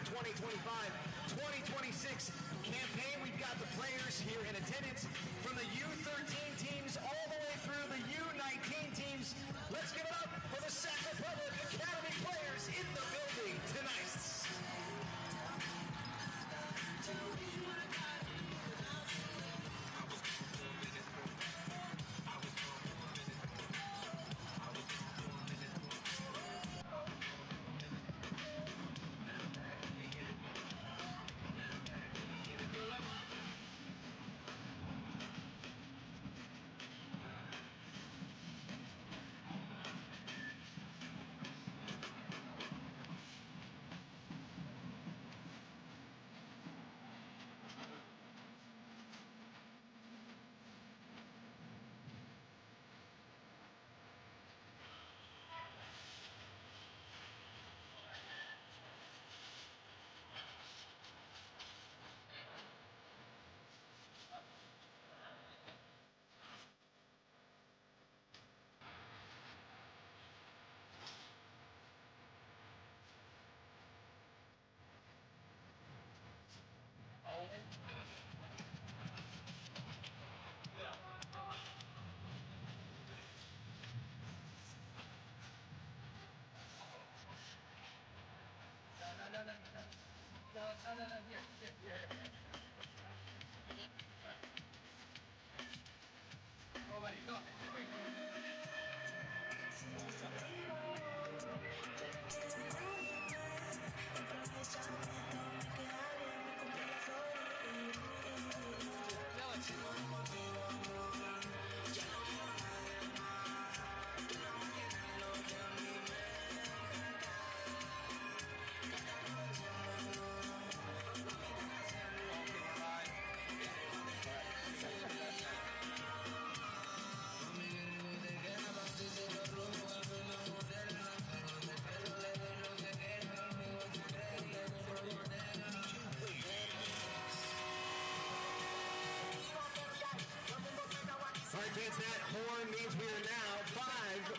the 2025-2026 campaign. We've got the players here in attendance from the U13 teams all the way through the U19 teams. Let's give it up for the Sacramento Academy players in the building tonight. Fans, that horn means we are now 5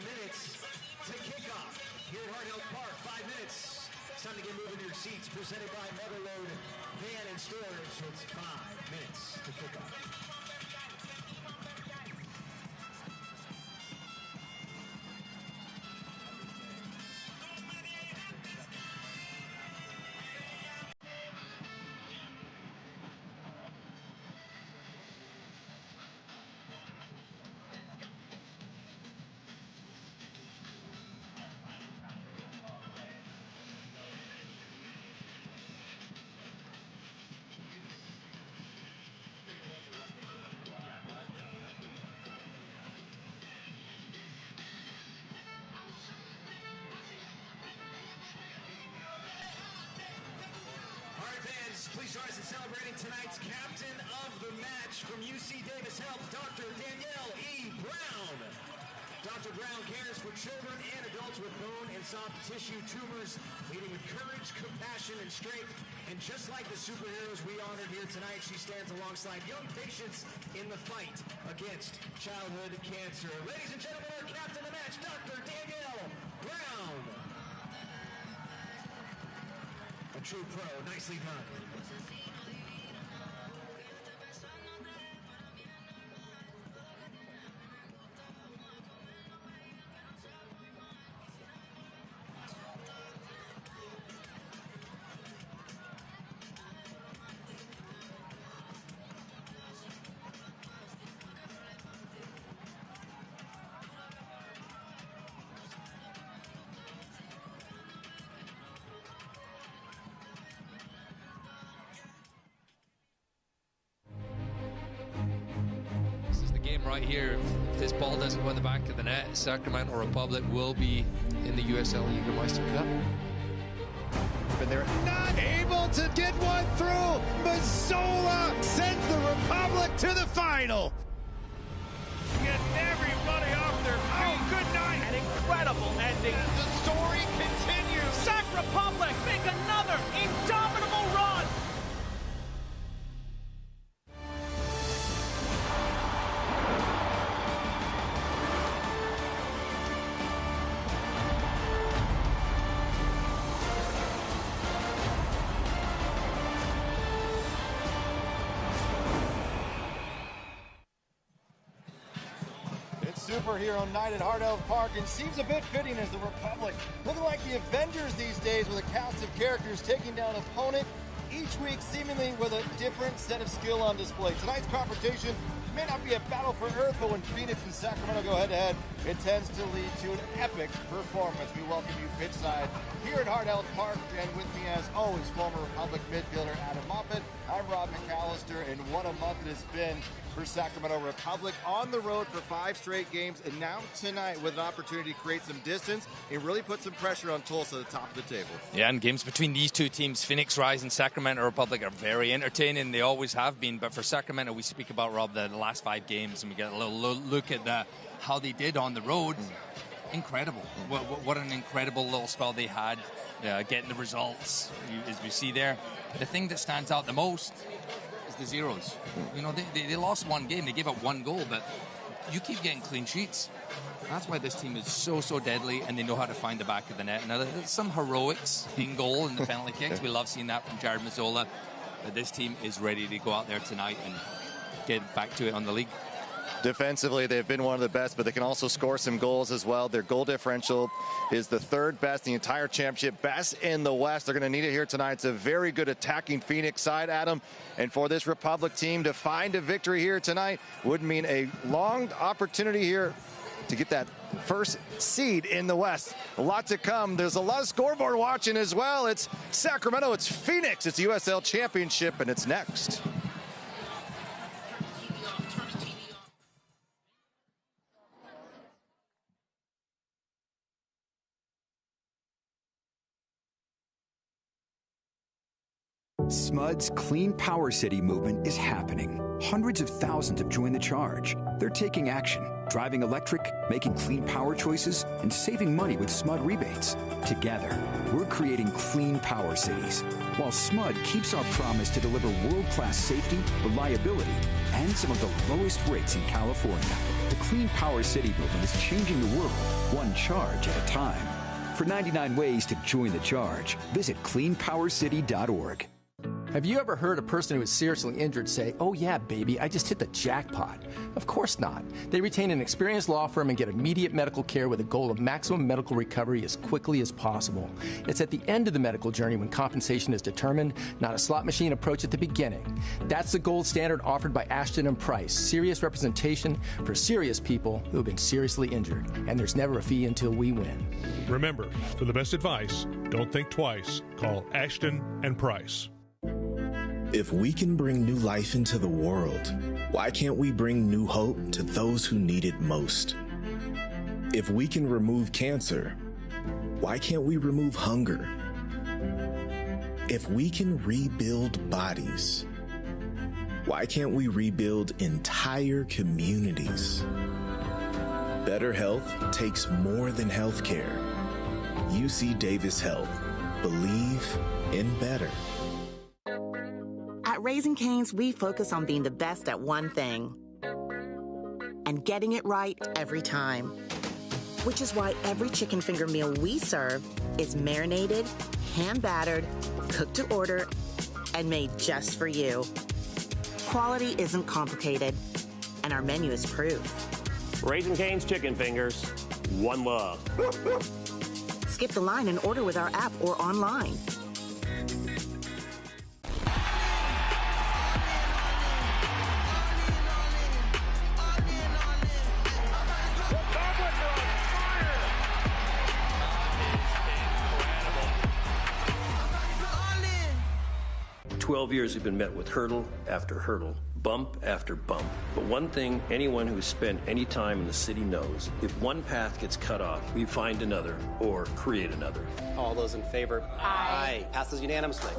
minutes to kickoff here at Hard Hill Park. 5 minutes. It's time to get moving to your seats. Presented by Motherload Van and Storage. It's 5 minutes to kickoff. Please join us in celebrating tonight's captain of the match from UC Davis Health, Dr. Danielle E. Brown. Dr. Brown cares for children and adults with bone and soft tissue tumors, leading with courage, compassion, and strength. And just like the superheroes we honored here tonight, she stands alongside young patients in the fight against childhood cancer. Ladies and gentlemen, our captain of the match, Dr. Danielle Brown. A true pro, nicely done. Right here, if this ball doesn't go in the back of the net, Sacramento Republic will be in the USL League Cup. But they're not able to get one through. Mazzola sends the Republic to the final. Get everybody off their feet. Oh, good night. An incredible ending. The story continues. Sac Republic make another indomitable run. superhero night at Hard Elk Park, and seems a bit fitting as the Republic, looking like the Avengers these days with a cast of characters taking down an opponent, each week seemingly with a different set of skill on display. Tonight's confrontation may not be a battle for Earth, but when Phoenix and Sacramento go head-to-head, it tends to lead to an epic performance. We welcome you pitchside here at Hard Elk Park, and with me as always, former Republic midfielder Adam Moffett. I'm Rob McAllister, and what a month it has been for Sacramento Republic, on the road for 5 straight games, and now tonight with an opportunity to create some distance and really put some pressure on Tulsa at the top of the table. Yeah, and games between these two teams, Phoenix Rise and Sacramento Republic, are very entertaining. They always have been, but for Sacramento, we speak about, Rob, the last 5 games, and we get a little look at how they did on the road. Incredible. What an incredible little spell they had, getting the results, as we see there. The thing that stands out the most is the zeros. You know, they lost one game, they gave up 1 goal, but you keep getting clean sheets. That's why this team is so deadly, and they know how to find the back of the net. Now, there's some heroics in goal and the penalty kicks. We love seeing that from Jared Mazzola. But this team is ready to go out there tonight and get back to it on the league. Defensively, they've been one of the best, but they can also score some goals as well. Their goal differential is the 3rd best in the entire championship, best in the West. They're going to need it here tonight. It's a very good attacking Phoenix side, Adam. And for this Republic team to find a victory here tonight would mean a long opportunity here to get that first seed in the West. A lot to come. There's a lot of scoreboard watching as well. It's Sacramento, it's Phoenix, it's USL Championship, and it's next. SMUD's Clean Power City movement is happening. Hundreds of thousands have joined the charge. They're taking action, driving electric, making clean power choices, and saving money with SMUD rebates. Together, we're creating clean power cities, while SMUD keeps our promise to deliver world-class safety, reliability, and some of the lowest rates in California. The Clean Power City movement is changing the world, one charge at a time. For 99 ways to join the charge, visit cleanpowercity.org. Have you ever heard a person who is seriously injured say, "Oh yeah, baby, I just hit the jackpot"? Of course not. They retain an experienced law firm and get immediate medical care with a goal of maximum medical recovery as quickly as possible. It's at the end of the medical journey when compensation is determined, not a slot machine approach at the beginning. That's the gold standard offered by Ashton and Price. Serious representation for serious people who have been seriously injured. And there's never a fee until we win. Remember, for the best advice, don't think twice. Call Ashton and Price. If we can bring new life into the world, why can't we bring new hope to those who need it most? If we can remove cancer, why can't we remove hunger? If we can rebuild bodies, why can't we rebuild entire communities? Better health takes more than healthcare. UC Davis Health. Believe in better. At Raising Cane's, we focus on being the best at one thing and getting it right every time. Which is why every chicken finger meal we serve is marinated, hand-battered, cooked to order, and made just for you. Quality isn't complicated, and our menu is proof. Raising Cane's chicken fingers, one love. Skip the line and order with our app or online. Years have been met with hurdle after hurdle, bump after bump. But one thing anyone who's spent any time in the city knows, if one path gets cut off, we find another or create another. All those in favor? Aye. Passes unanimously.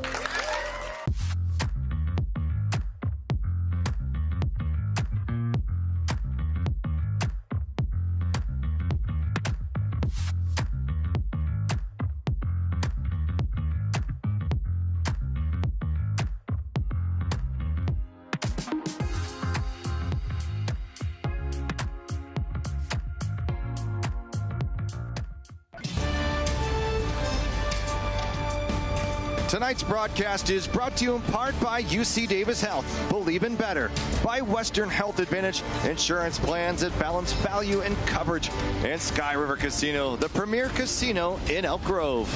Tonight's broadcast is brought to you in part by UC Davis Health, Believe in Better, by Western Health Advantage, insurance plans that balance value and coverage, and Sky River Casino, the premier casino in Elk Grove.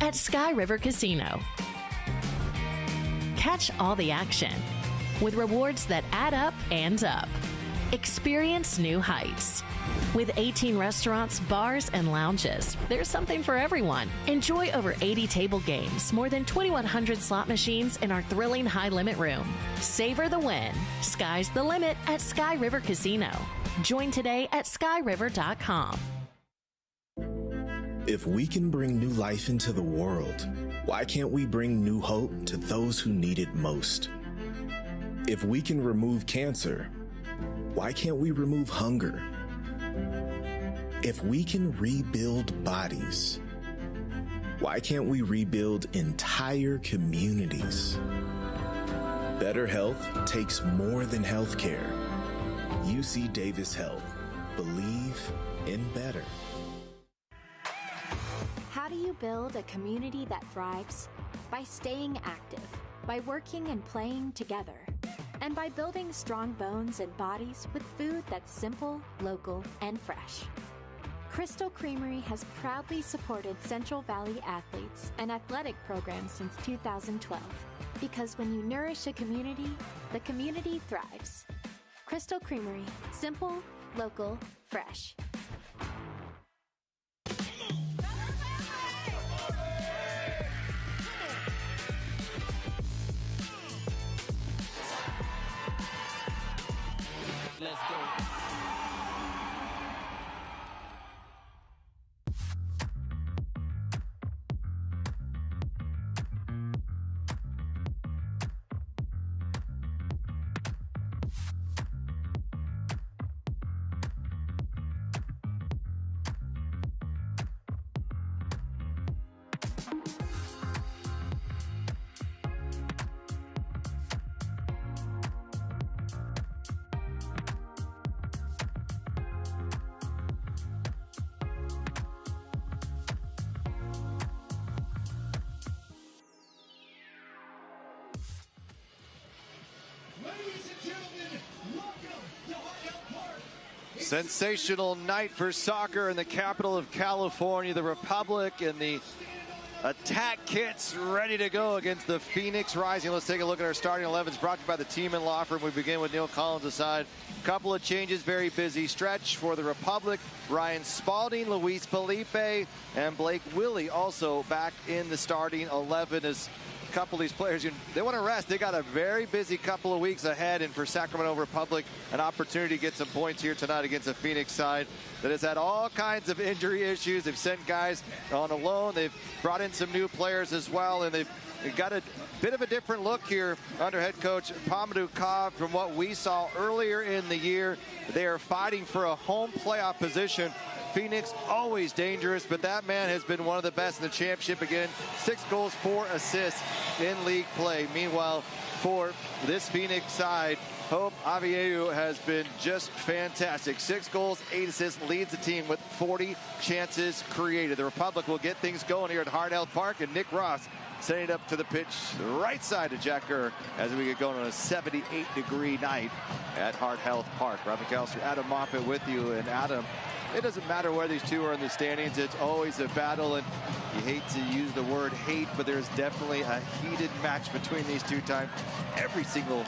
At Sky River Casino. Catch all the action with rewards that add up and up. Experience new heights. With 18 restaurants, bars, and lounges, there's something for everyone. Enjoy over 80 table games, more than 2,100 slot machines, and our thrilling high-limit room. Savor the win. Sky's the limit at Sky River Casino. Join today at skyriver.com. If we can bring new life into the world, why can't we bring new hope to those who need it most? If we can remove cancer, why can't we remove hunger? If we can rebuild bodies, why can't we rebuild entire communities? Better health takes more than healthcare. UC Davis Health. Believe in better. How do you build a community that thrives? By staying active, by working and playing together, and by building strong bones and bodies with food that's simple, local, and fresh. Crystal Creamery has proudly supported Central Valley athletes and athletic programs since 2012. Because when you nourish a community, the community thrives. Crystal Creamery, simple, local, fresh. Let's go. Sensational night for soccer in the capital of California, the Republic, and the attack kits ready to go against the Phoenix Rising. Let's take a look at our starting 11s brought to you by the team in law firm. We begin with Neil Collins aside. Couple of changes, very busy stretch for the Republic. Ryan Spalding, Luis Felipe, and Blake Willie also back in the starting 11 as a couple of these players, they want to rest. They got a very busy couple of weeks ahead, and for Sacramento Republic, an opportunity to get some points here tonight against a Phoenix side that has had all kinds of injury issues. They've sent guys on a loan. They've brought in some new players as well, and they've got a bit of a different look here under head coach Pamadou Kov from what we saw earlier in the year. They are fighting for a home playoff position. Phoenix, always dangerous, but that man has been one of the best in the championship again. 6 goals, 4 assists in league play. Meanwhile, for this Phoenix side, Hope Avieu has been just fantastic. 6 goals, 8 assists, leads the team with 40 chances created. The Republic will get things going here at Hard Health Park, and Nick Ross sending it up to the pitch, the right side of Jack Gurr, as we get going on a 78-degree night at Hard Health Park. Rob McAllister, Adam Moffett with you, and Adam, it doesn't matter where these two are in the standings. It's always a battle, and you hate to use the word hate, but there's definitely a heated match between these two times every single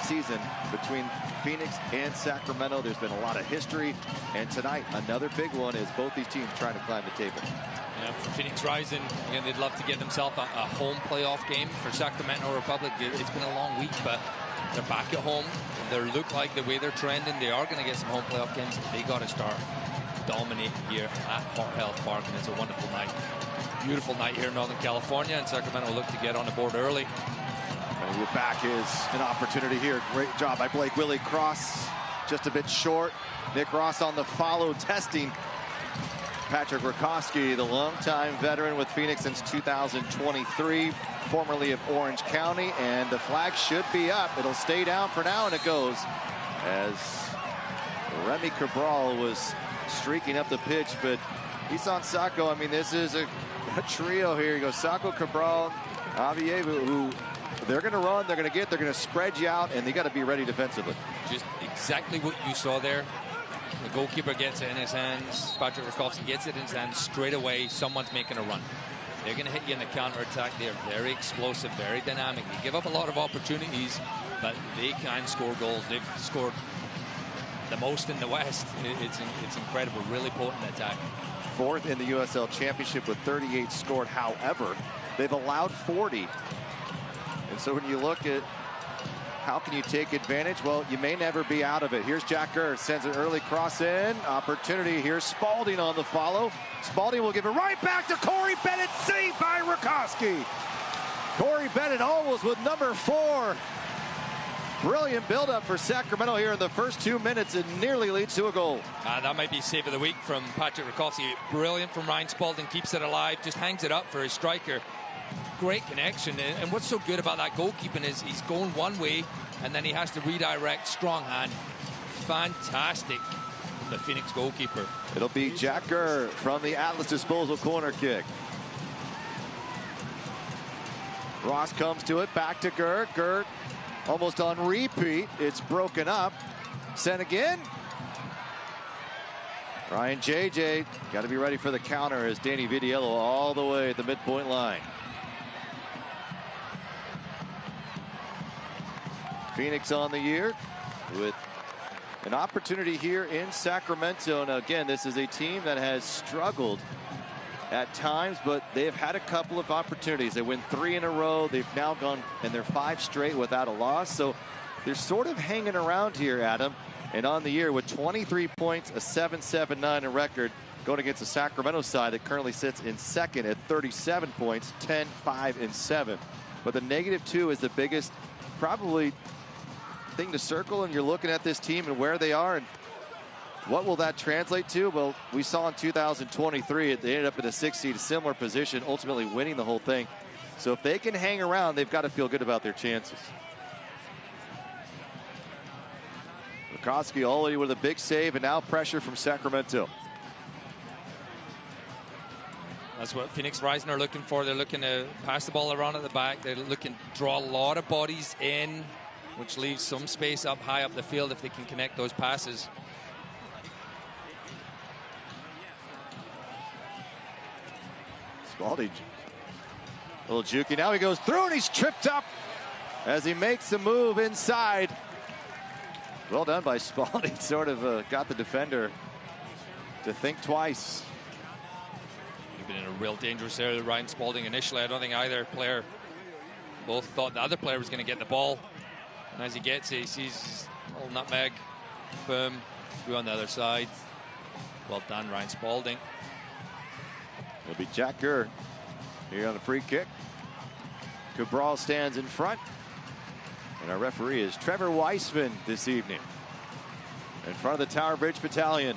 season between Phoenix and Sacramento. There's been a lot of history, and tonight another big one as both these teams trying to climb the table. Yeah, for Phoenix Rising, again, they'd love to get themselves a home playoff game. For Sacramento Republic, it's been a long week, but they're back at home. They look like the way they're trending, they are going to get some home playoff games. They got to start dominating here at Heart Health Park, and it's a wonderful night. Beautiful night here in Northern California, and Sacramento will look to get on the board early. Your back is an opportunity here. Great job by Blake Willie. Cross just a bit short. Nick Ross on the follow, testing Patrick Rakowski, the longtime veteran with Phoenix since 2023, formerly of Orange County, and the flag should be up. It'll stay down for now, and it goes as Remy Cabral was streaking up the pitch, but Isan Sacco, I mean, this is a trio here. You go Sacco, Cabral, Avievu, who they're going to run, they're going to they're going to spread you out, and they got to be ready defensively. Just exactly what you saw there. The goalkeeper gets it in his hands. Patrick Rakowski gets it in his hands straight away. Someone's making a run. They're going to hit you in the counter-attack. They're very explosive, very dynamic. They give up a lot of opportunities, but they can score goals. They've scored the most in the West. It's incredible. Really potent attack. Fourth in the USL Championship with 38 scored. However, they've allowed 40. And so when you look at how can you take advantage, well, you may never be out of it. Here's Jack Gurr, sends an early cross in. Opportunity. Here's Spalding on the follow. Spalding will give it right back to Corey Bennett. Saved by Rakowski. Corey Bennett almost with number 4. Brilliant build-up for Sacramento here in the first 2 minutes. It nearly leads to a goal. That might be save of the week from Patrick Rakowski. Brilliant from Ryan Spalding. Keeps it alive. Just hangs it up for his striker. Great connection. And what's so good about that goalkeeping is he's going one way, and then he has to redirect. Strong hand. Fantastic from the Phoenix goalkeeper. It'll be Jack Gurr from the Atlas disposal corner kick. Ross comes to it. Back to Gurr. Gurr almost on repeat. It's broken up. Sent again. Ryan JJ got to be ready for the counter as Danny Vidiello all the way at the midpoint line. Phoenix on the year with an opportunity here in Sacramento. Now again, this is a team that has struggled at times, but they've had a couple of opportunities. They win 3 in a row. They've now gone, and they're 5 straight without a loss. So they're sort of hanging around here, Adam. And on the year with 23 points, a 7-7-9 record, going against the Sacramento side that currently sits in second at 37 points, 10-5-7. But the -2 is the biggest, probably, thing to circle, and you're looking at this team and where they are, and what will that translate to? Well, we saw in 2023 they ended up in a 6th seed, similar position, ultimately winning the whole thing. So if they can hang around, they've got to feel good about their chances. Rakowski already with a big save, and now pressure from Sacramento. That's what Phoenix Rising are looking for. They're looking to pass the ball around at the back. They're looking to draw a lot of bodies in, which leaves some space up high up the field if they can connect those passes. Spalding, a little jukey. Now he goes through, and he's tripped up as he makes the move inside. Well done by Spalding. Sort of got the defender to think twice. You've been in a real dangerous area, Ryan Spalding. Initially, I don't think either player, both thought the other player was going to get the ball. And as he gets it, he sees a little nutmeg. Boom. Through on the other side. Well done, Ryan Spalding. It'll be Jack Gurr here on the free kick. Cabral stands in front. And our referee is Trevor Weissman this evening. In front of the Tower Bridge Battalion.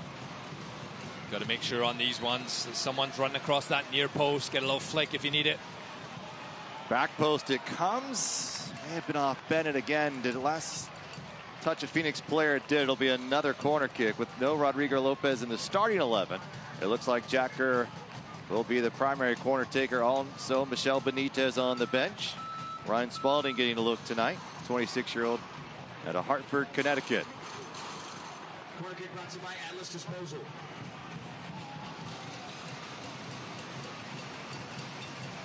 Got to make sure on these ones, someone's running across that near post. Get a little flick if you need it. Back post it comes. May have been off Bennett again. Did it last touch a Phoenix player? It did. It'll be another corner kick with no Rodrigo Lopez in the starting 11. It looks like Jack Gurr will be the primary corner taker. Also, Michelle Benitez on the bench. Ryan Spalding getting a look tonight. 26-year-old out of Hartford, Connecticut. Corner kick brought to you by Atlas Disposal.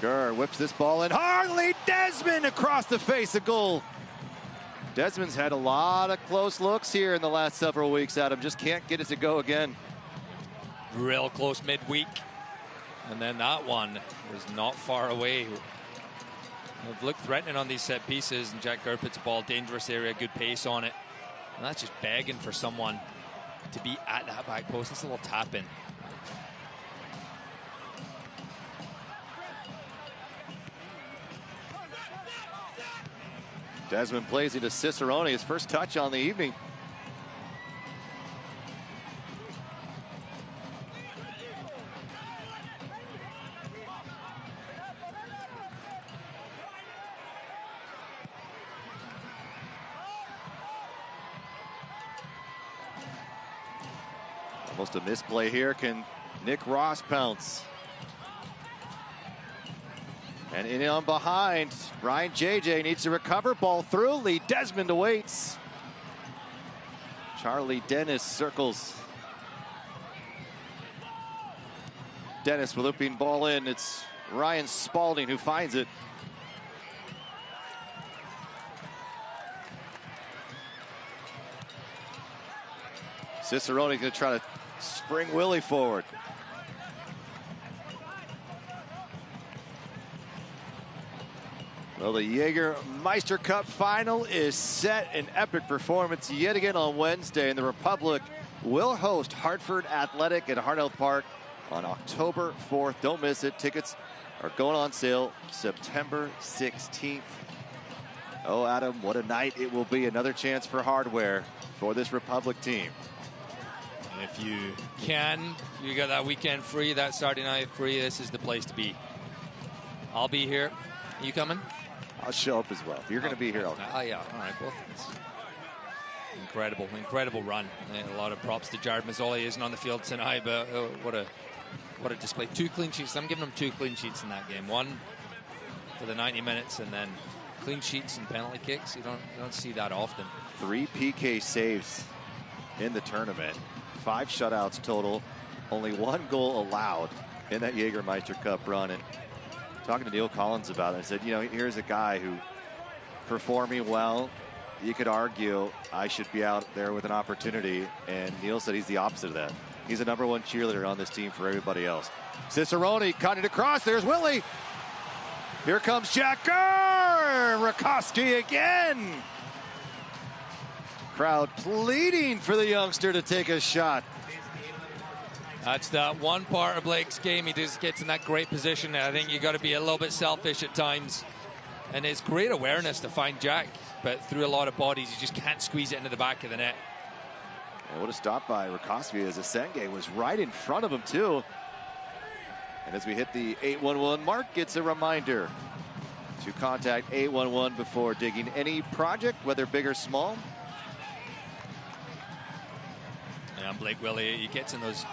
Gurr whips this ball in. Harley Desmond across the face, a goal. Desmond's had a lot of close looks here in the last several weeks, Adam. Just can't get it to go again. Real close midweek. And then that one was not far away. They've looked threatening on these set pieces, and Jack Kerr puts the ball, dangerous area, good pace on it. And that's just begging for someone to be at that back post. It's a little tap in. Desmond plays into Cicerone, his first touch on the evening. Almost a misplay here. Can Nick Ross pounce? And in on behind, Ryan JJ needs to recover. Ball through. Lee Desmond awaits. Charlie Dennis circles. Dennis with looping ball in. It's Ryan Spalding who finds it. Cicerone's going to try to spring Willie forward. Well, the Jägermeister Cup final is set. An epic performance yet again on Wednesday, and the Republic will host Hartford Athletic at Hart Health Park on October 4th. Don't miss it. Tickets are going on sale September 16th. Oh, Adam, what a night it will be. Another chance for hardware for this Republic team. And if you can, you got that weekend free, that Saturday night free, this is the place to be. I'll be here. You coming? I'll show up as well. If you're going to be here, I'll come. Oh, yeah. All right, both of us. Incredible run. And a lot of props to Jared Mazzoli. He isn't on the field tonight, but what a display. 2 clean sheets. I'm giving him 2 clean sheets in that game. 1 for the 90 minutes, and then clean sheets and penalty kicks. You don't see that often. 3 PK saves in the tournament. 5 shutouts total. Only 1 goal allowed in that Jägermeister Cup run. And talking to Neil Collins about it, I said, you know, here's a guy who performing well. You could argue I should be out there with an opportunity, and Neil said he's the opposite of that. He's a #1 cheerleader on this team for everybody else. Cicerone cutting it across. There's Willie. Here comes Jack Kerr. Rakoski again. Crowd pleading for the youngster to take a shot. That's that one part of Blake's game. He just gets in that great position. I think you got to be a little bit selfish at times. And it's great awareness to find Jack, but through a lot of bodies, you just can't squeeze it into the back of the net. And what a stop by Rakoski as Asenge was right in front of him too. And as we hit the 811 mark, it's a reminder to contact 811 before digging any project, whether big or small. And Blake Willie, he gets in those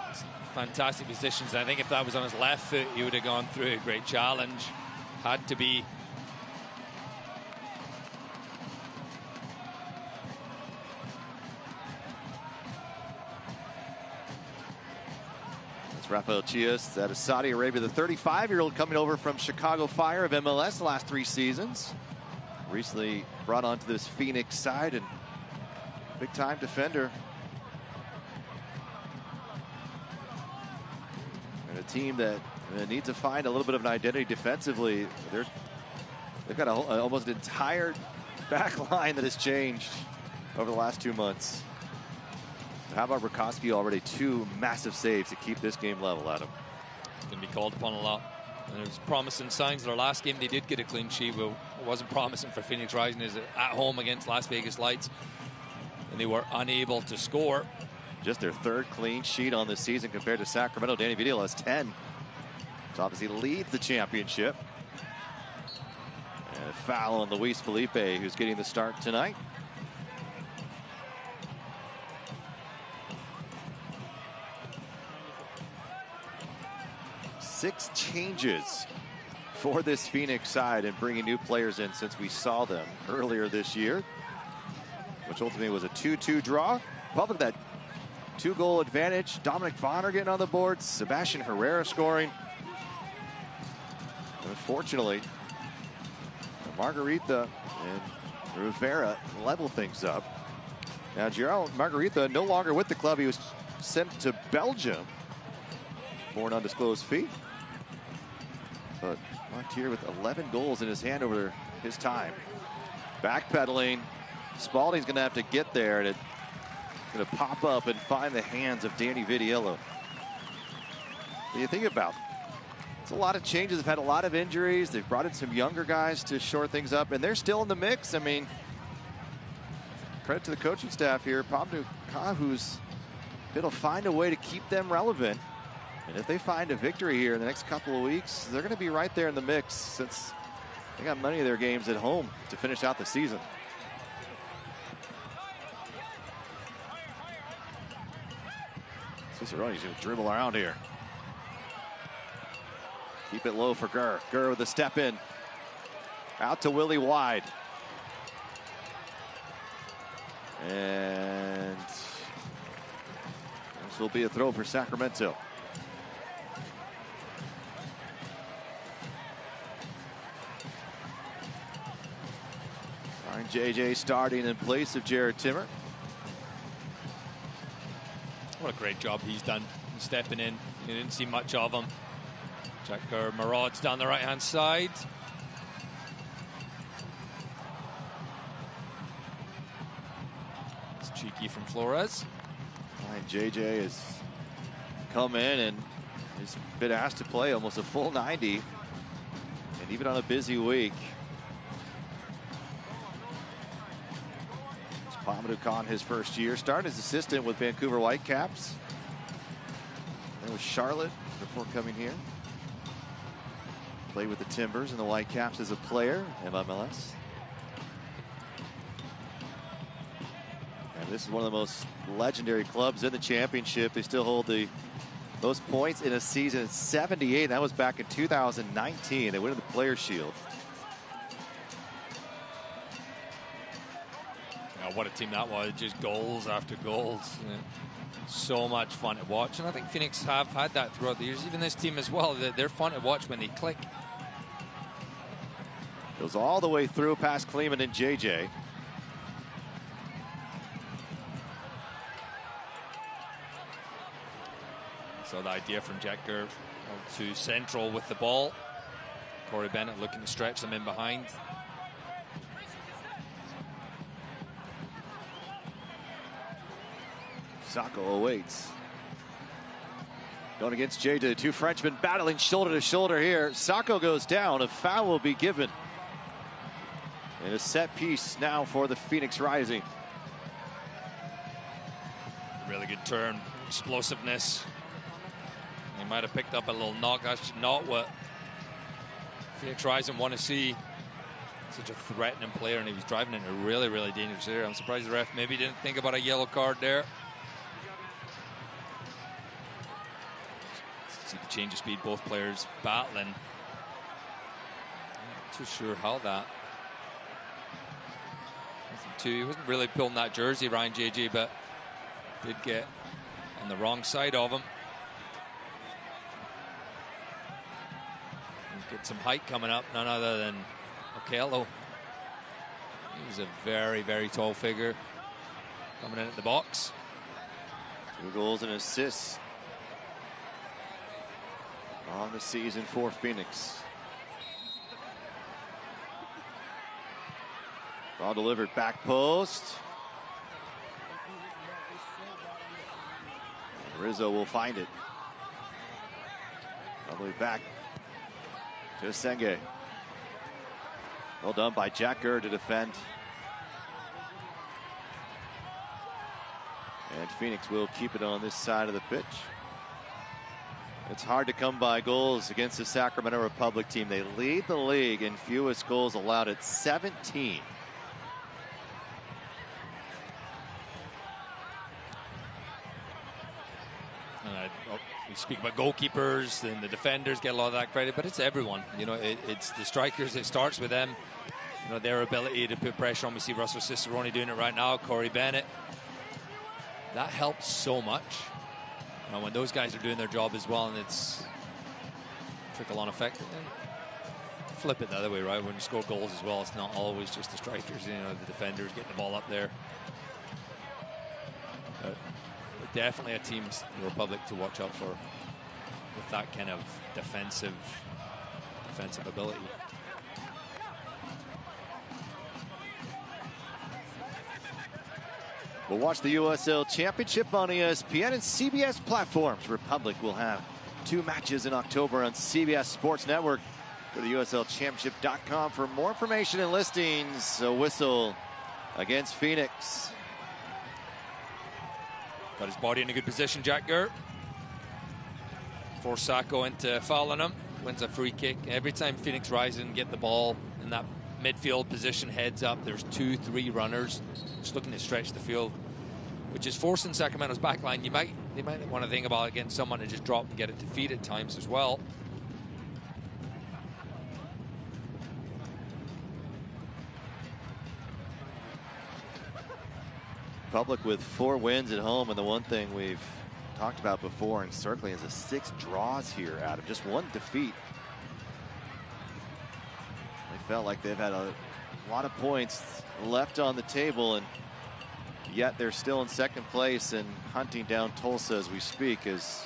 fantastic positions. I think if that was on his left foot, he would have gone through. A great challenge. Had to be. It's Rafael Chias out of Saudi Arabia, the 35-year-old coming over from Chicago Fire of MLS the last 3 seasons. Recently brought onto this Phoenix side, and big-time defender. And a team that needs to find a little bit of an identity defensively. They've got almost an entire back line that has changed over the last 2 months. How about Rakoski already 2 massive saves to keep this game level, Adam? Going to be called upon a lot. And it was promising signs. Their last game, they did get a clean sheet. Well, it wasn't promising for Phoenix Rising. Is at home against Las Vegas Lights. And they were unable to score. Just their 3rd clean sheet on the season compared to Sacramento. Danny Vidal has 10. So obviously leads the championship. And a foul on Luis Felipe, who's getting the start tonight. Six changes for this Phoenix side and bringing new players in since we saw them earlier this year, which ultimately was a 2-2 draw. Public that 2-goal advantage. Dominic Vonner getting on the board. Sebastian Herrera scoring. Unfortunately, Margarita and Rivera level things up. Now, Gerald Margarita no longer with the club. He was sent to Belgium for an undisclosed fee. But left here with 11 goals in his hand over his time. Backpedaling. Spalding's going to have to get there, and it's going to pop up and find the hands of Danny Vitiello. What do you think about? It's a lot of changes. They've had a lot of injuries. They've brought in some younger guys to shore things up, and they're still in the mix. I mean, credit to the coaching staff here. Pablo who's going to find a way to keep them relevant. And if they find a victory here in the next couple of weeks, they're going to be right there in the mix, since they got many of their games at home to finish out the season. Cicerone's going to dribble around here. Keep it low for Gurr. Gurr with a step in. Out to Willie wide. And this will be a throw for Sacramento. Ryan JJ starting in place of Jared Timmer. What a great job he's done stepping in. You didn't see much of him. Jack Gurr marauds down the right-hand side. It's cheeky from Flores. Ryan JJ has come in and has been asked to play almost a full 90. And even on a busy week. It's Pamadou Khan his first year. Started as assistant with Vancouver Whitecaps. Then with Charlotte before coming here. Played with the Timbers and the Whitecaps as a player in MLS. And this is one of the most legendary clubs in the championship. They still hold the most points in a season at 78. That was back in 2019. They win the Players' Shield. Yeah, what a team that was. Just goals after goals. Yeah. So much fun to watch, and I think Phoenix have had that throughout the years. Even this team as well. They're fun to watch when they click. Goes all the way through past Kleeman and JJ. So the idea from Jack Gurr to central with the ball. Corey Bennett looking to stretch them in behind. Sacco awaits. Going against JJ, the two Frenchmen battling shoulder to shoulder here. Sacco goes down, a foul will be given. And a set piece now for the Phoenix Rising. Really good turn, explosiveness. He might have picked up a little knock. That's not what Phoenix Rising want to see. Such a threatening player, and he was driving into a really, really dangerous area. I'm surprised the ref maybe didn't think about a yellow card there. See the change of speed, both players battling. Not too sure how that. He wasn't really pulling that jersey, Ryan JJ, but did get on the wrong side of him. Get some height coming up, none other than Okello. He's a very, very tall figure coming in at the box. 2 goals and assists on the season for Phoenix. Ball delivered back post. Rizzo will find it. All the way back to Senge. Well done by Jack Gurr to defend. And Phoenix will keep it on this side of the pitch. It's hard to come by goals against the Sacramento Republic team. They lead the league in fewest goals allowed at 17. We speak about goalkeepers and the defenders get a lot of that credit, but it's everyone. You know, it's the strikers. It starts with them. You know, their ability to put pressure on. We see Russell Cicerone doing it right now. Corey Bennett. That helps so much. You know, when those guys are doing their job as well, and it's trickle-on effect. flip it the other way, right? When you score goals as well, it's not always just the strikers, you know, the defenders getting the ball up there. Definitely a team, the Republic, to watch out for with that kind of defensive ability. We'll watch the USL Championship on ESPN and CBS platforms. Republic will have 2 matches in October on CBS Sports Network. Go to USLChampionship.com for more information and listings. A whistle against Phoenix. Got his body in a good position, Jack Gurr. Forced Sacco into fouling him. Wins a free kick. Every time Phoenix rise and get the ball in that midfield position, heads up, there's 2-3 runners just looking to stretch the field, which is forcing Sacramento's back line. They might want to think about getting someone to just drop and get it to feet at times as well. Republic with 4 wins at home, and the one thing we've talked about before in circling is 6 draws here, Adam. Just 1 defeat. They felt like they've had a lot of points left on the table, and yet they're still in 2nd place and hunting down Tulsa as we speak. As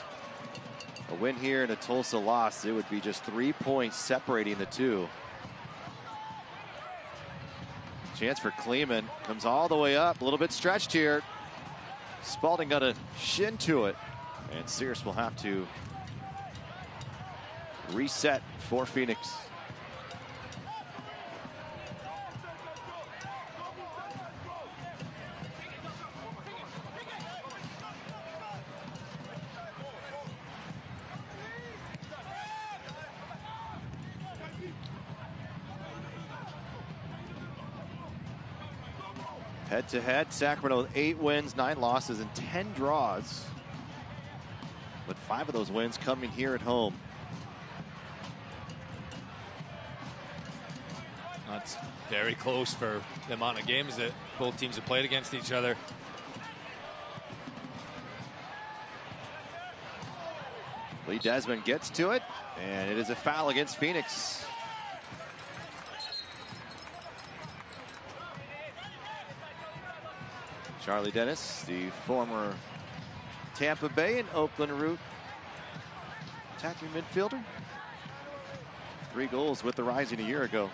a win here and a Tulsa loss, it would be just 3 points separating the two. Chance for Kleeman, comes all the way up, a little bit stretched here. Spalding got a shin to it, and Sears will have to reset for Phoenix. Head-to-head, Sacramento with 8 wins, 9 losses, and 10 draws. But 5 of those wins coming here at home. That's very close for the amount of games that both teams have played against each other. Lee Desmond gets to it, and it is a foul against Phoenix. Charlie Dennis, the former Tampa Bay and Oakland Root attacking midfielder. 3 goals with the Rising a year ago.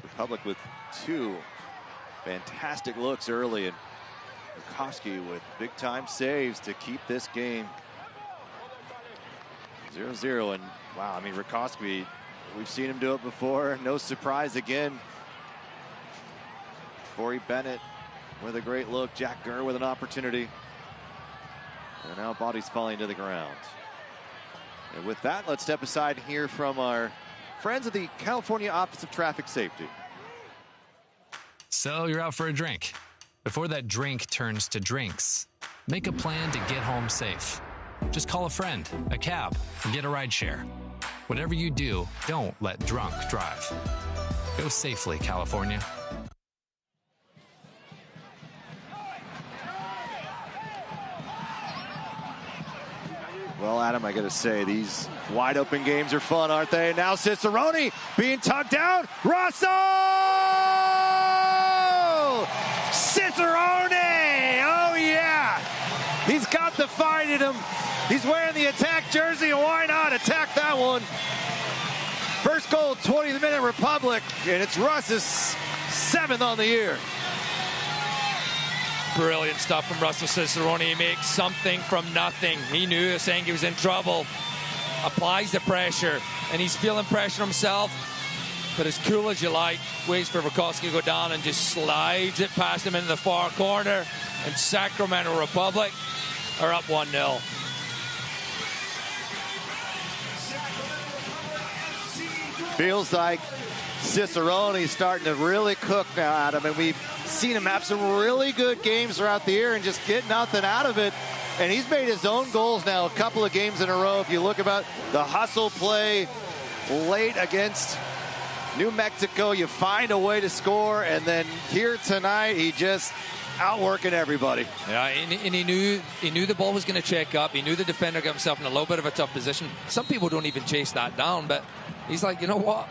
Republic with 2 fantastic looks early, and Rutkowski with big-time saves to keep this game 0-0. And wow, I mean, Rutkowski, we've seen him do it before. No surprise again. Corey Bennett with a great look. Jack Gurr with an opportunity. And now bodies falling to the ground. And with that, let's step aside and hear from our friends at the California Office of Traffic Safety. So you're out for a drink. Before that drink turns to drinks, make a plan to get home safe. Just call a friend, a cab, or get a ride share. Whatever you do, don't let drunk drive. Go safely, California. Well, Adam, I got to say, these wide open games are fun, aren't they? Now Cicerone being tugged down. Rosso! Cicerone! Oh, yeah! He's got the fight in him. He's wearing the attack jersey, and why not attack that one? First goal, 20th minute Republic, and it's Russ's 7th on the year. Brilliant stuff from Russell Cicerone. He makes something from nothing. He knew Asengi was in trouble. Applies the pressure, and he's feeling pressure himself. But as cool as you like, waits for Rutkowski to go down and just slides it past him into the far corner. And Sacramento Republic are up 1-0. Feels like Cicerone's starting to really cook now, Adam, and we've seen him have some really good games throughout the year and just get nothing out of it. And he's made his own goals now a couple of games in a row. If you look about the hustle play late against New Mexico, you find a way to score. And then here tonight, he just outworking everybody. Yeah, and he knew the ball was going to check up. He knew the defender got himself in a little bit of a tough position. Some people don't even chase that down, but he's like, you know what?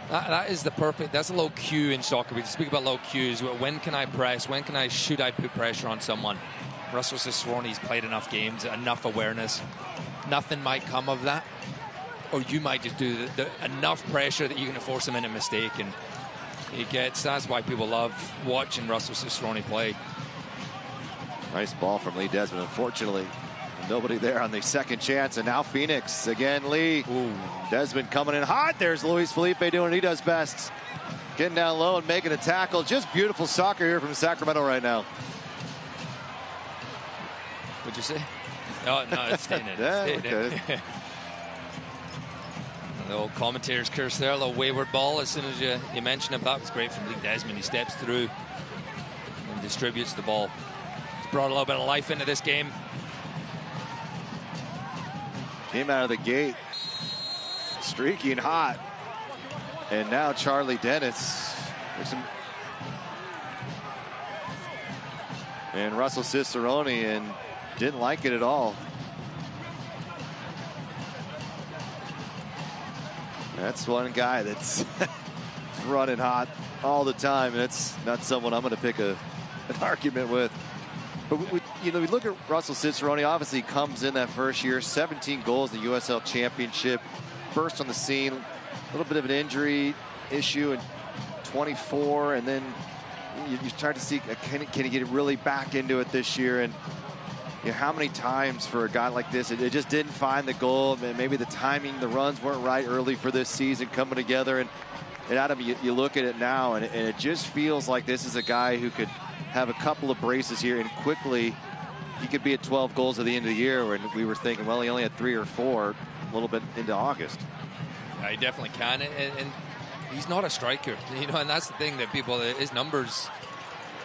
That is the perfect, that's a low cue in soccer. We speak about low cues. When can I press? When should I put pressure on someone? Russell Cicerone's played enough games, enough awareness. Nothing might come of that. Or you might just do enough pressure that you're going to force him in a mistake. And that's why people love watching Russell Cicerone play. Nice ball from Lee Desmond. Unfortunately, nobody there on the second chance. And now Phoenix again. Lee. Ooh. Desmond coming in hot. There's Luis Felipe doing what he does best. Getting down low and making a tackle. Just beautiful soccer here from Sacramento right now. What'd you say? No, it's staying in. Okay. The old commentators curse there. A little wayward ball as soon as you mention him. That was great from Lee Desmond. He steps through and distributes the ball. He's brought a little bit of life into this game. Came out of the gate streaking hot. And now Charlie Dennis. And Russell Cicerone, and didn't like it at all. That's one guy that's running hot all the time. That's not someone I'm going to pick an argument with. But we look at Russell Cicerone. Obviously, he comes in that first year, 17 goals in the USL Championship. First on the scene, a little bit of an injury issue in 24, and then you start to see can he get really back into it this year. And how many times for a guy like this, it just didn't find the goal. Maybe the timing, the runs weren't right early for this season coming together. And Adam, you look at it now, and it just feels like this is a guy who could have a couple of braces here, and quickly he could be at 12 goals at the end of the year. When we were thinking, well, he only had 3 or 4 a little bit into August. Yeah, he definitely can, and he's not a striker, and that's the thing that people, his numbers,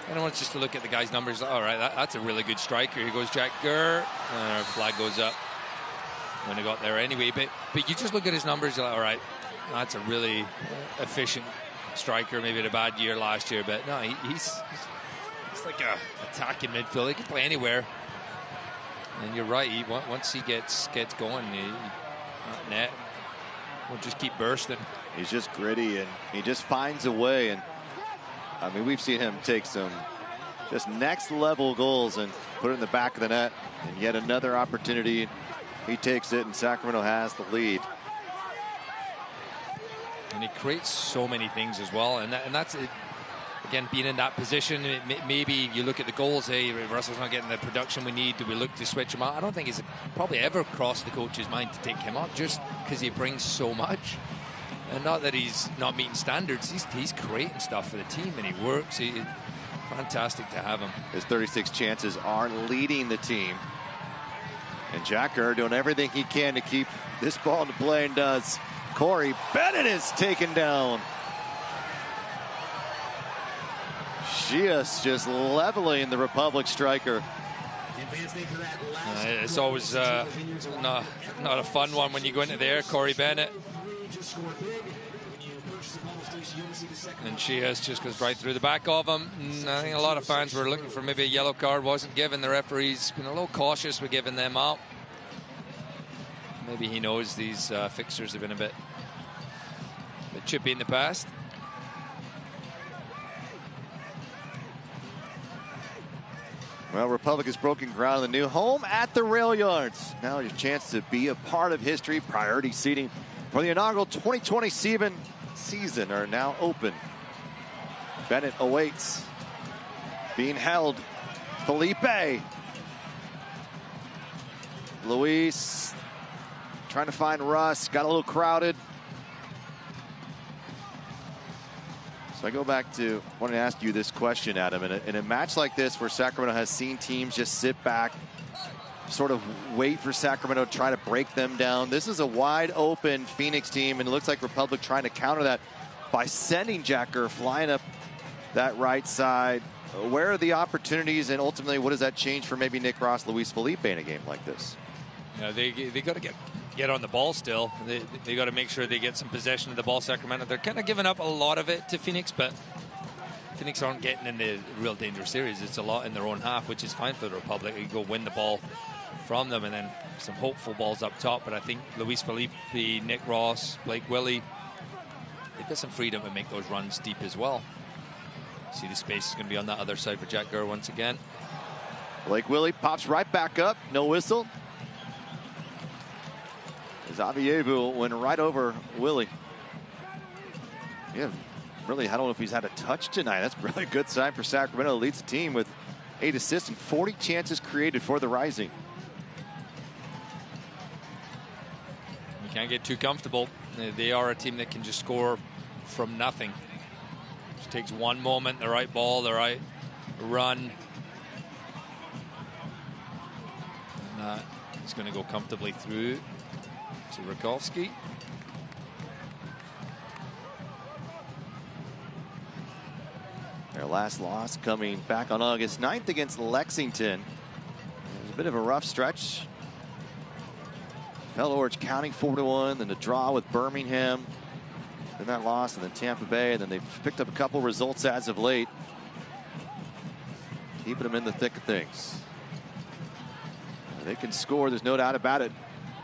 I don't want just to look at the guy's numbers. All right, that's a really good striker. Here goes Jack Gurr. Flag goes up when he got there anyway. But you just look at his numbers, you're like, all right, that's a really efficient striker. Maybe had a bad year last year, but no, he's like a attacking midfielder. He can play anywhere. And you're right. Once he gets going, that net will just keep bursting. He's just gritty, and he just finds a way. And I mean, we've seen him take some just next level goals and put it in the back of the net. And yet another opportunity. He takes it, and Sacramento has the lead. And he creates so many things as well. And that's it. Again, being in that position, maybe you look at the goals, hey, Russell's not getting the production we need. Do we look to switch him out? I don't think it's probably ever crossed the coach's mind to take him out, just because he brings so much. And not that he's not meeting standards. He's creating stuff for the team, and he works. Fantastic to have him. His 36 chances are leading the team. And Jack Gurr doing everything he can to keep this ball into play, and does. Corey Bennett is taken down. Just leveling the Republic striker. It's always not a fun one when you go into there. Corey Bennett. And Sheehan just goes right through the back of him. I think a lot of fans were looking for maybe a yellow card. Wasn't given. The referee's been a little cautious with giving them out. Maybe he knows these fixtures have been a bit chippy in the past. Well, Republic has broken ground in the new home at the Rail Yards. Now your chance to be a part of history. Priority seating for the inaugural 2020 season are now open. Bennett awaits. Being held. Felipe. Luis trying to find Russ. Got a little crowded. So I go back to, wanted to ask you this question, Adam. In a match like this where Sacramento has seen teams just sit back, sort of wait for Sacramento to try to break them down. This is a wide open Phoenix team, and it looks like Republic trying to counter that by sending Jack Gurr flying up that right side. where are the opportunities, and ultimately, what does that change for maybe Nick Ross, Luis Felipe in a game like this? Yeah, they got to get on the ball still. They got to make sure they get some possession of the ball. Sacramento, they're kind of giving up a lot of it to Phoenix, but Phoenix aren't getting in the real dangerous areas. It's a lot in their own half, which is fine for the Republic. You go win the ball from them, and then some hopeful balls up top. But I think Luis Felipe, Nick Ross, Blake Willie, they've got some freedom to make those runs deep as well. See, the space is going to be on that other side for Jack Gurr once again. Blake Willie pops right back up. No whistle. Zavievu went right over Willie. Yeah, really, I don't know if he's had a touch tonight. That's really a good sign for Sacramento. Leads the team with 8 assists and 40 chances created for the Rising. You can't get too comfortable. They are a team that can just score from nothing. Just takes one moment, the right ball, the right run. And he's going to go comfortably through to Rakowski. Their last loss coming back on August 9th against Lexington. It was a bit of a rough stretch. Fell to Orange County 4-1, then a draw with Birmingham. Then that loss, and then Tampa Bay. And then they've picked up a couple results as of late. Keeping them in the thick of things. They can score, there's no doubt about it.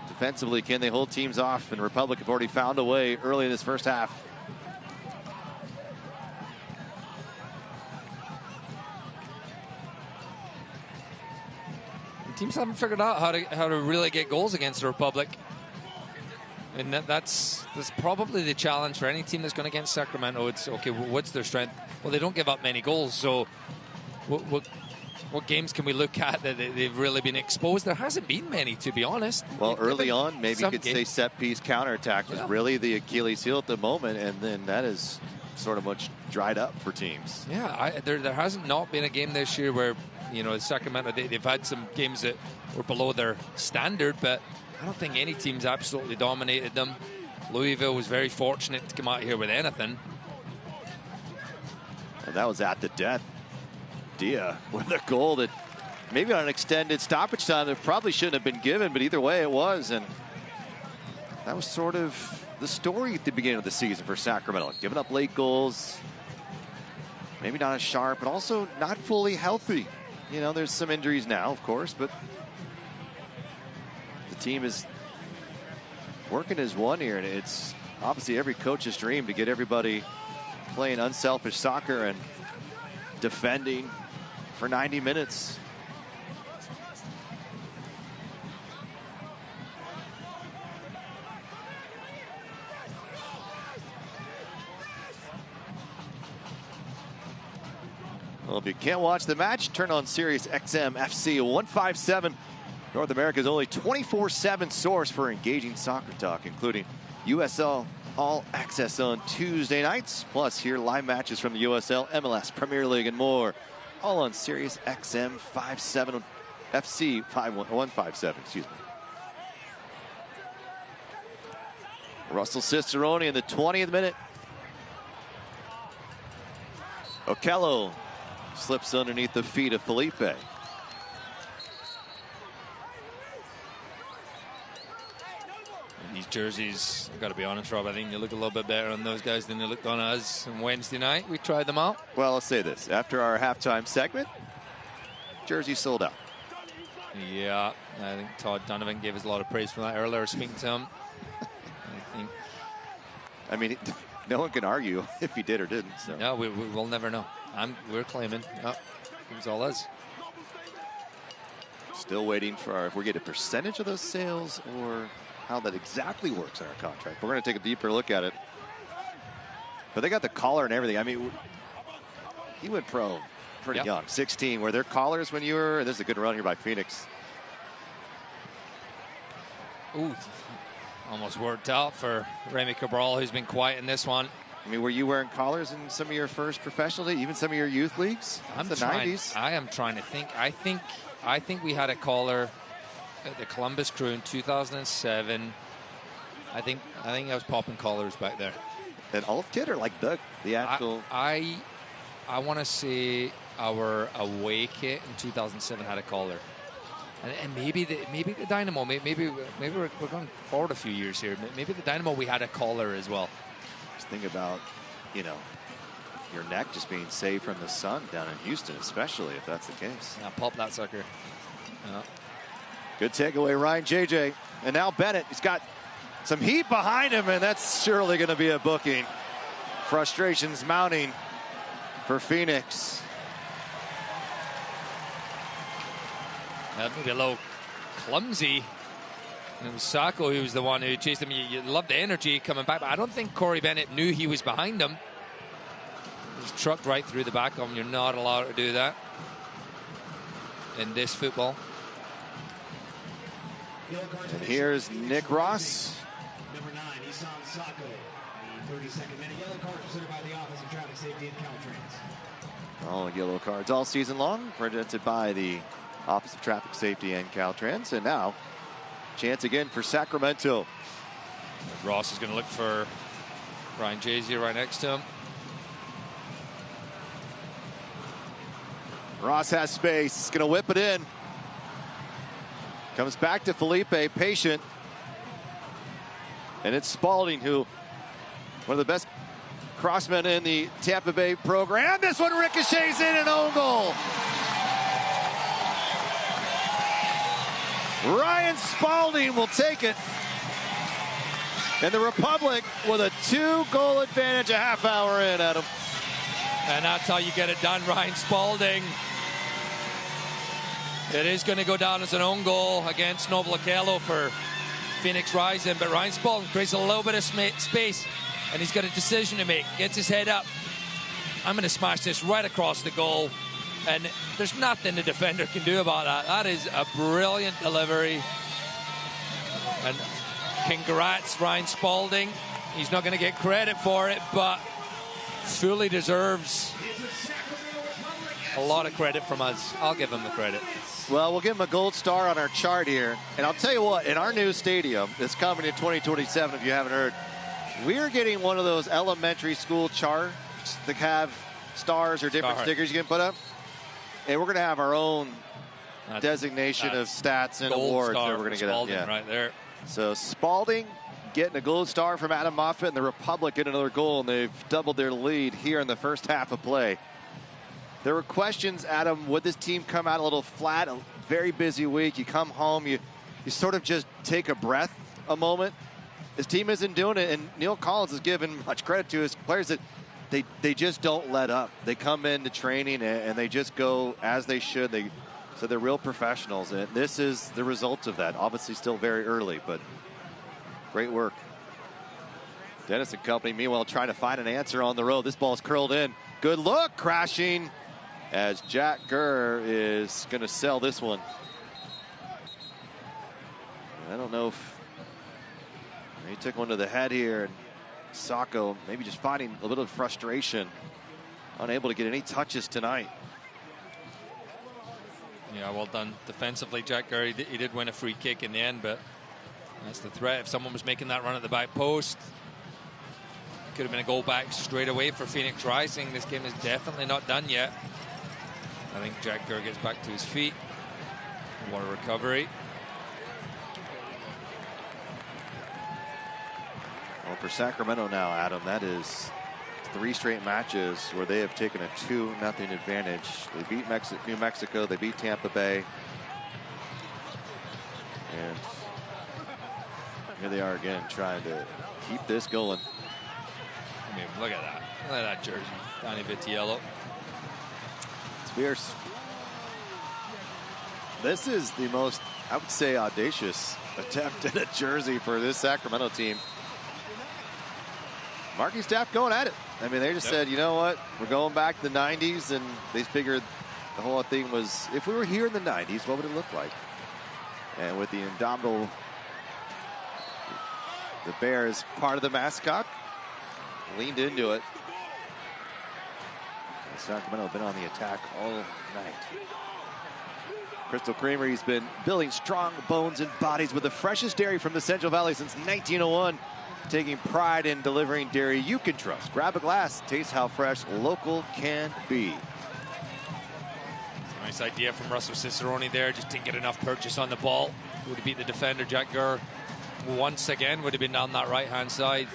Defensively, can they hold teams off? And Republic have already found a way early in this first half. Teams haven't figured out how to really get goals against the Republic, and that's probably the challenge for any team that's going against Sacramento. It's okay, what's their strength? Well, they don't give up many goals, so what games can we look at that they've really been exposed? There hasn't been many, to be honest. Well, early on, maybe you could say set piece counterattack was really the Achilles heel at the moment, and then that is sort of much dried up for teams. Yeah, there hasn't not been a game this year where, you know, Sacramento, they've had some games that were below their standard, but I don't think any team's absolutely dominated them. Louisville was very fortunate to come out here with anything. And that was at the death. Dia with a goal that maybe on an extended stoppage time that probably shouldn't have been given, but either way it was. And that was sort of the story at the beginning of the season for Sacramento. Giving up late goals, maybe not as sharp, but also not fully healthy. You know, there's some injuries now, of course, but the team is working as one here, and it's obviously every coach's dream to get everybody playing unselfish soccer and defending for 90 minutes. Well, if you can't watch the match, turn on Sirius XM FC 157, North America's only 24/7 source for engaging soccer talk, including USL All Access on Tuesday nights, plus hear live matches from the USL, MLS, Premier League, and more, all on Sirius XM 57 FC 157. Excuse me. Russell Cicerone in the 20th minute. Okello slips underneath the feet of Felipe. These jerseys, I've got to be honest, Rob, I think they look a little bit better on those guys than they looked on us on Wednesday night. We tried them out. Well, I'll say this. After our halftime segment, jersey sold out. Yeah, I think Todd Donovan gave us a lot of praise for that earlier, speaking to him. I mean, no one can argue if he did or didn't. So. No, we'll never know. We're claiming. Oh, it was all us. Still waiting for if we get a percentage of those sales or how that exactly works in our contract. We're going to take a deeper look at it. But they got the collar and everything. I mean, he went pro pretty young, 16. Were there collars when you were? This is a good run here by Phoenix. Ooh, almost worked out for Remy Cabral, who's been quiet in this one. I mean, were you wearing collars in some of your first professional league, even some of your youth leagues? I'm the trying, 90s. I am trying to think. I think we had a collar at the Columbus Crew in 2007. I think I was popping collars back there. An alt kit or like the actual? I want to say our away kit in 2007 had a collar. And maybe the Dynamo, maybe we're going forward a few years here. Maybe the Dynamo, we had a collar as well. Just think about, you know, your neck just being saved from the sun down in Houston, especially if that's the case. Yeah, pop that sucker. Yeah. Good takeaway, Ryan JJ. And now Bennett, he's got some heat behind him, and that's surely going to be a booking. Frustrations mounting for Phoenix. Maybe a little clumsy. And it was Sacco who was the one who chased him. You love the energy coming back, but I don't think Corey Bennett knew he was behind him. He was trucked right through the back of him. You're not allowed to do that in this football. And here's Nick Ross. Number 9, Isan Sacco. The 32nd minute yellow card considered by the Office of Traffic Safety and Caltrans. All yellow cards all season long, presented by the Office of Traffic Safety and Caltrans. And now, chance again for Sacramento. Ross is going to look for Ryan Jay-Z right next to him. Ross has space. He's going to whip it in. Comes back to Felipe, patient. And it's Spalding, who, one of the best crossmen in the Tampa Bay program. This one ricochets in, an own goal. Ryan Spalding will take it. And the Republic with a 2-goal advantage a half hour in, Adam. And that's how you get it done, Ryan Spalding. It is going to go down as an own goal against Noble Okello for Phoenix Rising, but Ryan Spalding creates a little bit of space, and he's got a decision to make. Gets his head up. I'm going to smash this right across the goal, and there's nothing the defender can do about that. That is a brilliant delivery. And congrats, Ryan Spalding. He's not going to get credit for it, but fully deserves a lot of credit from us. I'll give him the credit. Well, we'll give him a gold star on our chart here. And I'll tell you what, in our new stadium that's coming in 2027, if you haven't heard, we're getting one of those elementary school charts that have stars or different stickers you can put up. And we're going to have our own designation of stats and awards that we're going to get up. Yeah. Right there. So Spalding getting a gold star from Adam Moffat, and the Republic getting another goal, and they've doubled their lead here in the first half of play. There were questions, Adam, would this team come out a little flat? A very busy week. You come home, you sort of just take a breath a moment. This team isn't doing it, and Neil Collins has given much credit to his players that they just don't let up. They come into training, and they just go as they should. So they're real professionals, and this is the result of that. Obviously still very early, but great work. Dennis and company, meanwhile, trying to find an answer on the road. This ball's curled in. Good look, crashing, as Jack Gurr is going to sell this one. I don't know if he took one to the head here, and Sacco maybe just finding a little frustration, unable to get any touches tonight. Yeah, well done defensively, Jack Gurr. He did win a free kick in the end, but that's the threat. If someone was making that run at the back post, it could have been a goal back straight away for Phoenix Rising. This game is definitely not done yet. I think Jack Gurr gets back to his feet. What a recovery. Well, for Sacramento now, Adam, that is 3 straight matches where they have taken a 2-0 advantage. They beat New Mexico, they beat Tampa Bay. And here they are again trying to keep this going. I mean, look at that. Look at that jersey. Tiny bit yellow. It's fierce. This is the most, I would say, audacious attempt at a jersey for this Sacramento team. Marquee staff going at it. I mean, they just said, you know what? We're going back to the 90s, and they figured the whole thing was, if we were here in the 90s, what would it look like? And with the indomitable, the Bears, part of the mascot, leaned into it. And Sacramento have been on the attack all night. Crystal Creamery's been building strong bones and bodies with the freshest dairy from the Central Valley since 1901. Taking pride in delivering dairy you can trust. Grab a glass, taste how fresh local can be. Nice idea from Russell Cicerone there. Just didn't get enough purchase on the ball. Would have beat the defender, Jack Gurr. Once again, would have been down that right-hand side.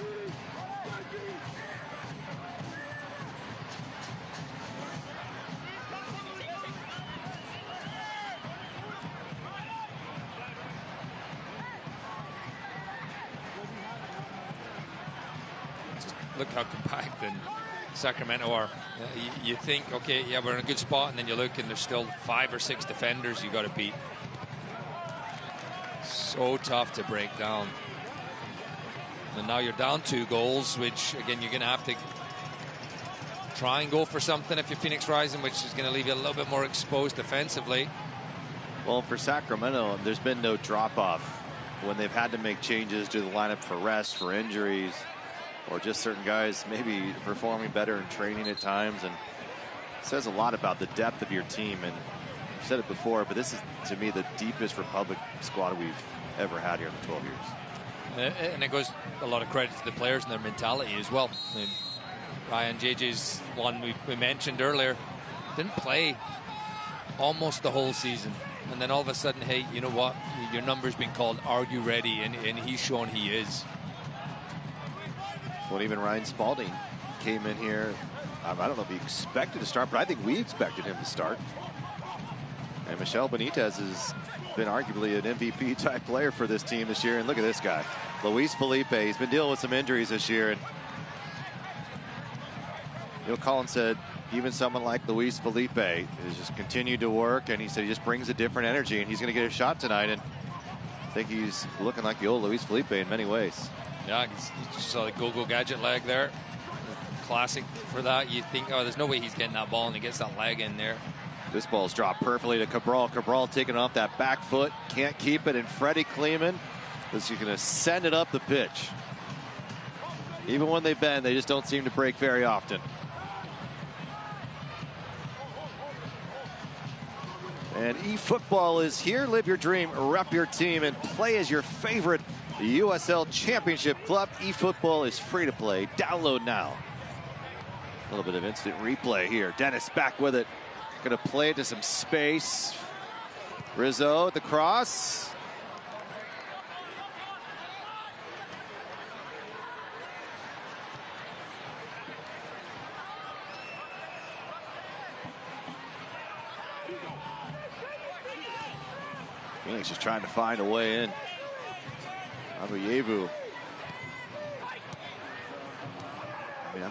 Just look how compact and Sacramento are. You think, okay, yeah, we're in a good spot, and then you look and there's still 5 or 6 defenders you got to beat. So tough to break down. And now you're down 2 goals, which again you're going to have to try and go for something if you're Phoenix Rising, which is going to leave you a little bit more exposed defensively. Well, for Sacramento, there's been no drop-off when they've had to make changes to the lineup for rest, for injuries, or just certain guys maybe performing better in training at times. And it says a lot about the depth of your team. And I've said it before, but this is, to me, the deepest Republic squad we've ever had here in the 12 years. And it goes a lot of credit to the players and their mentality as well. I mean, Ryan JJ's one we mentioned earlier, didn't play almost the whole season. And then all of a sudden, hey, you know what? Your number's been called. Are you ready? And he's shown he is. Well, even Ryan Spalding came in here. I don't know if he expected to start, but I think we expected him to start. And Michel Benitez has been arguably an MVP type player for this team this year. And look at this guy, Luis Felipe. He's been dealing with some injuries this year. And Colin said even someone like Luis Felipe has just continued to work, and he said he just brings a different energy, and he's going to get a shot tonight. And I think he's looking like the old Luis Felipe in many ways. Yeah, you just saw the go-go gadget leg there. Classic for that. You think, oh, there's no way he's getting that ball, and he gets that leg in there. This ball's dropped perfectly to Cabral. Cabral taking off that back foot. Can't keep it. And Freddie Kleeman is going to send it up the pitch. Even when they bend, they just don't seem to break very often. And eFootball is here. Live your dream, rep your team, and play as your favorite USL Championship club. eFootball is free to play. Download now. A little bit of instant replay here. Dennis back with it. Going to play it to some space. Rizzo at the cross. Phoenix is trying to find a way in. Abuyevu. I mean,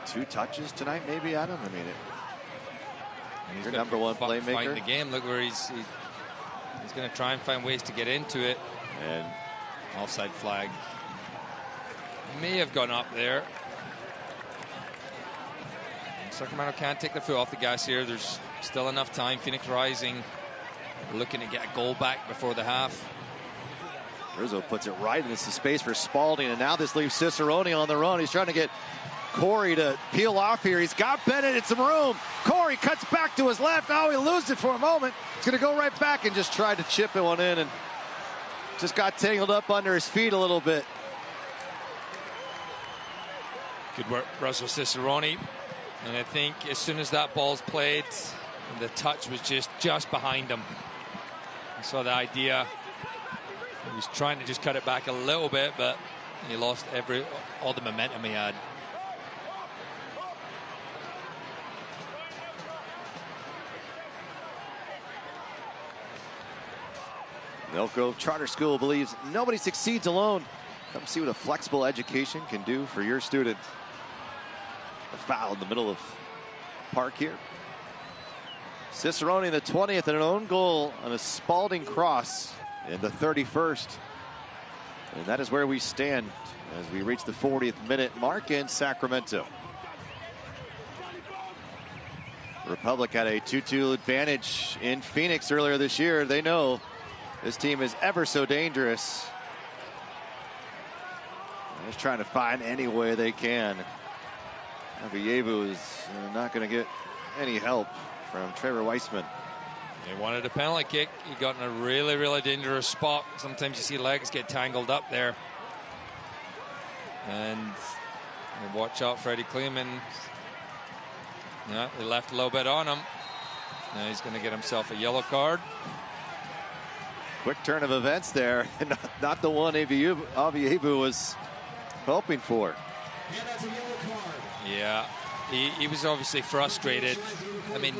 2 touches tonight, maybe, Adam. I mean, he's your number 1 playmaker. Find the game. Look where he's going to try and find ways to get into it. And offside flag may have gone up there. And Sacramento can't take the foot off the gas here. There's still enough time. Phoenix Rising looking to get a goal back before the half. Rizzo puts it right into space for Spalding, and now this leaves Cicerone on the run. He's trying to get Corey to peel off here. He's got Bennett in some room. Corey cuts back to his left. Oh, he loses it for a moment. He's going to go right back and just try to chip it one in, and just got tangled up under his feet a little bit. Good work, Russell Cicerone. And I think as soon as that ball's played, the touch was just behind him. I saw the idea. He was trying to just cut it back a little bit, but he lost all the momentum he had. The Elk Grove Charter School believes nobody succeeds alone. Come see what a flexible education can do for your student. A foul in the middle of park here. Cicerone in the 20th and an own goal on a Spalding cross in the 31st. And that is where we stand as we reach the 40th minute mark in Sacramento. Republic had a 2-2 advantage in Phoenix earlier this year. They know this team is ever so dangerous. They're just trying to find any way they can. Abuyevu is not going to get any help from Trevor Weissman. He wanted a penalty kick. He got in a really, really dangerous spot. Sometimes you see legs get tangled up there. And watch out, Freddie Kleeman. Yeah, they left a little bit on him. Now he's going to get himself a yellow card. Quick turn of events there. Not the one Avievu was hoping for. Yeah, he was obviously frustrated. I mean,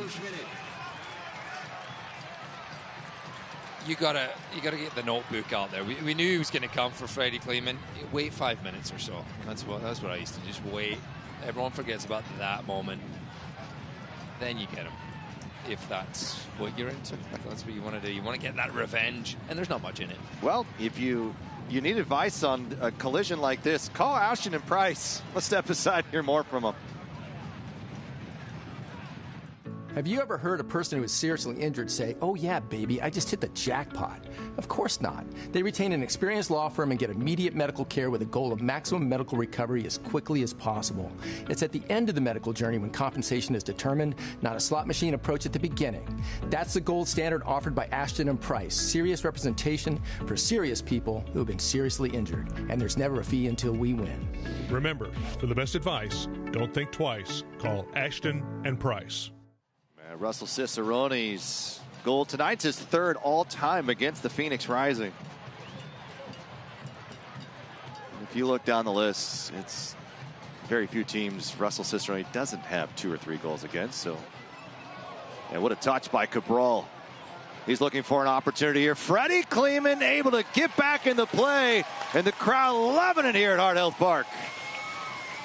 you gotta get the notebook out there. We knew he was going to come for Freddie Kleeman. Wait 5 minutes or so. That's what I used to just wait. Everyone forgets about that moment. Then you get him. If that's what you're into, if that's what you want to do, you want to get that revenge, and there's not much in it. Well, if you need advice on a collision like this, call Ashton and Price. Let's step aside and hear more from them. Have you ever heard a person who is seriously injured say, "Oh yeah, baby, I just hit the jackpot"? Of course not. They retain an experienced law firm and get immediate medical care with a goal of maximum medical recovery as quickly as possible. It's at the end of the medical journey when compensation is determined, not a slot machine approach at the beginning. That's the gold standard offered by Ashton and Price. Serious representation for serious people who have been seriously injured. And there's never a fee until we win. Remember, for the best advice, don't think twice. Call Ashton and Price. Russell Cicerone's goal tonight's his third all-time against the Phoenix Rising. If you look down the list, it's very few teams Russell Cicerone doesn't have 2 or 3 goals against. So, and what a touch by Cabral. He's looking for an opportunity here. Freddie Kleeman able to get back in the play, and the crowd loving it here at Hart Health Park.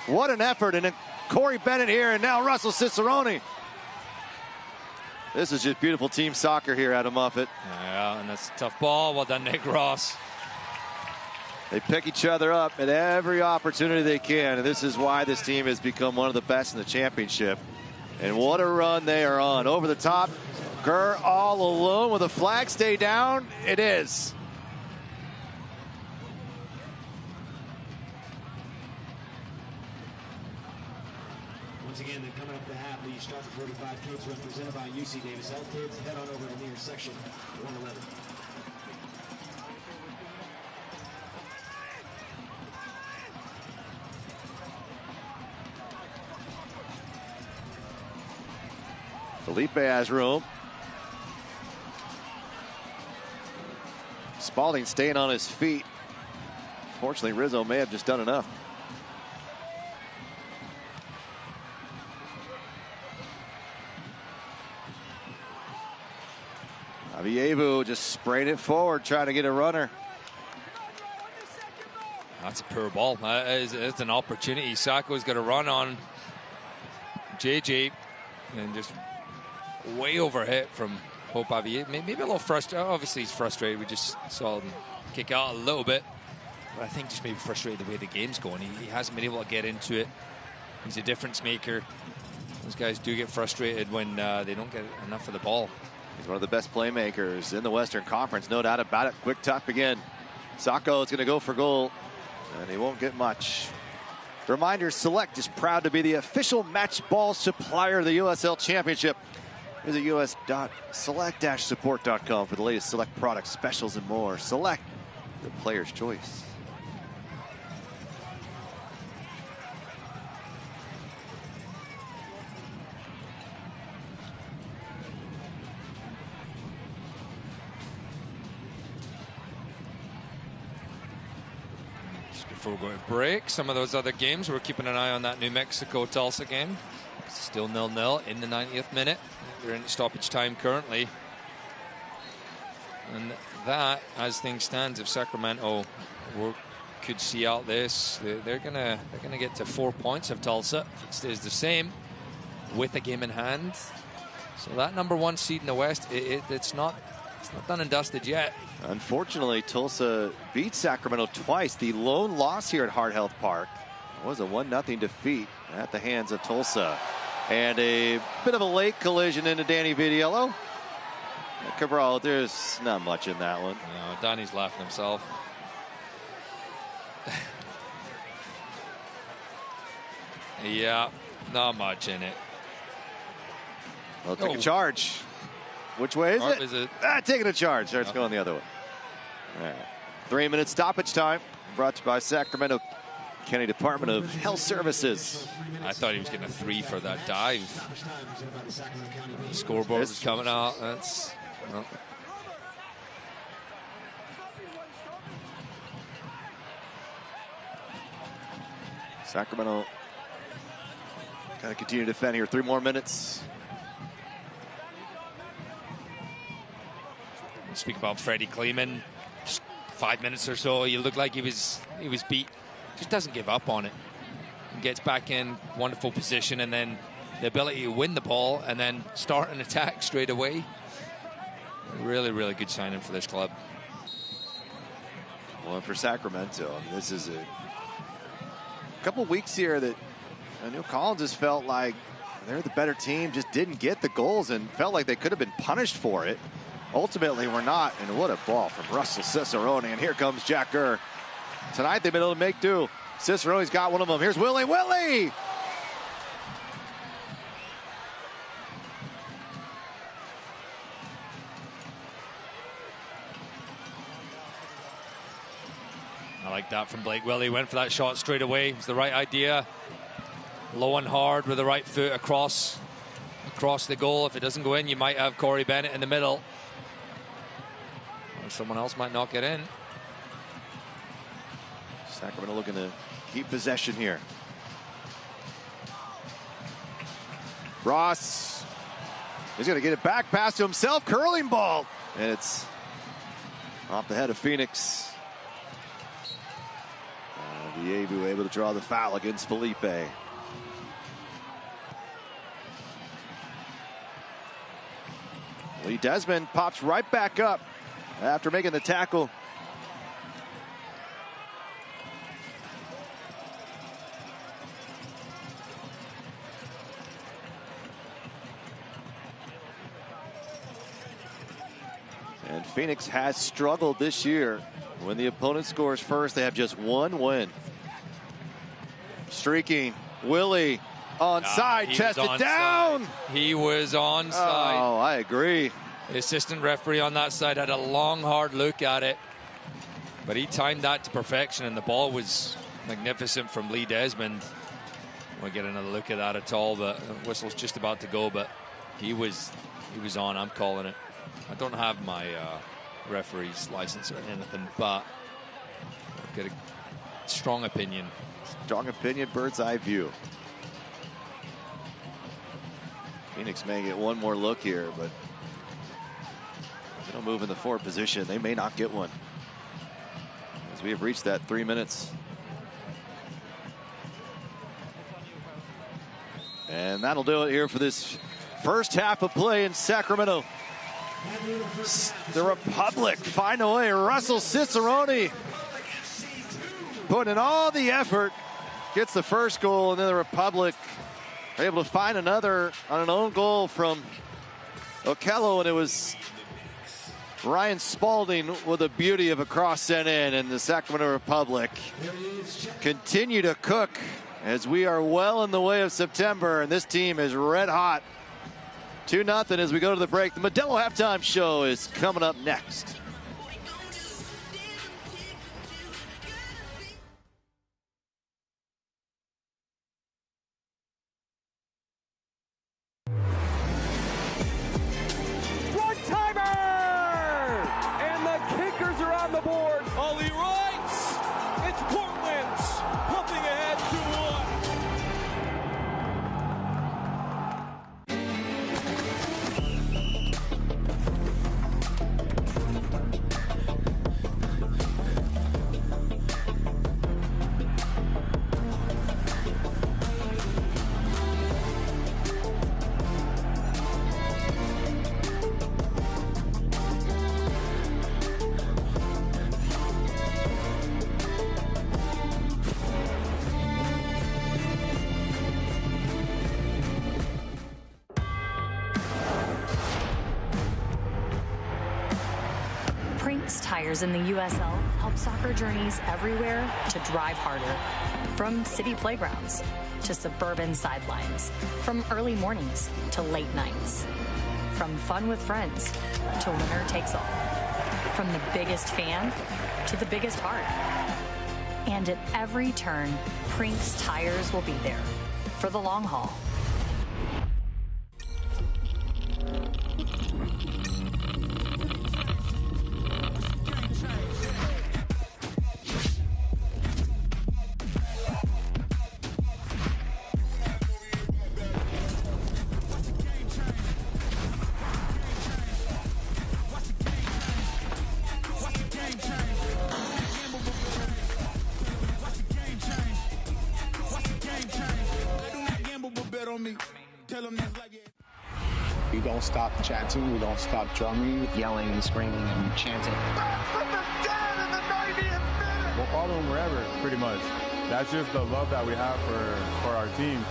What an effort, and then Corey Bennett here, and now Russell Cicerone. This is just beautiful team soccer here, Adam Muffet. Yeah, and that's a tough ball. Well done, Nick Ross. They pick each other up at every opportunity they can, and this is why this team has become one of the best in the championship. And what a run they are on. Over the top, Kerr all alone. Will the flag stay down? It is. Once again, then coming up the half, the start for 45 kids represented by UC Davis Health Kids. Head on over to the near section 111. Felipe has room. Spalding staying on his feet. Fortunately, Rizzo may have just done enough. Avievu just sprayed it forward, trying to get a runner. That's a poor ball. It's an opportunity. Sacco's got a run on JJ and just way overhit from Hope Avievu. Maybe a little frustrated. Obviously, he's frustrated. We just saw him kick out a little bit. But I think just maybe frustrated the way the game's going. He hasn't been able to get into it. He's a difference maker. Those guys do get frustrated when they don't get enough of the ball. He's one of the best playmakers in the Western Conference, no doubt about it. Quick tuck again. Sacco is going to go for goal, and he won't get much. Reminder, Select is proud to be the official match ball supplier of the USL Championship. Visit us.select-support.com for the latest Select products, specials, and more. Select, the player's choice. Before we go to break, some of those other games, we're keeping an eye on that New Mexico-Tulsa game. Still 0-0 in the 90th minute. They're in stoppage time currently. And that, as things stand, if Sacramento could see out this, they're gonna get to 4 points of Tulsa if it stays the same with a game in hand. So that #1 seed in the West, it's not done and dusted yet. Unfortunately, Tulsa beat Sacramento twice. The lone loss here at Hart Health Park was a 1-0 defeat at the hands of Tulsa. And a bit of a late collision into Danny Vitiello. Cabral, there's not much in that one. No, Danny's laughing himself. Yeah, not much in it. Well, take a charge. Which way is it? Is it? Taking a charge. Starts going the other way. All right. 3-minute stoppage time. Brought to you by Sacramento County Department of Health Services. I thought he was getting a 3 for that dive. The scoreboard was coming out. That's... Well. Sacramento got to continue to defend here. 3 more minutes. Speak about Freddie Kleeman. Just 5 minutes or so, he looked like he was beat. Just doesn't give up on it. He gets back in wonderful position, and then the ability to win the ball and then start an attack straight away. Really, really good signing for this club. Well, for Sacramento, I mean, this is a couple weeks here that Neil Collins has felt like they're the better team, just didn't get the goals and felt like they could have been punished for it. Ultimately, we're not, and what a ball from Russell Cicerone, and here comes Jack Gurr. Tonight, they've been able to make do. Cicerone's got one of them. Here's Willie. Willie! I like that from Blake Willie. Went for that shot straight away. It was the right idea. Low and hard with the right foot across the goal. If it doesn't go in, you might have Corey Bennett in the middle. Or someone else might knock it in. Sacramento looking to keep possession here. Ross is going to get it back past to himself. Curling ball. And it's off the head of Phoenix. Viebu able to draw the foul against Felipe. Lee Desmond pops right back up after making the tackle. And Phoenix has struggled this year. When the opponent scores first, they have just 1 win. Streaking, Willie onside, chested down. He was onside. Oh, I agree. The assistant referee on that side had a long, hard look at it, but he timed that to perfection, and the ball was magnificent from Lee Desmond. We'll get another look at that at all, but the whistle's just about to go, but he was on. I'm calling it. I don't have my referee's license or anything, but I've got a strong opinion. Strong opinion, bird's eye view. Phoenix may get one more look here, but if they don't move in the forward position, they may not get one. As we have reached that 3 minutes. And that'll do it here for this first half of play in Sacramento. The Republic find a way. Russell Cicerone putting in all the effort, gets the first goal, and then the Republic are able to find another on an own goal from Okello, and it was Ryan Spalding with a beauty of a cross sent in, and the Sacramento Republic continue to cook as we are well in the way of September, and this team is red hot. 2-0 as we go to the break. The Modelo halftime show is coming up next. One-timer! And the kickers are on the board. Ollie Wrights. It's Portland's pumping ahead 2-1. Tires in the USL help soccer journeys everywhere to drive harder. From city playgrounds to suburban sidelines. From early mornings to late nights. From fun with friends to winner takes all. From the biggest fan to the biggest heart. And at every turn, Prink's Tires will be there for the long haul. We don't stop chanting, we don't stop drumming, yelling and screaming and chanting. We'll follow them wherever, pretty much. That's just the love that we have for our team.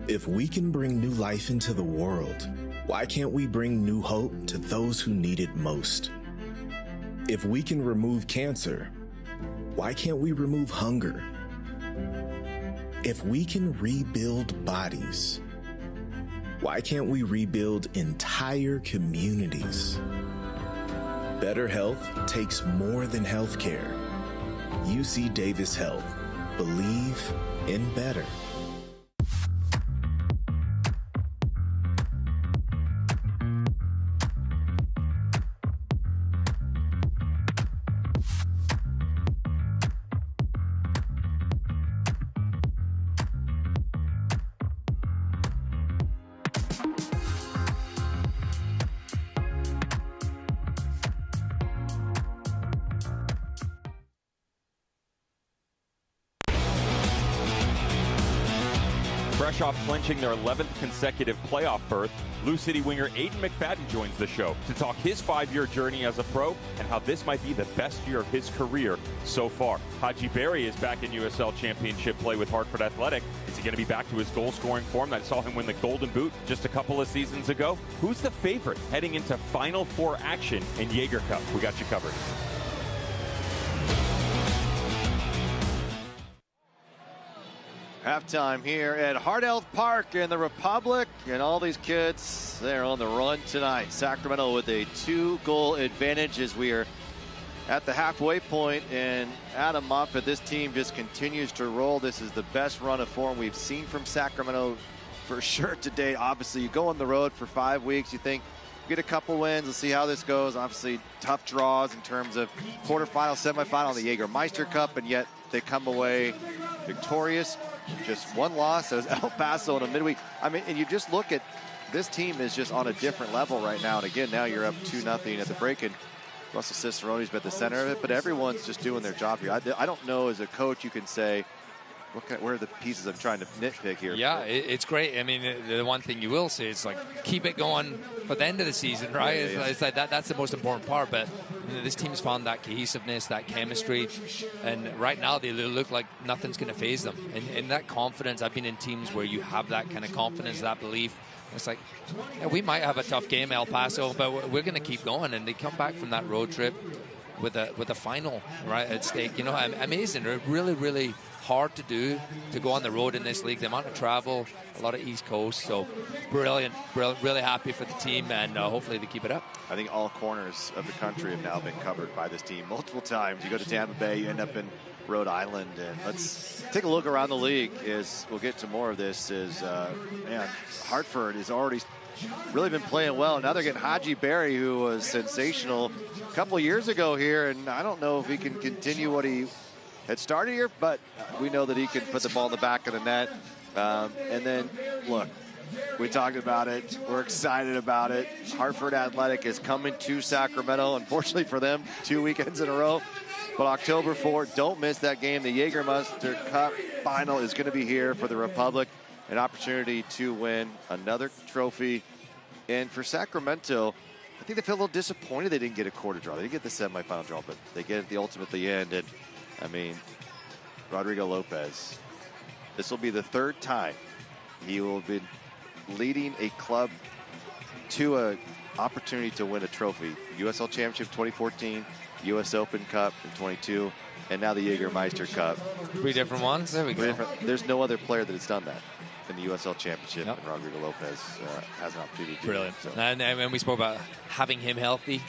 If we can bring new life into the world, why can't we bring new hope to those who need it most? If we can remove cancer, why can't we remove hunger? If we can rebuild bodies, why can't we rebuild entire communities? Better health takes more than healthcare. UC Davis Health. Believe in better. Fresh off clinching their 11th consecutive playoff berth, Blue City winger Aiden McFadden joins the show to talk his 5-year journey as a pro and how this might be the best year of his career so far. Haji Berry is back in USL Championship play with Hartford Athletic. Is he going to be back to his goal-scoring form that saw him win the Golden Boot just a couple of seasons ago? Who's the favorite heading into Final Four action in Jaeger Cup? We got you covered. Halftime here at Heart Health Park in the Republic, and all these kids, they're on the run tonight. Sacramento with a 2-goal advantage as we are at the halfway point, and Adam Moffat, this team just continues to roll. This is the best run of form we've seen from Sacramento for sure to date. Obviously, you go on the road for 5 weeks, you think, get a couple wins, let's see how this goes. Obviously, tough draws in terms of quarterfinal, semifinal in the Jägermeister Cup, and yet they come away victorious. Just one loss. That was El Paso in a midweek. I mean, and you just look at this team is just on a different level right now. And again, now you're up 2-0 at the break, and Russell Cicerone's been at the center of it. But everyone's just doing their job here. I don't know as a coach you can say, where are the pieces I'm trying to nitpick here? Yeah, it's great. I mean, the one thing you will say is like keep it going for the end of the season, right? Yeah. It's like that's the most important part. But this team's found that cohesiveness, that chemistry, and right now they look like nothing's going to faze them. And that confidence, I've been in teams where you have that kind of confidence, that belief. It's like, yeah, we might have a tough game, El Paso, but we're going to keep going. And they come back from that road trip with a final right at stake. You know, amazing. They're really, really hard to do, to go on the road in this league. The amount of travel, a lot of East Coast. So brilliant. Really happy for the team, and hopefully they keep it up. I think all corners of the country have now been covered by this team multiple times. You go to Tampa Bay, you end up in Rhode Island, and let's take a look around the league. As we'll get to more of this. Man, Hartford has already really been playing well. Now they're getting Haji Berry, who was sensational a couple of years ago here, and I don't know if he can continue what he had started here, but we know that he can put the ball in the back of the net. And then, look, we talked about it. We're excited about it. Hartford Athletic is coming to Sacramento. Unfortunately for them, 2 weekends in a row. But October 4th, don't miss that game. The Jägermeister Cup final is going to be here for the Republic. An opportunity to win another trophy. And for Sacramento, I think they feel a little disappointed they didn't get a quarter draw. They didn't get the semifinal draw, but they get it the ultimately end. And I mean, Rodrigo Lopez, this will be the third time he will be leading a club to an opportunity to win a trophy. USL Championship 2014, US Open Cup in 22, and now the Jägermeister Cup. 3 different ones. There we go. There's no other player that has done that in the USL Championship, and Rodrigo Lopez has an opportunity to do Brilliant. it. So. And we spoke about having him healthy.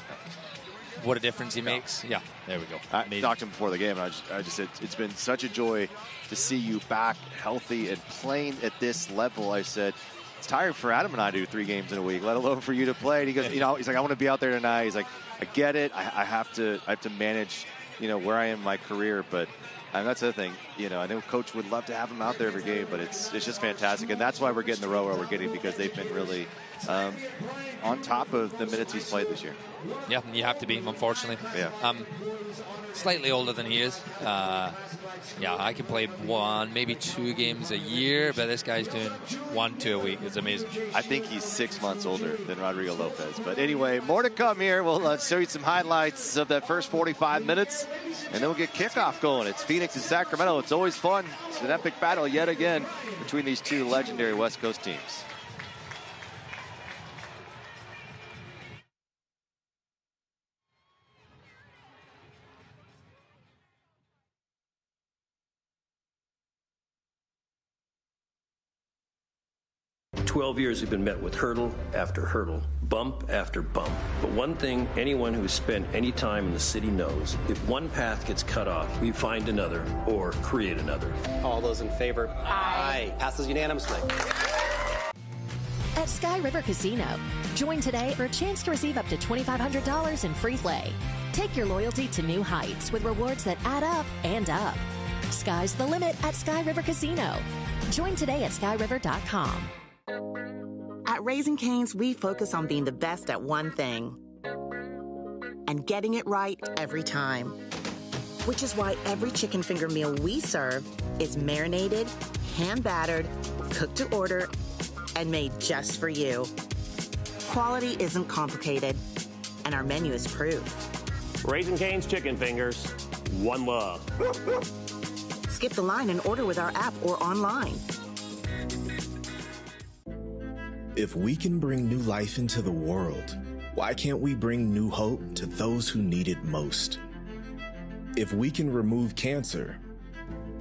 what a difference he makes. Yeah, there we go. I talked to him before the game, and I just said, it's been such a joy to see you back healthy and playing at this level. I said, it's tiring for Adam and I to do 3 games in a week, let alone for you to play. And he goes, he's like, I want to be out there tonight. He's like, I get it. I have to manage, where I am in my career, but. And that's the thing, I know Coach would love to have him out there every game, but it's just fantastic. And that's why we're getting the row we're getting, because they've been really on top of the minutes he's played this year. Yeah, you have to be, unfortunately. Yeah. Slightly older than he is. I can play 1, maybe 2 games a year, but this guy's doing 1, 2 a week. It's amazing. I think he's 6 months older than Rodrigo Lopez. But anyway, more to come here. We'll show you some highlights of that first 45 minutes, and then we'll get kickoff going. It's Phoenix and Sacramento. It's always fun. It's an epic battle yet again between these 2 legendary West Coast teams. For 12 years, we've been met with hurdle after hurdle, bump after bump. But one thing anyone who's spent any time in the city knows, if one path gets cut off, we find another or create another. All those in favor? Aye. Passes unanimously. At Sky River Casino, join today for a chance to receive up to $2,500 in free play. Take your loyalty to new heights with rewards that add up and up. Sky's the limit at Sky River Casino. Join today at skyriver.com. At Raising Cane's, we focus on being the best at one thing and getting it right every time. Which is why every chicken finger meal we serve is marinated, hand-battered, cooked to order, and made just for you. Quality isn't complicated, and our menu is proof. Raising Cane's chicken fingers, one love. Skip the line and order with our app or online. If we can bring new life into the world, why can't we bring new hope to those who need it most? If we can remove cancer,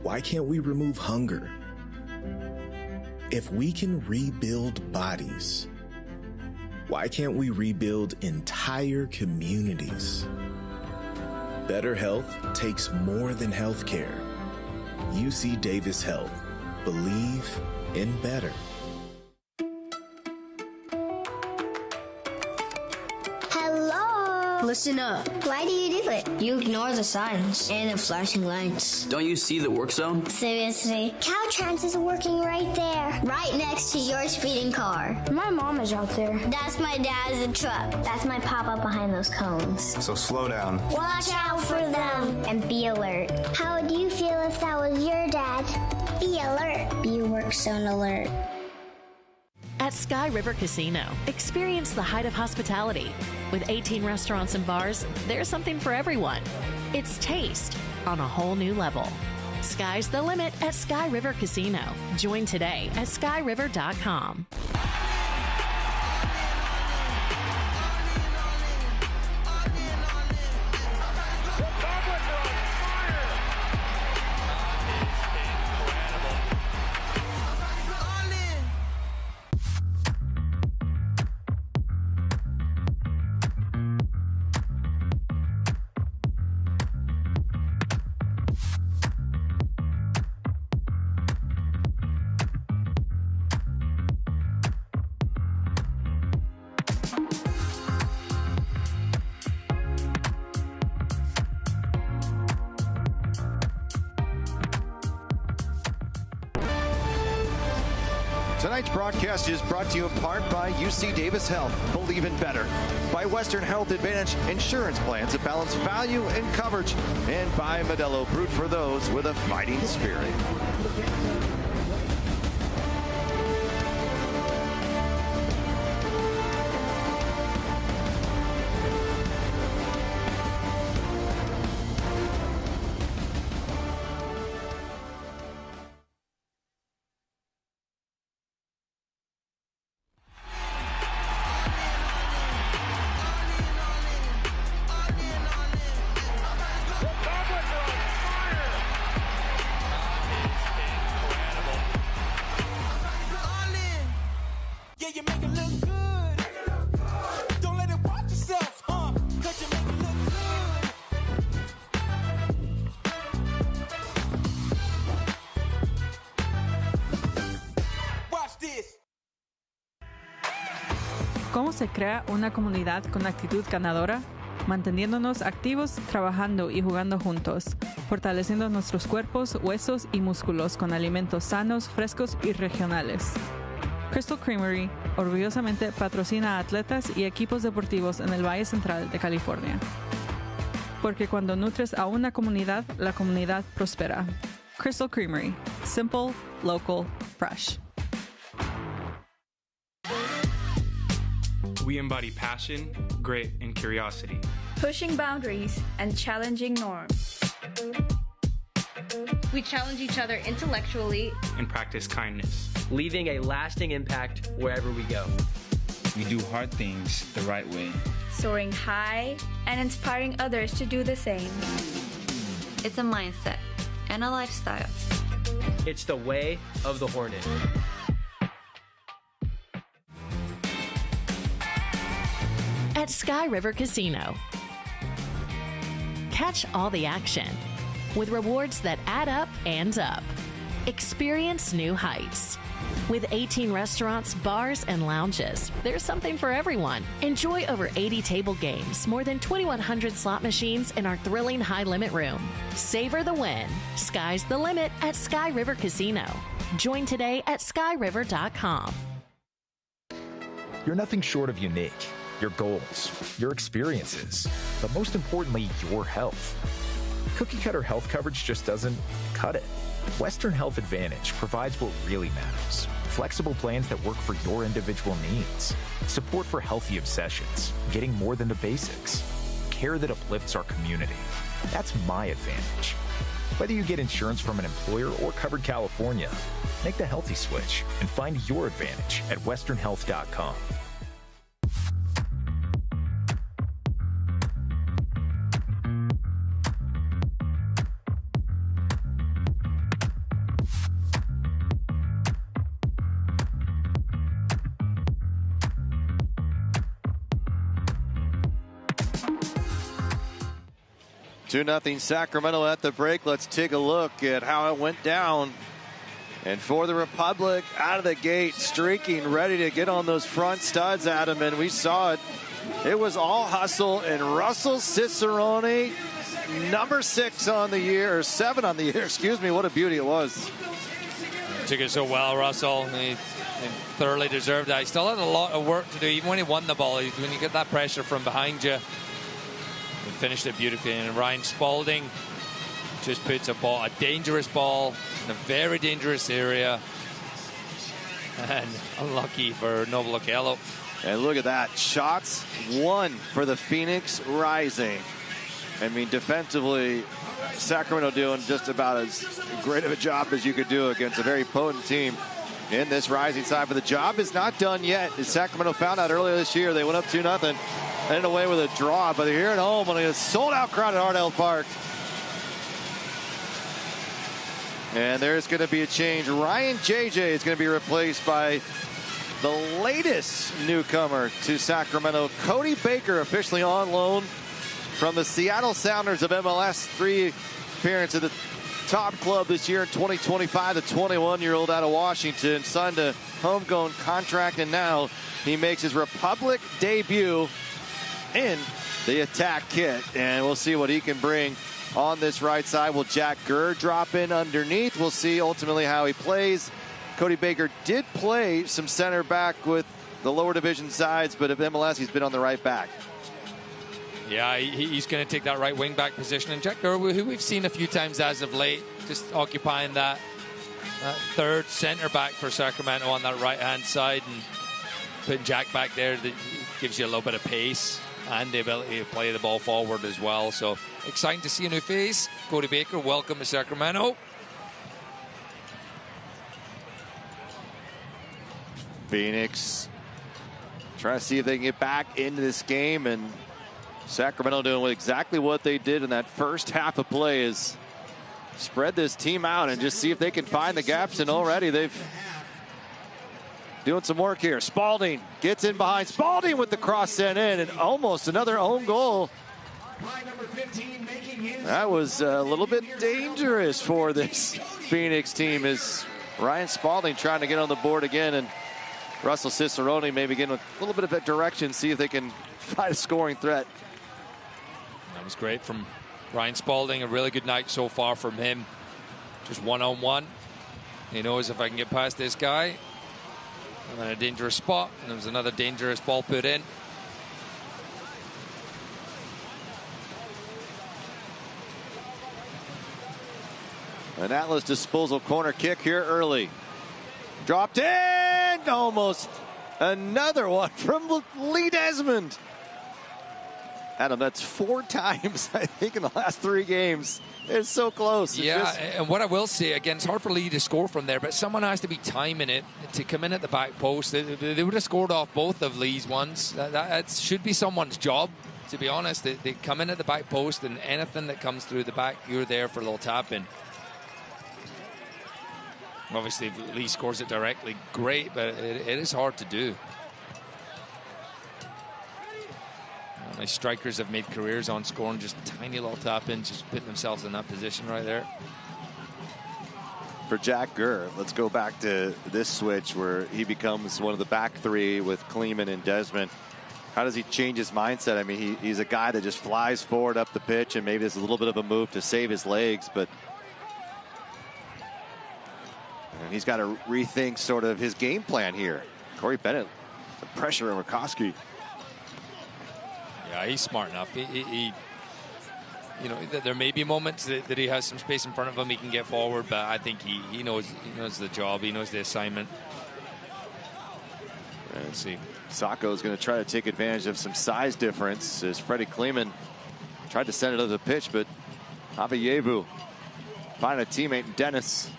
why can't we remove hunger? If we can rebuild bodies, why can't we rebuild entire communities? Better health takes more than healthcare. UC Davis Health. Believe in better. Listen up. Why do you do it? You ignore the signs and the flashing lights. Don't you see the work zone? Seriously? Caltrans is working right there. Right next to your speeding car. My mom is out there. That's my dad's truck. That's my papa behind those cones. So slow down. Watch out for them. And be alert. How would you feel if that was your dad? Be alert. Be work zone alert. At Sky River Casino, experience the height of hospitality. With 18 restaurants and bars, there's something for everyone. It's taste on a whole new level. Sky's the limit at Sky River Casino. Join today at skyriver.com. Tonight's broadcast is brought to you in part by UC Davis Health. Believe in better. By Western Health Advantage Insurance Plans that balance value and coverage. And by Modelo, brewed for those with a fighting spirit. ¿Cómo se crea una comunidad con actitud ganadora? Manteniéndonos activos, trabajando y jugando juntos, fortaleciendo nuestros cuerpos, huesos y músculos con alimentos sanos, frescos y regionales. Crystal Creamery orgullosamente patrocina a atletas y equipos deportivos en el Valle Central de California. Porque cuando nutres a una comunidad, la comunidad prospera. Crystal Creamery. Simple, local, fresh. We embody passion, grit, and curiosity. Pushing boundaries and challenging norms. We challenge each other intellectually and practice kindness, leaving a lasting impact wherever we go. We do hard things the right way, soaring high and inspiring others to do the same. It's a mindset and a lifestyle. It's the way of the Hornet. At Sky River Casino. Catch all the action with rewards that add up and up. Experience new heights. With 18 restaurants, bars, and lounges, there's something for everyone. Enjoy over 80 table games, more than 2,100 slot machines, and our thrilling high-limit room. Savor the win. Sky's the limit at Sky River Casino. Join today at skyriver.com. You're nothing short of unique. Your goals, your experiences, but most importantly, your health. Cookie-cutter health coverage just doesn't cut it. Western Health Advantage provides what really matters. Flexible plans that work for your individual needs. Support for healthy obsessions. Getting more than the basics. Care that uplifts our community. That's my advantage. Whether you get insurance from an employer or Covered California, make the healthy switch and find your advantage at westernhealth.com. Two 2-0 Sacramento at the break. Let's take a look at how it went down. And for the Republic, out of the gate, streaking, ready to get on those front studs, Adam. And we saw it. It was all hustle. And Russell Cicerone, number 6 on the year, or 7 on the year, excuse me. What a beauty it was. Took it so well, Russell. He thoroughly deserved that. He still had a lot of work to do, even when he won the ball. When you get that pressure from behind you, he finished it beautifully. And Ryan Spalding just puts a dangerous ball in a very dangerous area. And unlucky for Noble Okello. And look at that. Shots won for the Phoenix Rising. I mean, defensively, Sacramento doing just about as great of a job as you could do against a very potent team in this Rising side. But the job is not done yet. As Sacramento found out earlier this year, they went up 2-0. Ended away with a draw, but they're here at home on a sold-out crowd at Ardell Park. And there's going to be a change. Ryan JJ is going to be replaced by the latest newcomer to Sacramento, Cody Baker, officially on loan from the Seattle Sounders of MLS. 3 appearances at the top club this year in 2025. The 21-year-old out of Washington signed a homegrown contract, and now he makes his Republic debut in the attack kit, and we'll see what he can bring on this right side. Will Jack Gurr drop in underneath? We'll see ultimately how he plays. Cody Baker did play some center back with the lower division sides, but at MLS he's been on the right back. Yeah, he's going to take that right wing back position, and Jack Gurr, who we've seen a few times as of late, just occupying that third center back for Sacramento on that right hand side, and putting Jack back there that gives you a little bit of pace and the ability to play the ball forward as well. So exciting to see a new face. Cody Baker, welcome to Sacramento. Phoenix trying to see if they can get back into this game, and Sacramento doing exactly what they did in that first half of play is spread this team out and just see if they can find the gaps, and already they've doing some work here. Spalding gets in behind. Spalding with the cross sent in, and almost another own goal. That was a little bit dangerous for this Phoenix team as Ryan Spalding trying to get on the board again, and Russell Cicerone may begin with a little bit of direction, see if they can find a scoring threat. That was great from Ryan Spalding. A really good night so far from him. Just one-on-one. He knows if I can get past this guy, I'm in a dangerous spot. And there was another dangerous ball put in. An Atlas disposal corner kick here early. Dropped in, almost. Another one from Lee Desmond. Adam, that's 4 times, I think, in the last 3 games. It's so close. Yeah, and what I will say, again, it's hard for Lee to score from there, but someone has to be timing it to come in at the back post. They would have scored off both of Lee's ones. That should be someone's job, to be honest. They come in at the back post, and anything that comes through the back, you're there for a little tap-in. Obviously, if Lee scores it directly, great, but it is hard to do. My strikers have made careers on scoring just tiny little tap-ins, just putting themselves in that position right there. For Jack Gurr, let's go back to this switch where he becomes one of the back 3 with Kleeman and Desmond. How does he change his mindset? I mean, he's a guy that just flies forward up the pitch, and maybe there's a little bit of a move to save his legs, but and he's got to rethink sort of his game plan here. Corey Bennett, the pressure on Rakowski. Yeah, he's smart enough. He you know, there may be moments that he has some space in front of him. He can get forward, but I think he knows the job. He knows the assignment. And let's see. Sacco is going to try to take advantage of some size difference as Freddie Kleeman tried to send it to the pitch, but Abiyevu find a teammate in Dennis.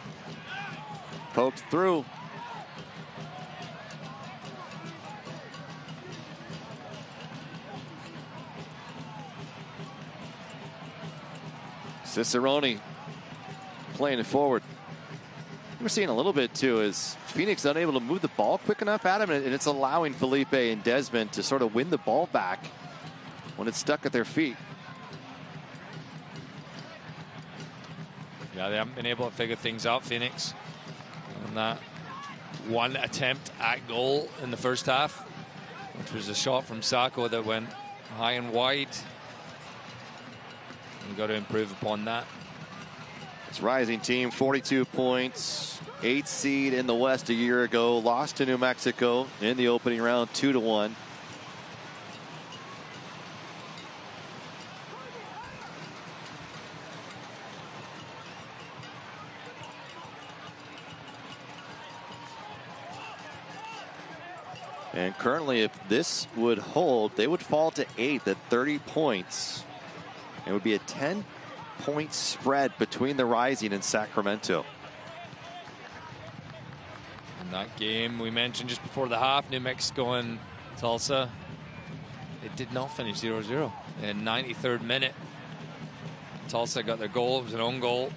Poked through. Cicerone playing it forward. We're seeing a little bit too is Phoenix unable to move the ball quick enough at him, and it's allowing Felipe and Desmond to sort of win the ball back when it's stuck at their feet. Yeah, they haven't been able to figure things out, Phoenix. On that one attempt at goal in the first half, which was a shot from Sacco that went high and wide. We've got to improve upon that. This Rising team, 42 points, 8th seed in the West a year ago, lost to New Mexico in the opening round 2-1. And currently, if this would hold, they would fall to 8th at 30 points. It would be a 10-point spread between the Rising and Sacramento. In that game we mentioned just before the half, New Mexico and Tulsa, it did not finish 0-0. In 93rd minute, Tulsa got their goal. It was an own goal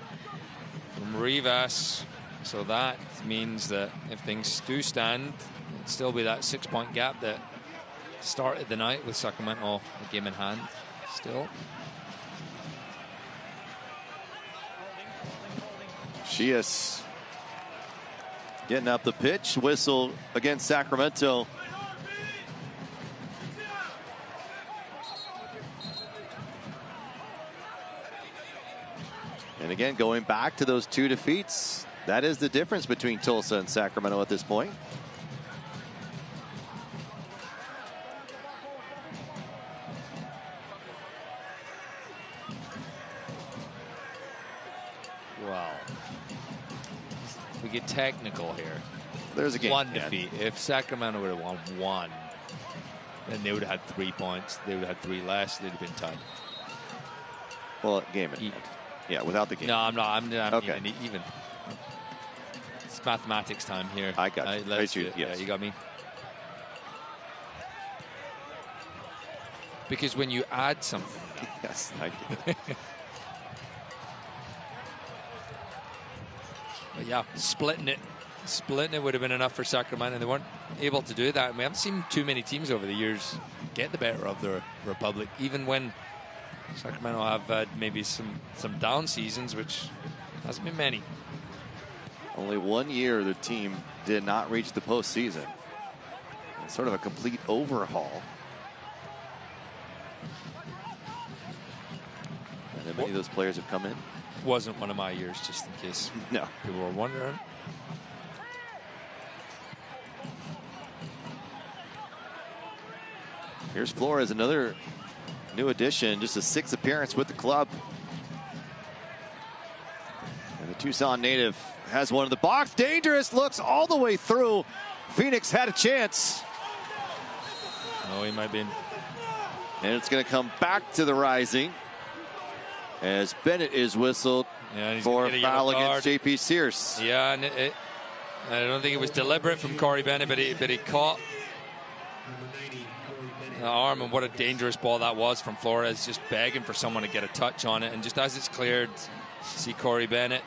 from Rivas. So that means that if things do stand, it'd still be that 6-point gap that started the night with Sacramento, the game in hand still. Shias getting up the pitch, whistle against Sacramento. And again, going back to those 2 defeats, that is the difference between Tulsa and Sacramento at this point. Wow. We get technical here. There's a game. One defeat. If Sacramento would have won 1, then they would have had 3 points. They would have had 3 less. They'd have been tied. Well, game in hand. Yeah, without the game. No, I'm not. I'm okay. even. It's mathematics time here. I got you. Let's Yes. Yeah, you got me. Because when you add something. Yes, thank you. But yeah, splitting it would have been enough for Sacramento. They weren't able to do that. And we haven't seen too many teams over the years get the better of the Republic, even when Sacramento have had maybe some down seasons, which hasn't been many. Only 1 year the team did not reach the postseason. Sort of a complete overhaul. And then many of those players have come in. Wasn't one of my years, just in case no. people were wondering. Here's Flores, another new addition, just a 6th appearance with the club. And the Tucson native has one in the box. Dangerous, looks all the way through. Phoenix had a chance. Oh, he might be in. And it's going to come back to the Rising as Bennett is whistled for a foul against JP Sears. Yeah, and I don't think it was deliberate from Corey Bennett, but he caught the arm, and what a dangerous ball that was from Flores, just begging for someone to get a touch on it. And just as it's cleared, see Corey Bennett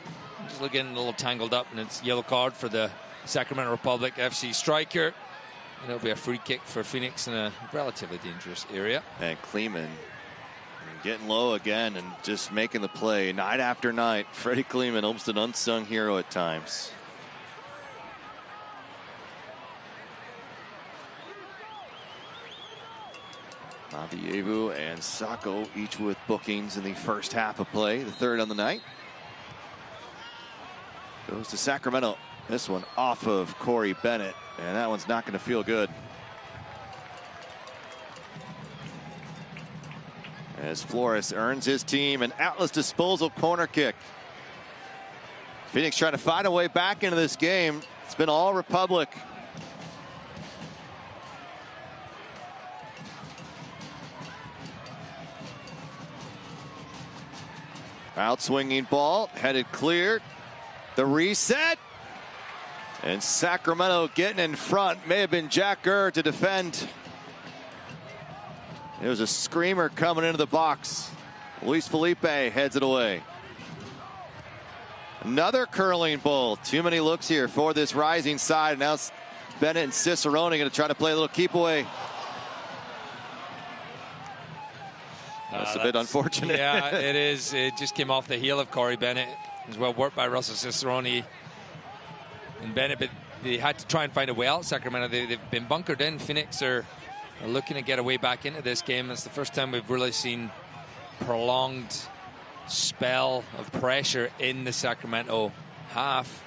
just looking a little tangled up, and it's yellow card for the Sacramento Republic FC striker. And it'll be a free kick for Phoenix in a relatively dangerous area. And Kleeman getting low again and just making the play night after night. Freddie Kleeman, almost an unsung hero at times. Avievu and Sacco each with bookings in the first half of play. The third on the night goes to Sacramento. This one off of Corey Bennett, and that one's not going to feel good. As Flores earns his team an Atlas disposal corner kick. Phoenix trying to find a way back into this game. It's been all Republic. Out swinging ball, headed clear. The reset. And Sacramento getting in front. May have been Jack Gurr to defend. It was a screamer coming into the box. Luis Felipe heads it away. Another curling ball. Too many looks here for this Rising side. Now Bennett and Cicerone going to try to play a little keep away. That's a bit unfortunate. Yeah, it is. It just came off the heel of Corey Bennett. It was well worked by Russell Cicerone and Bennett, but they had to try and find a way out. Sacramento, they've been bunkered in. Phoenix are looking to get a way back into this game. It's the first time we've really seen prolonged spell of pressure in the Sacramento half.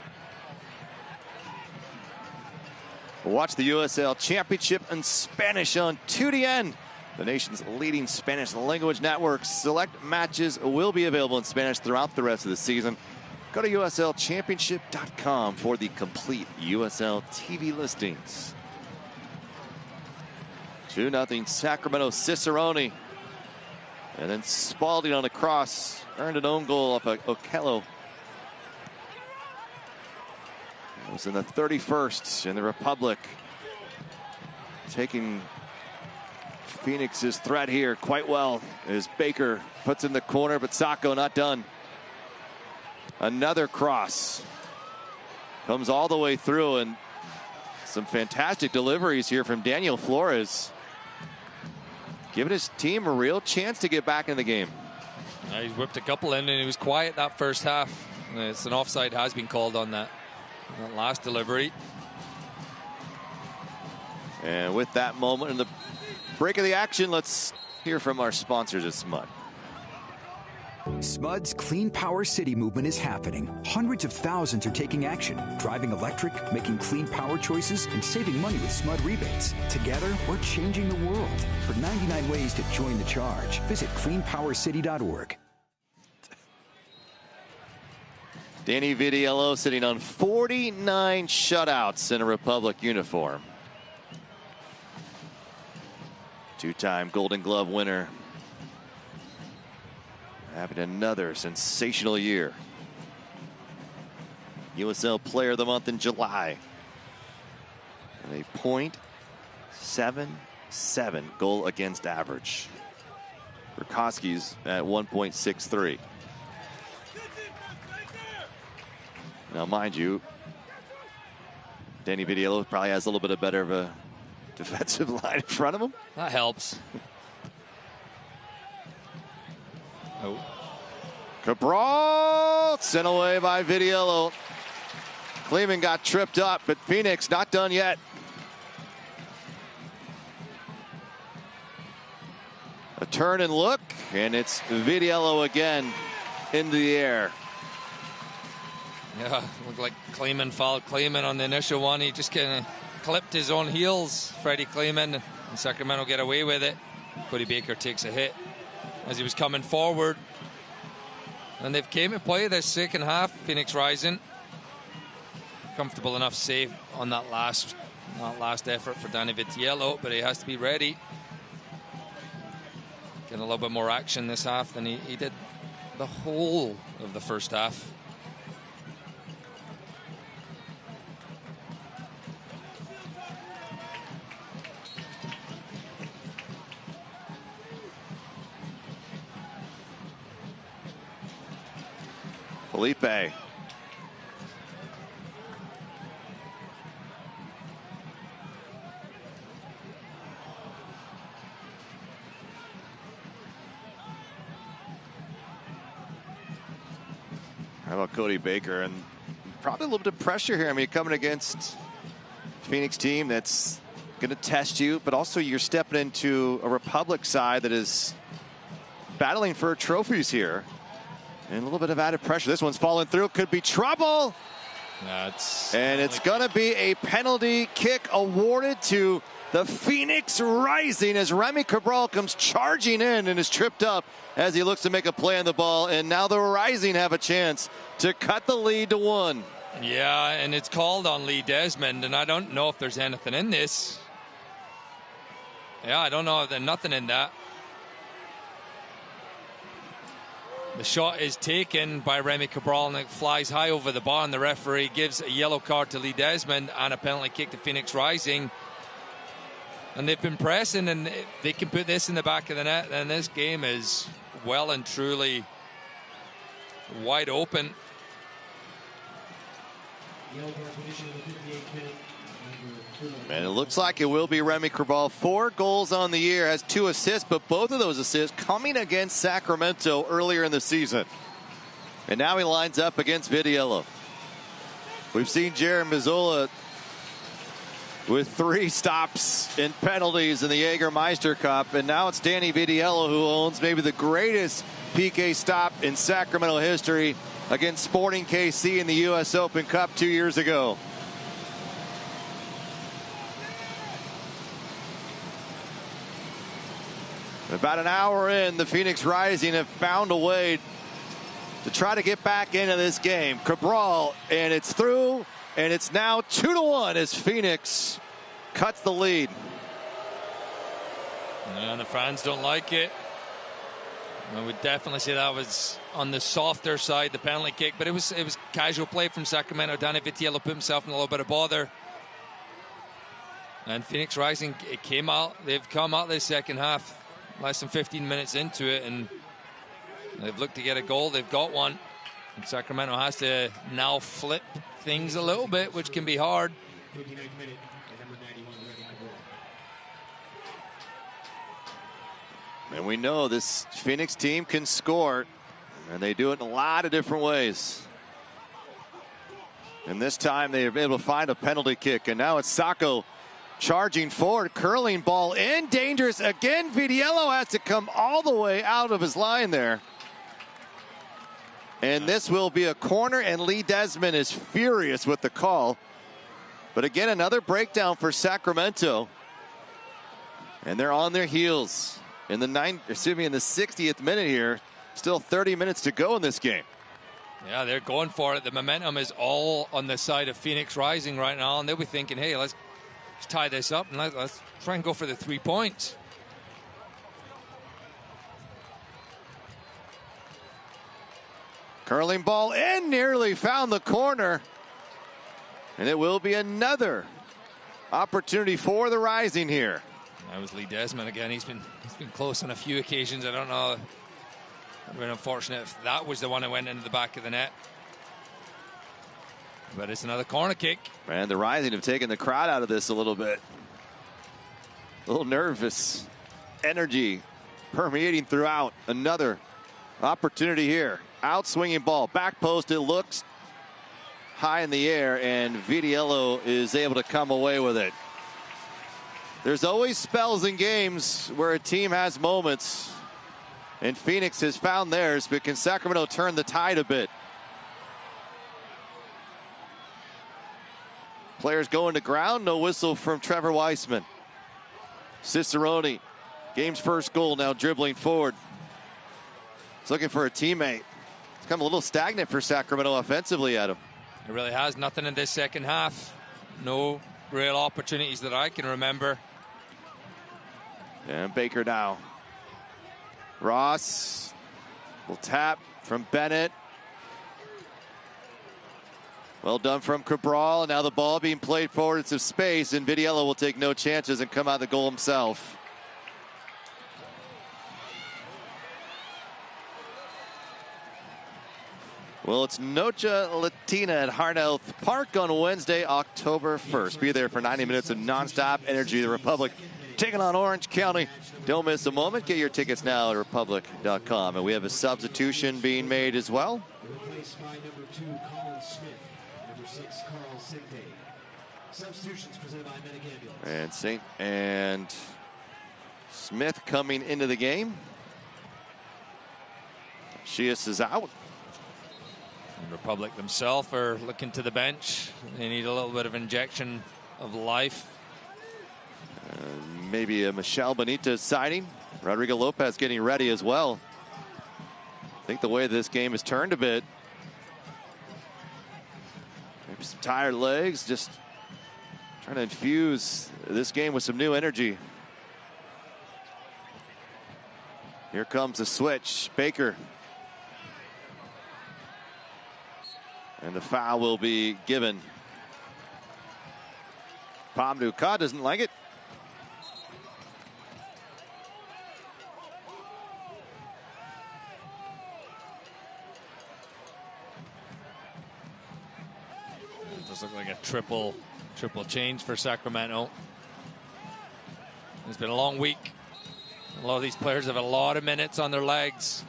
Watch the USL Championship in Spanish on 2DN, the nation's leading Spanish language network. Select matches will be available in Spanish throughout the rest of the season. Go to uslchampionship.com for the complete USL TV listings. 2-0 Sacramento. Cicerone. And then Spalding on a cross. Earned an own goal off of Okello. It was in the 31st in the Republic. Taking Phoenix's threat here quite well as Baker puts in the corner, but Sacco not done. Another cross. Comes all the way through, and some fantastic deliveries here from Daniel Flores. Giving his team a real chance to get back in the game. He's whipped a couple in, and he was quiet that first half. It's an offside has been called on that last delivery. And with that moment in the break of the action, let's hear from our sponsors at SMUD. SMUD's Clean Power City movement is happening. Hundreds of thousands are taking action, driving electric, making clean power choices, and saving money with SMUD rebates. Together, we're changing the world. For 99 ways to join the charge, visit cleanpowercity.org. Danny Vidiello sitting on 49 shutouts in a Republic uniform. Two-time Golden Glove winner. Having another sensational year. USL Player of the Month in July. And a .77 goal against average. Burkowski's at 1.63. Now, mind you, Danny Vidiello probably has a little bit of better of a defensive line in front of him. That helps. Oh. Cabral sent away by Vidiello. Kleeman got tripped up, but Phoenix not done yet. turn and look, and it's Vidiello again into the air. Yeah, looked like Kleeman fouled Kleeman on the initial one. He just kind of clipped his own heels, Freddie Kleeman, and Sacramento get away with it. Cody Baker takes a hit as he was coming forward. And they've came to play this second half, Phoenix Rising. Comfortable enough save on that last effort for Danny Vitiello, but he has to be ready. Getting a little bit more action this half than he did the whole of the first half. Felipe. How about Cody Baker? And probably a little bit of pressure here. I mean, coming against Phoenix team that's going to test you, but also you're stepping into a Republic side that is battling for trophies here. And a little bit of added pressure. This one's falling through. Could be trouble. And it's going to be a penalty kick awarded to the Phoenix Rising as Remy Cabral comes charging in and is tripped up as he looks to make a play on the ball. And now the Rising have a chance to cut the lead to 1. Yeah, and it's called on Lee Desmond, and I don't know if there's anything in this. Yeah, I don't know if there's nothing in that. The shot is taken by Remy Cabral and it flies high over the bar, and the referee gives a yellow card to Lee Desmond and a penalty kick to Phoenix Rising. And they've been pressing, and they can put this in the back of the net, and this game is well and truly wide open. And it looks like it will be Remy Cabral. 4 goals on the year, has 2 assists, but both of those assists coming against Sacramento earlier in the season. And now he lines up against Vidiello. We've seen Jared Mazzola with 3 stops and penalties in the Jägermeister Cup, and now it's Danny Vidiello who owns maybe the greatest PK stop in Sacramento history against Sporting KC in the US Open Cup 2 years ago. About an hour in, the Phoenix Rising have found a way to try to get back into this game. Cabral, and it's through, and it's now 2-1 as Phoenix cuts the lead. And the fans don't like it. I would definitely say that was on the softer side, the penalty kick, but it was casual play from Sacramento. Danny Vitiello put himself in a little bit of bother. And Phoenix Rising, it came out, they've come out this second half, less than 15 minutes into it, and they've looked to get a goal. They've got one. And Sacramento has to now flip things a little bit, which can be hard. And we know this Phoenix team can score, and they do it in a lot of different ways. And this time they were able to find a penalty kick, and now it's Sacco charging forward, curling ball in, dangerous again. Vidiello has to come all the way out of his line there. And this will be a corner, and Lee Desmond is furious with the call. But again, another breakdown for Sacramento. And they're on their heels in the 60th minute here. Still 30 minutes to go in this game. Yeah, they're going for it. The momentum is all on the side of Phoenix Rising right now, and they'll be thinking, hey, let's tie this up and let's try and go for the 3 points. Curling ball in, nearly found the corner. And it will be another opportunity for the Rising here. That was Lee Desmond again. He's been close on a few occasions. I don't know. It would have been unfortunate if that was the one that went into the back of the net. But it's another corner kick. And the Rising have taken the crowd out of this a little bit. A little nervous energy permeating throughout. Another opportunity here. Out swinging ball. Back post. It looks high in the air, and Vidiello is able to come away with it. There's always spells in games where a team has moments And Phoenix has found theirs, but can Sacramento turn the tide a bit? Players going to ground, no whistle from Trevor Weissman. Cicerone, game's first goal, now dribbling forward. He's looking for a teammate. It's come a little stagnant for Sacramento offensively, Adam. It really has. Nothing in this second half. No real opportunities that I can remember. And Baker now. Ross will tap from Bennett. Well done from Cabral. And now the ball being played forward into space, and Vidiello will take no chances and come out of the goal himself. Well, it's Noche Latina at Heart Health Park on Wednesday, October 1st. Be there for 90 minutes of nonstop energy. The Republic taking on Orange County. Don't miss a moment. Get your tickets now at republic.com. And we have a substitution being made as well. Replaced by number 2, Colin Smith. Number 6, Carl Sinte. Substitutions presented by Medic Ambulance. And Smith coming into the game. Sheas is out. And Republic themselves are looking to the bench. They need a little bit of injection of life. Maybe a Michelle Benitez signing. Rodrigo Lopez getting ready as well. I think the way this game has turned a bit. Maybe some tired legs, just trying to infuse this game with some new energy. Here comes the switch. Baker. And the foul will be given. Pamduka doesn't like it. It does look like a triple change for Sacramento. It's been a long week. A lot of these players have a lot of minutes on their legs.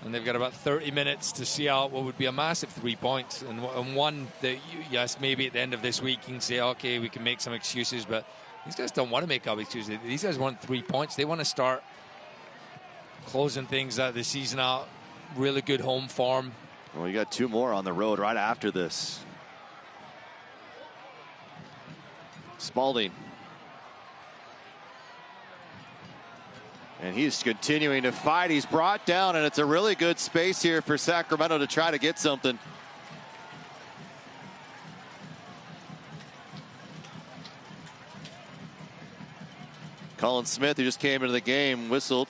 And they've got about 30 minutes to see out what would be a massive 3 points. And one that, yes, maybe at the end of this week you can say, okay, we can make some excuses. But these guys don't want to make up excuses. These guys want 3 points. They want to start closing things out of the season out. Really good home form. Well, you got 2 more on the road right after this. Spalding. And he's continuing to fight. He's brought down, and it's a really good space here for Sacramento to try to get something. Colin Smith, who just came into the game, whistled.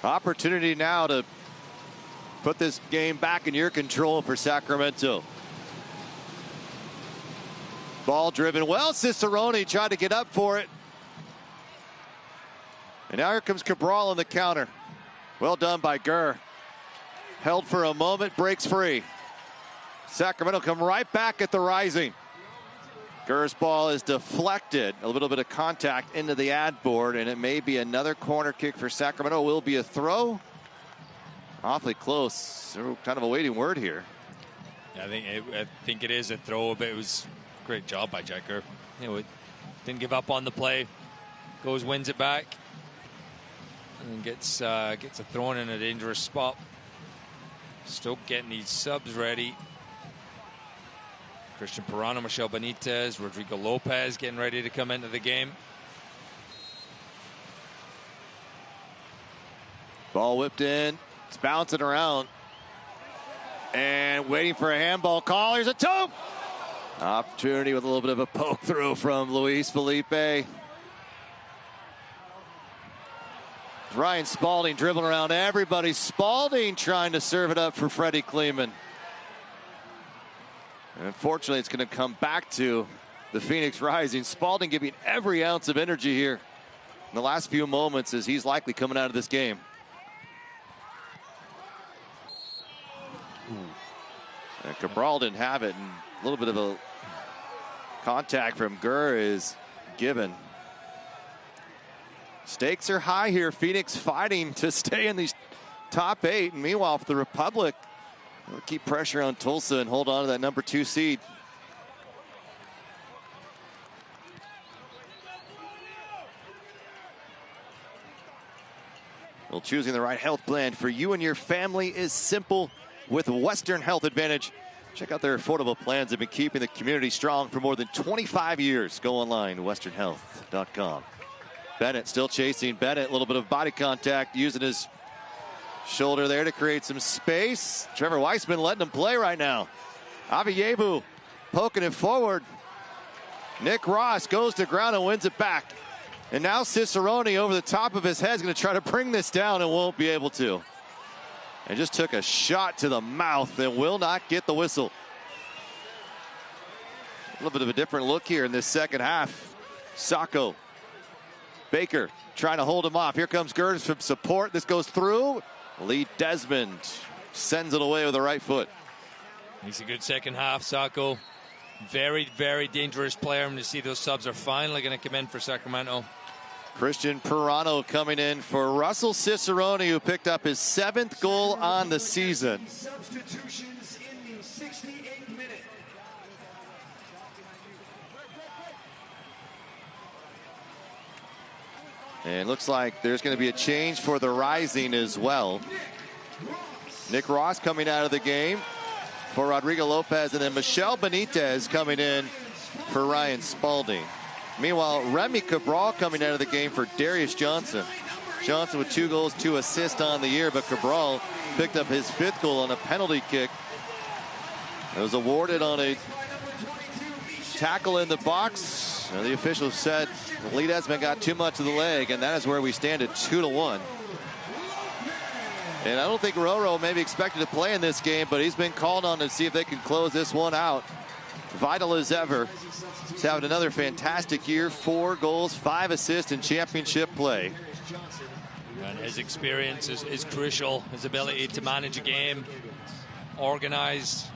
Opportunity now to put this game back in your control for Sacramento. Ball driven well. Cicerone tried to get up for it. And now here comes Cabral on the counter. Well done by Gurr. Held for a moment, breaks free. Sacramento come right back at the Rising. Gurr's ball is deflected. A little bit of contact into the ad board, and it may be another corner kick for Sacramento. Will be a throw. Awfully close. So kind of a waiting word here. Yeah, I think it is a throw, but it was a great job by Jack Gurr. You know, didn't give up on the play. Goes, wins it back, and gets a throw in a dangerous spot. Stoke getting these subs ready. Christian Pirano, Michelle Benitez, Rodrigo Lopez getting ready to come into the game. Ball whipped in. It's bouncing around. And waiting for a handball call. Here's a toe. Opportunity with a little bit of a poke through from Luis Felipe. Ryan Spalding dribbling around everybody. Spalding trying to serve it up for Freddie Kleeman. And unfortunately, it's going to come back to the Phoenix Rising. Spalding giving every ounce of energy here in the last few moments as he's likely coming out of this game. And Cabral didn't have it, and a little bit of a contact from Gurr is given. Stakes are high here. Phoenix fighting to stay in these top 8. And meanwhile, for the Republic, they'll keep pressure on Tulsa and hold on to that number 2 seed. Well, choosing the right health plan for you and your family is simple with Western Health Advantage. Check out their affordable plans. They've been keeping the community strong for more than 25 years. Go online, westernhealth.com. Bennett still chasing. Bennett, a little bit of body contact, using his shoulder there to create some space. Trevor Weissman letting him play right now. Aviyebu poking it forward. Nick Ross goes to ground and wins it back. And now Cicerone over the top of his head is going to try to bring this down and won't be able to. And just took a shot to the mouth and will not get the whistle. A little bit of a different look here in this second half. Sacco. Baker trying to hold him off. Here comes Gers from support. This goes through. Lee Desmond sends it away with the right foot. He's a good second half, Sacco. Very, very dangerous player. And to see those subs are finally going to come in for Sacramento. Christian Pirano coming in for Russell Cicerone, who picked up his 7th goal on the season. Substitutions in the 68th minute. And looks like there's going to be a change for the Rising as well. Nick Ross coming out of the game for Rodrigo Lopez, and then Michelle Benitez coming in for Ryan Spalding. Meanwhile, Remy Cabral coming out of the game for Darius Johnson. Johnson with 2 goals, 2 assists on the year, but Cabral picked up his 5th goal on a penalty kick. It was awarded on a tackle in the box. The officials said Lee Desmond got too much of the leg, and that is where we stand at 2-1. And I don't think Roro maybe expected to play in this game, but he's been called on to see if they can close this one out. Vital as ever. He's having another fantastic year. 4 goals, 5 assists in championship play. And his experience is crucial. His ability to manage a game, organize.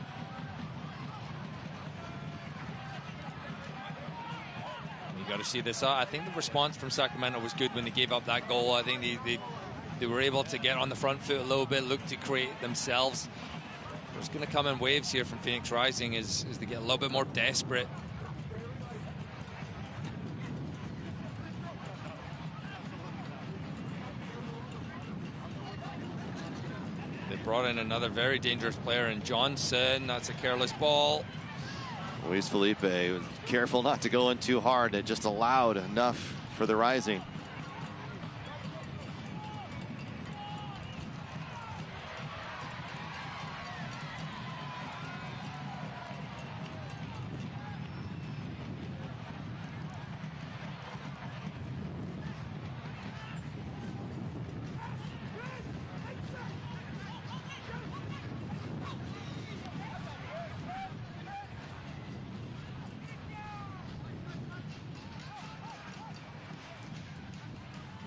You got to see this out. I think the response from Sacramento was good when they gave up that goal. I think they were able to get on the front foot a little bit, look to create themselves. What's going to come in waves here from Phoenix Rising is they get a little bit more desperate. They brought in another very dangerous player in Johnson. That's a careless ball. Luis Felipe was careful not to go in too hard. It just allowed enough for the Rising.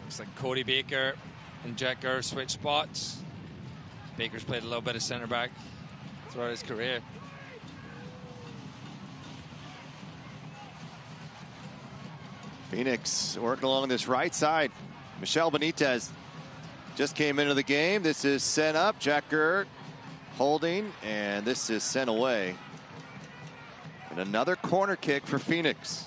Looks like Cody Baker and Jack Gurr switch spots. Baker's played a little bit of center back throughout his career. Phoenix working along this right side. Michelle Benitez just came into the game. This is sent up. Jack Gurr holding, and this is sent away. And another corner kick for Phoenix.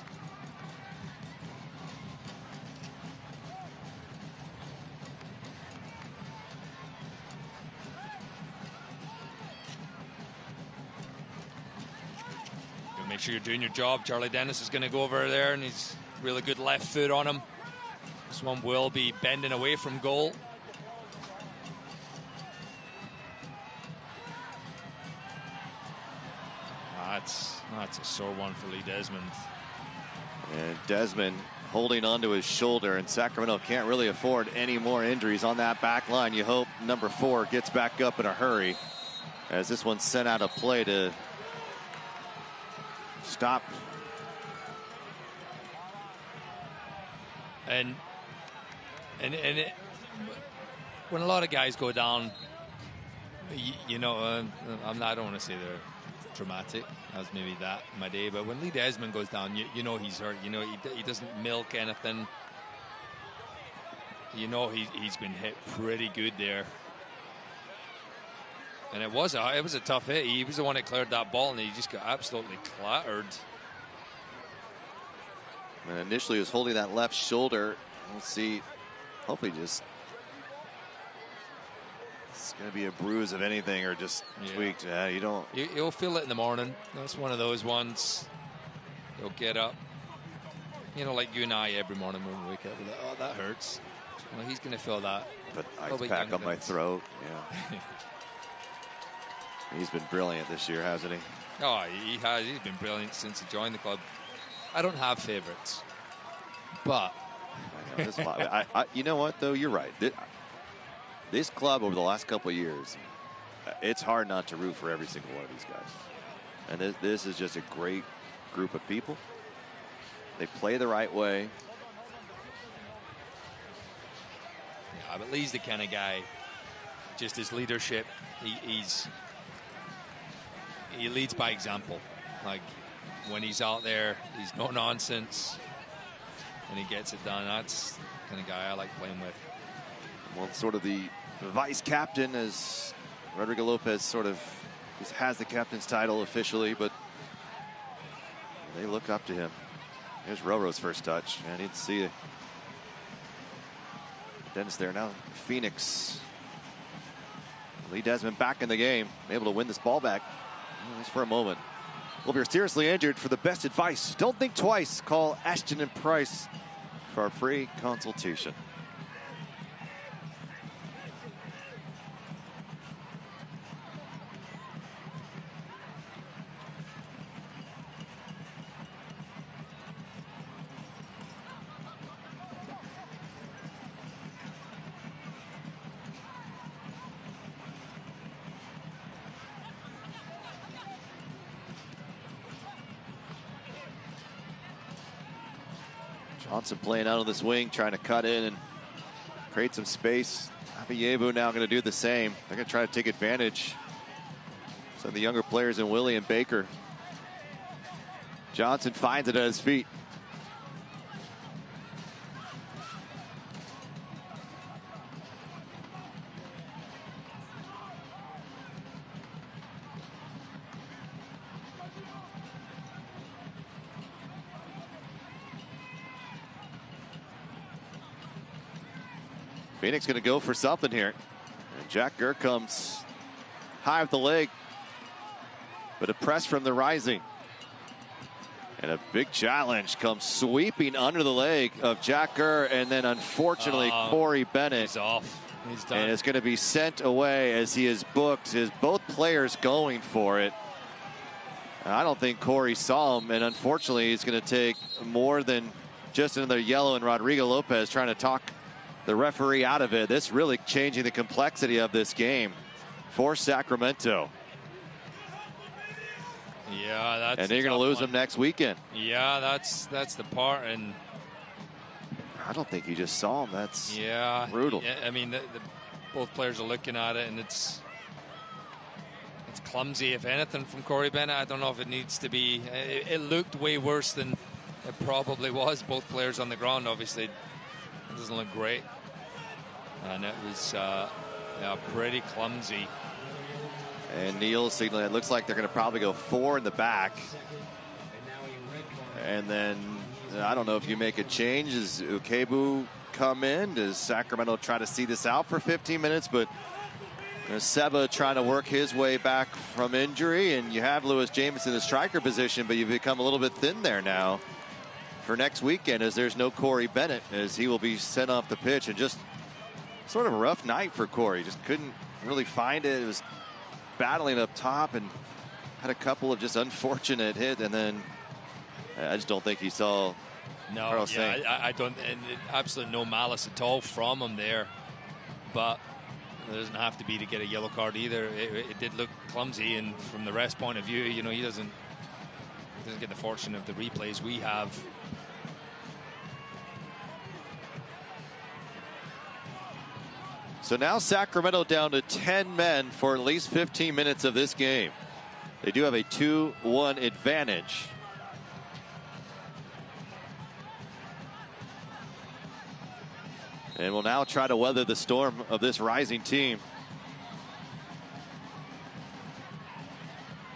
Make sure you're doing your job. Charlie Dennis is going to go over there, and he's really good left foot on him. This one will be bending away from goal. That's a sore one for Lee Desmond. And Desmond holding onto his shoulder, and Sacramento can't really afford any more injuries on that back line. You hope number 4 gets back up in a hurry, as this one's sent out of play to stop. And when a lot of guys go down, I don't want to say dramatic as maybe that in my day. But when Lee Desmond goes down, you know he's hurt. You know he doesn't milk anything. You know he's been hit pretty good there. And it was a tough hit. He was the one that cleared that ball, and he just got absolutely clattered. And initially he was holding that left shoulder. We'll see. Hopefully just it's going to be a bruise of anything or just tweaked. Yeah, you don't. You'll feel it in the morning. That's one of those ones. You'll get up. You know, like you and I every morning when we wake up. We're like, oh, that hurts. Well, he's going to feel that. But ice pack on my throat. Yeah. He's been brilliant this year, hasn't he? Oh, he has. He's been brilliant since he joined the club. I don't have favorites, but you know what, though? You're right. This club over the last couple of years, it's hard not to root for every single one of these guys. And this is just a great group of people. They play the right way. Yeah, but Lee's the kind of guy, just his leadership, he leads by example. Like when he's out there, he's no nonsense, and he gets it done. That's the kind of guy I like playing with. Well, sort of the vice captain, as Rodrigo Lopez sort of just has the captain's title officially, but they look up to him. Here's Roro's first touch. I need to see it. Dennis there now. Phoenix. Lee Desmond back in the game, able to win this ball back, at least for a moment. Well, if you're seriously injured, for the best advice, don't think twice. Call Ashton and Price for a free consultation. Johnson playing out on this wing, trying to cut in and create some space. Abiyevu now going to do the same. They're going to try to take advantage. Some of the younger players in Willie and Baker. Johnson finds it at his feet. Phoenix going to go for something here. And Jack Gurr comes high with the leg. But a press from the Rising. And a big challenge comes sweeping under the leg of Jack Gurr. And then unfortunately, Corey Bennett. He's off. He's done. And it's going to be sent away as he is booked. As both players going for it. And I don't think Corey saw him. And unfortunately, he's going to take more than just another yellow. And Rodrigo Lopez trying to talk the referee out of it. This really changing the complexity of this game for Sacramento. Yeah, that's. And they're going to lose them next weekend. Yeah, that's the part. And I don't think you just saw him. That's brutal. Yeah, I mean, both players are looking at it, and it's clumsy, if anything, from Corey Bennett. I don't know if it needs to be. It looked way worse than it probably was. Both players on the ground, obviously. It doesn't look great. And it was pretty clumsy. And Neal signaling it looks like they're going to probably go 4 in the back. And then I don't know if you make a change. Does Ukebu come in? Does Sacramento try to see this out for 15 minutes? But Seba trying to work his way back from injury. And you have Lewis Jameson in the striker position, but you've become a little bit thin there now for next weekend, as there's no Corey Bennett, as he will be sent off the pitch. And just sort of a rough night for Corey. Just couldn't really find it. It was battling up top and had a couple of just unfortunate hits. And then I just don't think he saw. No, I don't. And absolutely no malice at all from him there. But it doesn't have to be to get a yellow card either. It did look clumsy, and from the ref's point of view, you know, he doesn't get the fortune of the replays we have. So now Sacramento down to 10 men for at least 15 minutes of this game. They do have a 2-1 advantage. And will now try to weather the storm of this rising team.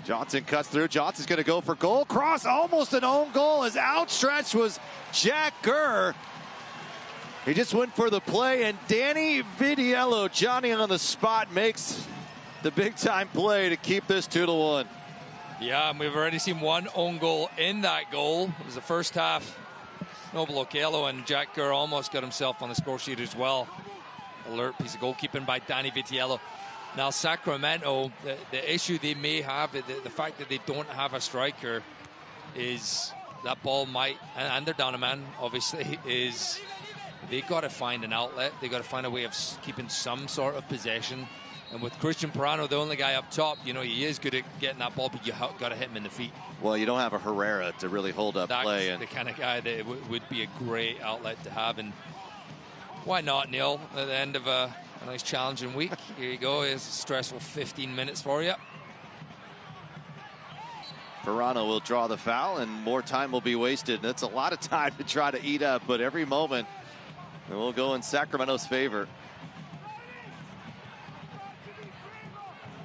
Johnson cuts through. Johnson's going to go for goal. Cross, almost an own goal. As outstretched was Jack Gurr. He just went for the play, and Danny Vidiello, Johnny on the spot, makes the big-time play to keep this 2-1. Yeah, and we've already seen one own goal in that goal. It was the first half. Noble Okello, and Jack Gurr almost got himself on the score sheet as well. Alert piece of goalkeeping by Danny Vitiello. Now Sacramento, the issue they may have, the fact that they don't have a striker, is that ball might, and they're down a man, obviously, is they got to find an outlet. They got to find a way of keeping some sort of possession. And with Christian Perano, the only guy up top, you know, he is good at getting that ball, but you got to hit him in the feet. Well, you don't have a Herrera to really hold up play. That's the kind of guy that would be a great outlet to have. And why not, Neil? At the end of a nice challenging week, here you go. It's a stressful 15 minutes for you. Perano will draw the foul, and more time will be wasted. That's a lot of time to try to eat up, but every moment will go in Sacramento's favor.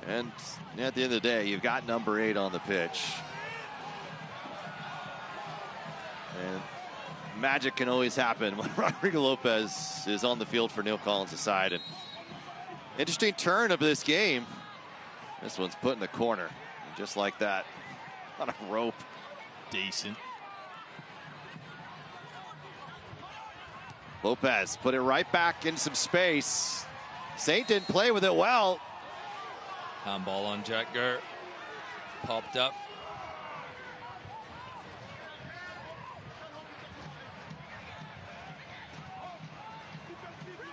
And at the end of the day, you've got number 8 on the pitch. And magic can always happen when Rodrigo Lopez is on the field for Neil Collins' side. And interesting turn of this game. This one's put in the corner, just like that, on a rope. Decent. Lopez put it right back in some space. Saint didn't play with it well. Handball on Jack Gurr. Popped up.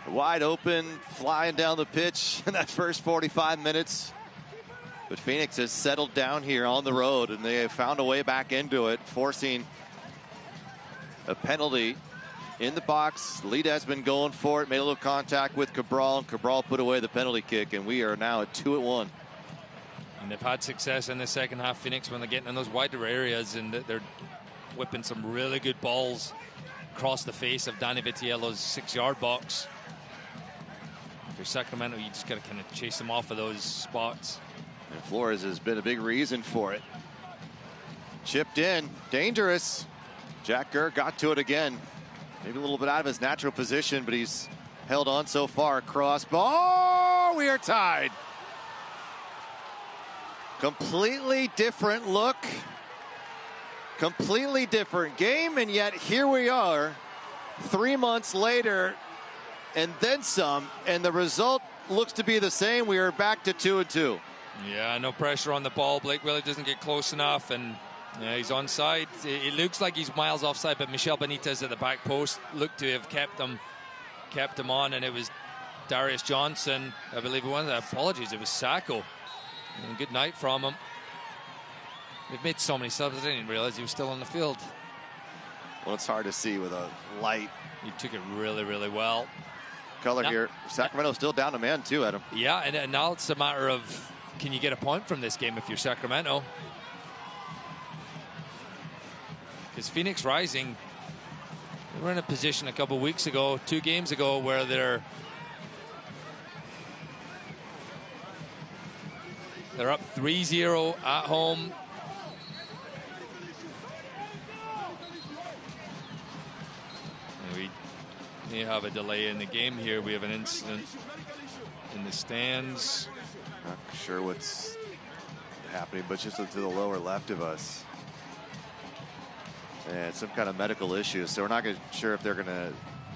Wide open, flying down the pitch in that first 45 minutes. But Phoenix has settled down here on the road, and they have found a way back into it, forcing a penalty in the box. Lead has been going for it, made a little contact with Cabral, and Cabral put away the penalty kick, and we are now at 2-1. And they've had success in the second half, Phoenix, when they're getting in those wider areas, and they're whipping some really good balls across the face of Danny Vitiello's 6-yard box. If you're Sacramento, you just got to kind of chase them off of those spots. And Flores has been a big reason for it. Chipped in, dangerous. Jack Gurr got to it again. Maybe a little bit out of his natural position, but he's held on so far. Cross ball, we are tied. Completely different look. Completely different game, and yet here we are 3 months later and then some, and the result looks to be the same. We are back to 2-2. Yeah, no pressure on the ball. Blake really doesn't get close enough, and yeah, he's onside. It looks like he's miles offside, but Michel Benitez at the back post looked to have kept him on, and it was Darius Johnson, I believe it was. Apologies, it was Sacco. And good night from him. They've made so many subs, I didn't realize he was still on the field. Well, it's hard to see with a light. He took it really, really well. Color here. Sacramento still down a man too, Adam. Yeah, and now it's a matter of, can you get a point from this game if you're Sacramento? Because Phoenix Rising, they were in a position a couple weeks ago, 2 games ago, where they're up 3-0 at home. And we have a delay in the game here. We have an incident in the stands. Not sure what's happening, but just to the lower left of us. And some kind of medical issue. So we're not sure if they're going to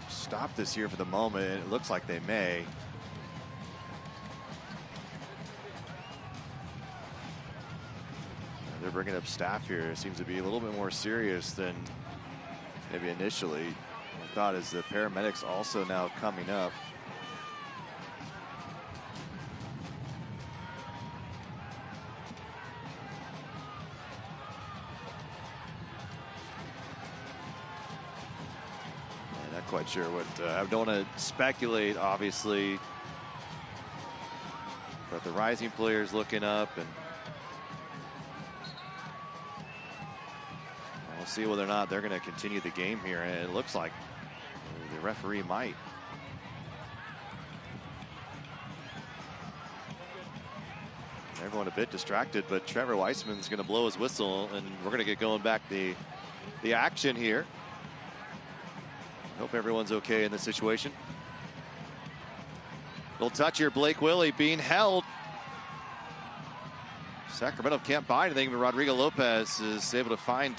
stop this here for the moment. It looks like they may. They're bringing up staff here. It seems to be a little bit more serious than maybe initially I thought, as the paramedics also now coming up. Yeah, not quite sure what, I don't want to speculate, obviously, but the Rising players looking up, and see whether or not they're going to continue the game here. And it looks like the referee might. Everyone a bit distracted, but Trevor Weissman's going to blow his whistle, and we're going to get going back the action here. Hope everyone's okay in this situation. Little touch here, Blake Willie being held. Sacramento can't buy anything, but Rodrigo Lopez is able to find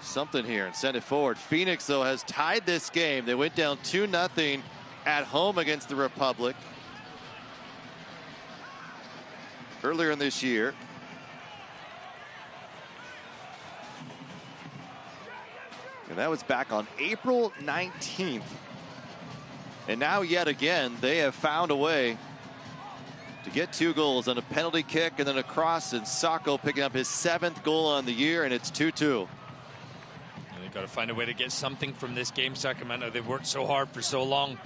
something here and send it forward. Phoenix, though, has tied this game. They went down 2-0 at home against the Republic earlier in this year. And that was back on April 19th. And now yet again, they have found a way to get 2 goals on a penalty kick and then a cross, and Sacco picking up his 7th goal on the year, and it's 2-2. And they've got to find a way to get something from this game, Sacramento. They've worked so hard for so long.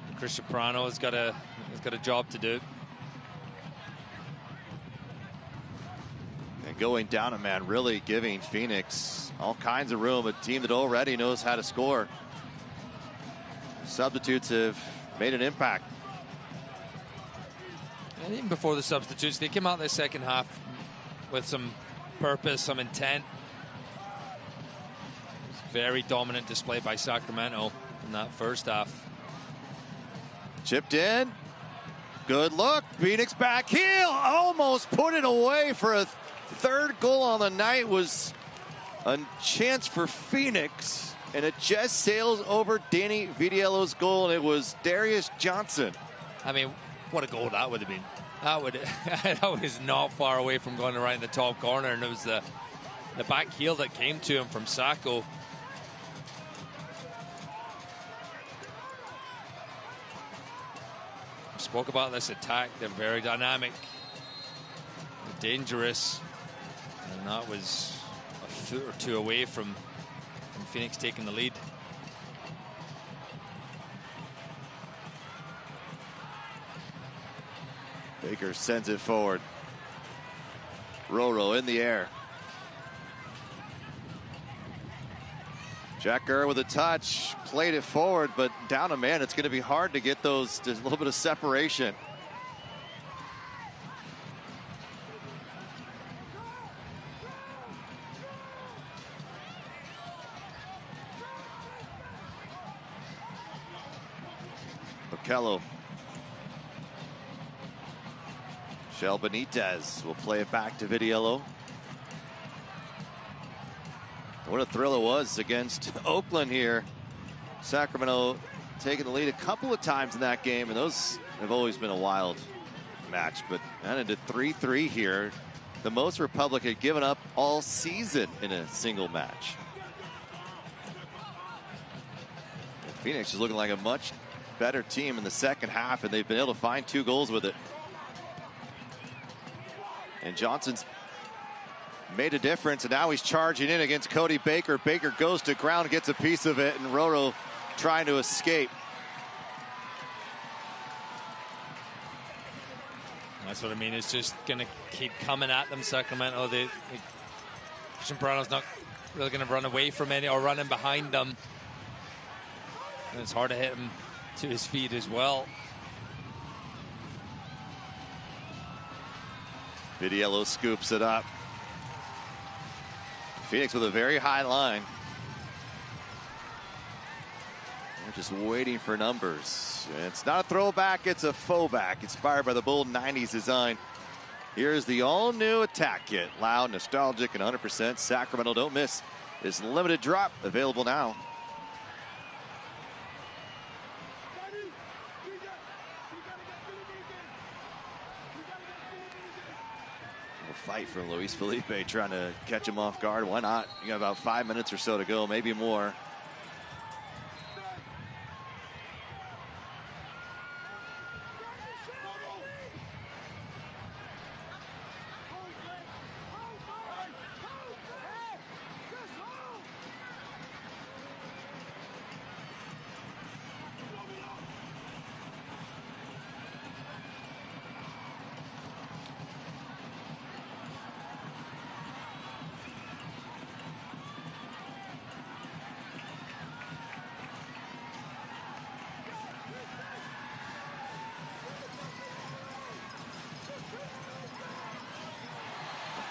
And Christian Prano has got a job to do. And going down a man, really giving Phoenix all kinds of room, a team that already knows how to score. Substitutes have made an impact. And even before the substitutes, they came out in the second half with some purpose, some intent. Very dominant display by Sacramento in that first half. Chipped in. Good look. Phoenix back heel. Almost put it away for a 3rd goal on the night. Was a chance for Phoenix, and it just sails over Danny Vitiello's goal, and it was Darius Johnson. I mean, what a goal that would have been. That was not far away from going right in the top corner, and it was the back heel that came to him from Sacco. Spoke about this attack. They're very dynamic, dangerous, and that was a foot or two away from Phoenix taking the lead. Baker sends it forward. Roro in the air. Jack Gurr with a touch, played it forward, but down a man, it's going to be hard to get those, there's a little bit of separation. Okello. Shell Benitez will play it back to Vitiello. What a thrill it was against Oakland here. Sacramento taking the lead a couple of times in that game, and those have always been a wild match, but ended 3-3 here. The most Republic had given up all season in a single match. And Phoenix is looking like a much better team in the second half, and they've been able to find 2 goals with it. And Johnson's made a difference, and now he's charging in against Cody Baker. Baker goes to ground, gets a piece of it, and Roro trying to escape. That's what I mean. It's just going to keep coming at them, Sacramento. Christian Prano's not really going to run away from any or running behind them. And it's hard to hit him to his feet as well. Vitiello scoops it up. Phoenix with a very high line. They're just waiting for numbers. It's not a throwback, it's a faux back. Inspired by the bold 90s design. Here's the all-new attack kit. Loud, nostalgic, and 100% Sacramento. Don't miss this limited drop. Available now. Fight from Luis Felipe, trying to catch him off guard. Why not? You got about 5 minutes or so to go, maybe more.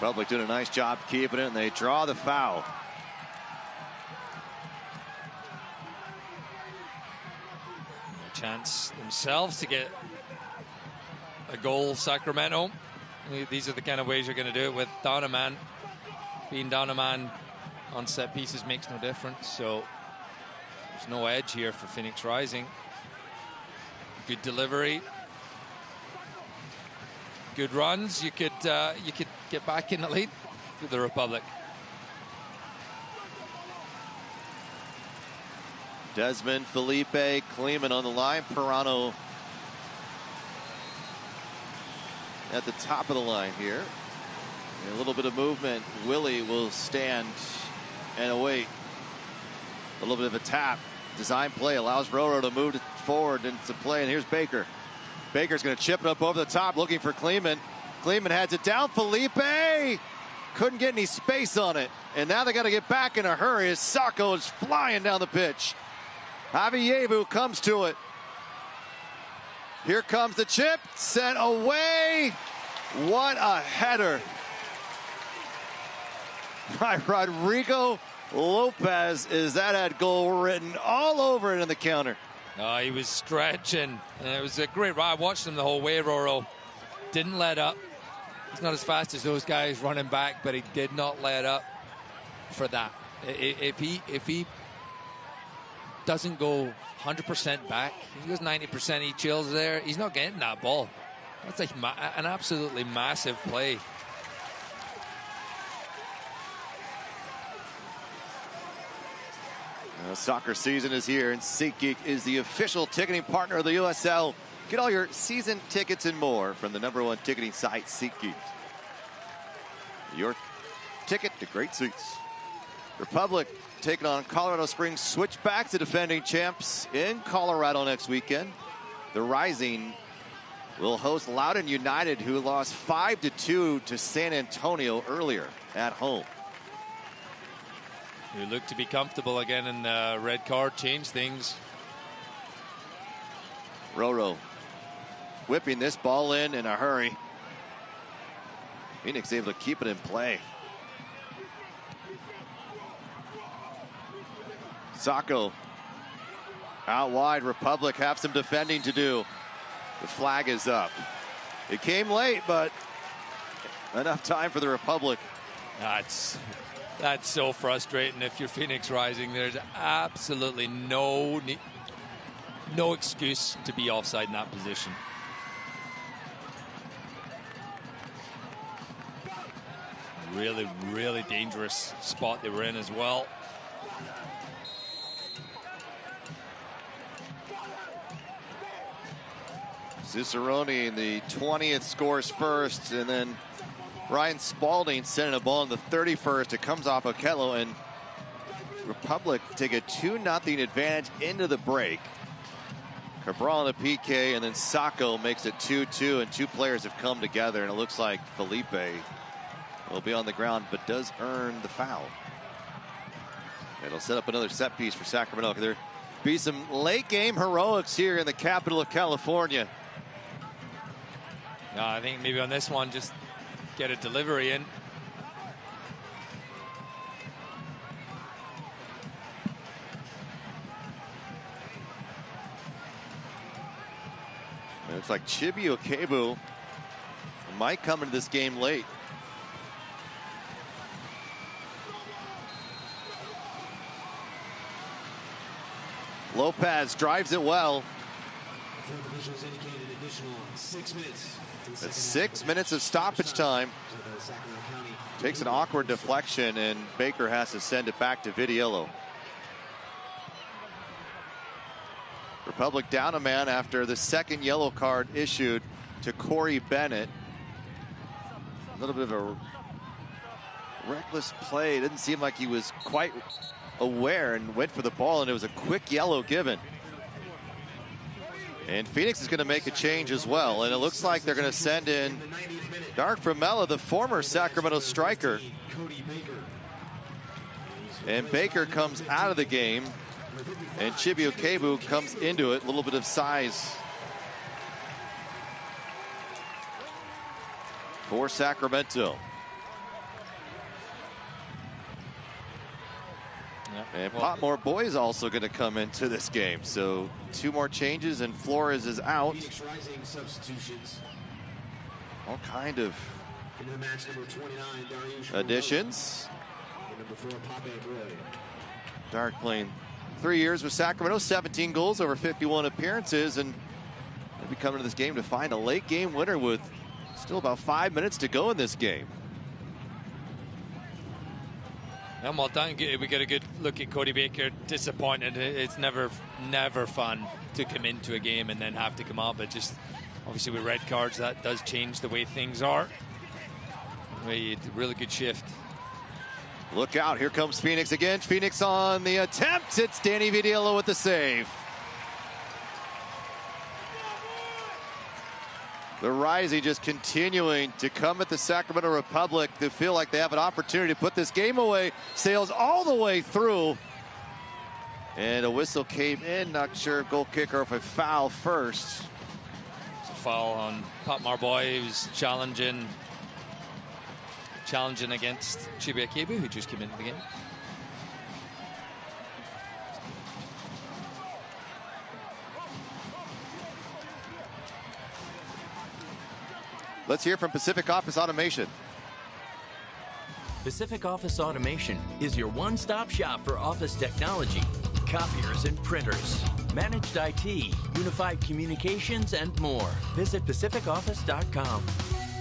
Republic doing a nice job keeping it, and they draw the foul. Chance themselves to get a goal, Sacramento. These are the kind of ways you're going to do it with down a man. Being down a man on set pieces makes no difference, so there's no edge here for Phoenix Rising. Good delivery, good runs. You could get back in the lead for the Republic. Desmond, Felipe, Kleeman on the line. Pirano at the top of the line here. And a little bit of movement. Willie will stand and await. A little bit of a tap. Design play allows Roro to move forward into play. And here's Baker. Baker's going to chip it up over the top, looking for Kleeman. Kleeman heads it down. Felipe couldn't get any space on it. And now they got to get back in a hurry as Sacco is flying down the pitch. Javievu comes to it. Here comes the chip, sent away. What a header by Rodrigo Lopez. Is that had goal written all over it in the counter. He was stretching, and it was a great ride. I watched him the whole way. Roro didn't let up. He's not as fast as those guys running back, but he did not let up for that. If he doesn't go 100% back, he goes 90%, he chills there, he's not getting that ball. That's like an absolutely massive play. Soccer season is here, and SeatGeek is the official ticketing partner of the USL. Get all your season tickets and more from the #1 ticketing site, SeatGeek. Your ticket to great seats. Republic taking on Colorado Springs Switchbacks, the defending champs in Colorado next weekend. The Rising will host Loudoun United, who lost 5-2 to San Antonio earlier at home. Who look to be comfortable again, and the red card changed things. Roro whipping this ball in a hurry. Phoenix able to keep it in play. Sacco out wide. Republic have some defending to do. The flag is up. It came late, but enough time for the Republic. That's so frustrating if you're Phoenix Rising. There's absolutely no excuse to be offside in that position. Really, really dangerous spot they were in as well. Cicerone in the 20th scores first, and then Ryan Spalding sending a ball in the 31st. It comes off Okello, and Republic take a 2-0 advantage into the break. Cabral in a PK, and then Sacco makes it 2-2, and two players have come together, and it looks like Felipe will be on the ground, but does earn the foul. It'll set up another set piece for Sacramento. There'll be some late game heroics here in the capital of California. I think maybe on this one, just get a delivery in. It looks like Chibi Okebu might come into this game late. Lopez drives it well. It's 6 minutes of stoppage time. Takes an awkward deflection, and Baker has to send it back to Vidiello. Republic down a man after the second yellow card issued to Corey Bennett. A little bit of a reckless play. It didn't seem like he was quite aware and went for the ball, and it was a quick yellow given. And Phoenix is going to make a change as well, and it looks like they're going to send in Dark Framella, the former Sacramento striker. And Baker comes out of the game, and Chibi Okebu comes into it. A little bit of size for Sacramento. Yeah. And Potmore Boys also going to come into this game. So 2 more changes, and Flores is out. Phoenix Rising substitutions. All kind of Into the match, number 29, Dariush additions. and number 4, Pape Roy. Dark playing 3 years with Sacramento, 17 goals over 51 appearances, and they'll be coming to this game to find a late game winner with still about 5 minutes to go in this game. Yeah, well done. We get a good look at Cody Baker. Disappointed. It's never fun to come into a game and then have to come out, but just obviously with red cards, that does change the way things are. Really good shift. Look out, here comes Phoenix again. Phoenix on the attempt. It's Danny Vidiello with the save. The Rising just continuing to come at the Sacramento Republic to feel like they have an opportunity to put this game away. Sails all the way through. And a whistle came in. Not sure if goal kick or if a foul first. It's a foul on Potmore Boy, who's challenging against Chibi Akebu, who just came into the game. Let's hear from Pacific Office Automation. Pacific Office Automation is your one-stop shop for office technology, copiers and printers, managed IT, unified communications, and more. Visit pacificoffice.com.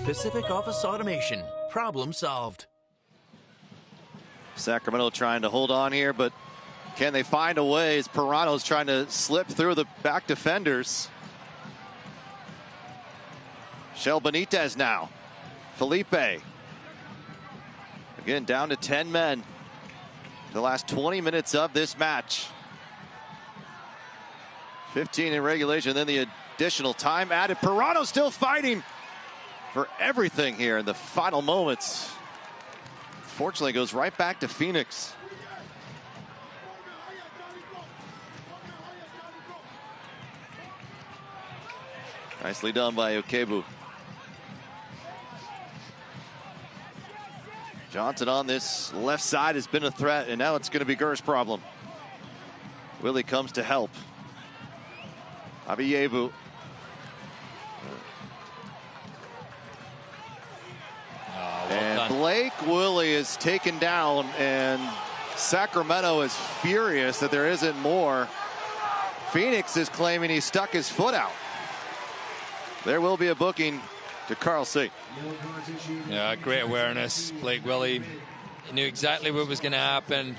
Pacific Office Automation. Problem solved. Sacramento trying to hold on here, but can they find a way as Pirano's trying to slip through the back defenders? Shell Benitez now. Felipe. Again, down to 10 men. The last 20 minutes of this match. 15 in regulation, then the additional time added. Pirano still fighting for everything here in the final moments. Fortunately, goes right back to Phoenix. Nicely done by Okebu. Johnson on this left side has been a threat, and now it's going to be Gur's problem. Willie comes to help. Abiyebu. And Blake Willie is taken down, and Sacramento is furious that there isn't more. Phoenix is claiming he stuck his foot out. There will be a booking to Carl C. Yeah, great awareness. Blake Willie, he knew exactly what was going to happen.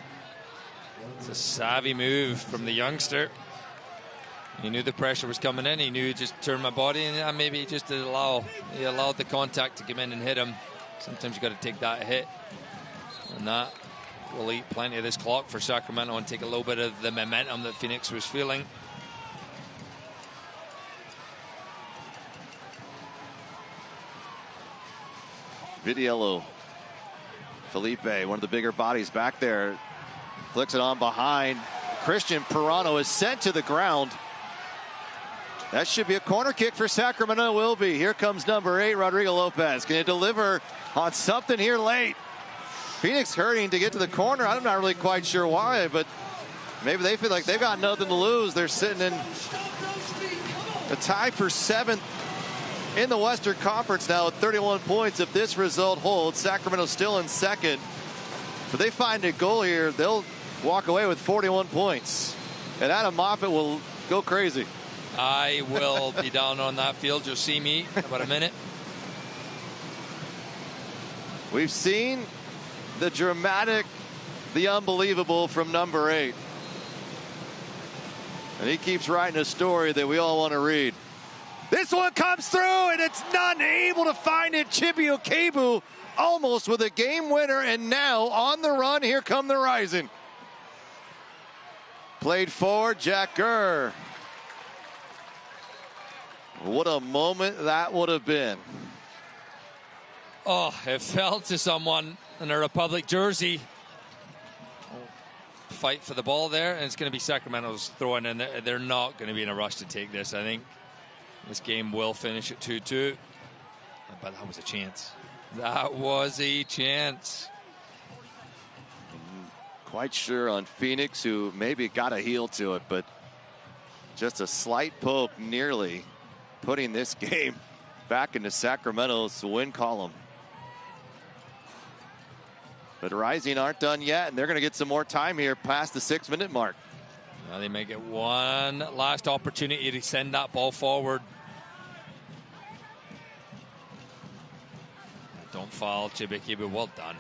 It's a savvy move from the youngster. He knew the pressure was coming in. He knew he just turned my body, and maybe he just allowed the contact to come in and hit him. Sometimes you got to take that hit, and that will eat plenty of this clock for Sacramento and take a little bit of the momentum that Phoenix was feeling. Vidiello. Felipe, one of the bigger bodies back there, flicks it on behind. Christian Pirano is sent to the ground. That should be a corner kick for Sacramento. Will be. Here comes number 8, Rodrigo Lopez. Can he deliver on something here late? Phoenix hurrying to get to the corner. I'm not really quite sure why, but maybe they feel like they've got nothing to lose. They're sitting in a tie for 7th in the Western Conference now at 31 points. If this result holds, Sacramento still in 2nd. If they find a goal here, they'll walk away with 41 points. And Adam Moffat will go crazy. I will be down on that field. You'll see me in about a minute. We've seen the dramatic, the unbelievable from number 8. And he keeps writing a story that we all want to read. This one comes through, and it's not able to find it. Chibi Akebu almost with a game winner, and now on the run, here come the Rising. Played forward, Jack Gurr. What a moment that would have been. Oh, it fell to someone in a Republic jersey. Fight for the ball there, and it's going to be Sacramento's throwing in. They're not going to be in a rush to take this. I think this game will finish at 2-2. But that was a chance. That was a chance. quite sure on Phoenix, who maybe got a heel to it, but just a slight poke nearly putting this game back into Sacramento's win column. But Rising aren't done yet, and they're going to get some more time here past the 6-minute mark. Now they may get one last opportunity to send that ball forward. Don't foul Chibiki, but well done.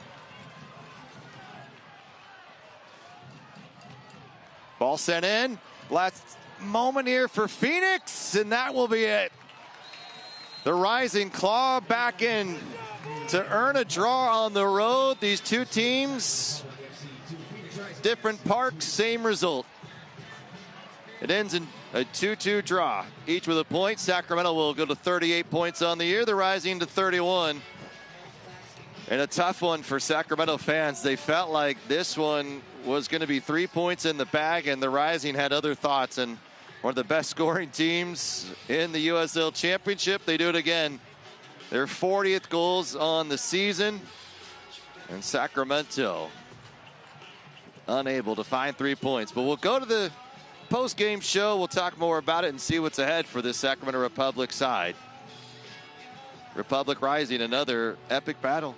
Ball sent in. Last moment here for Phoenix, and that will be it. The Rising claw back in to earn a draw on the road. These two teams, different parks, same result. It ends in a 2-2 draw, each with a point. Sacramento will go to 38 points on the year. The Rising to 31. And a tough one for Sacramento fans. They felt like this one was going to be 3 points in the bag, and the Rising had other thoughts. And one of the best scoring teams in the USL Championship, they do it again. Their 40th goals on the season. And Sacramento unable to find 3 points. But we'll go to the post-game show. We'll talk more about it and see what's ahead for this Sacramento Republic side. Republic Rising, another epic battle.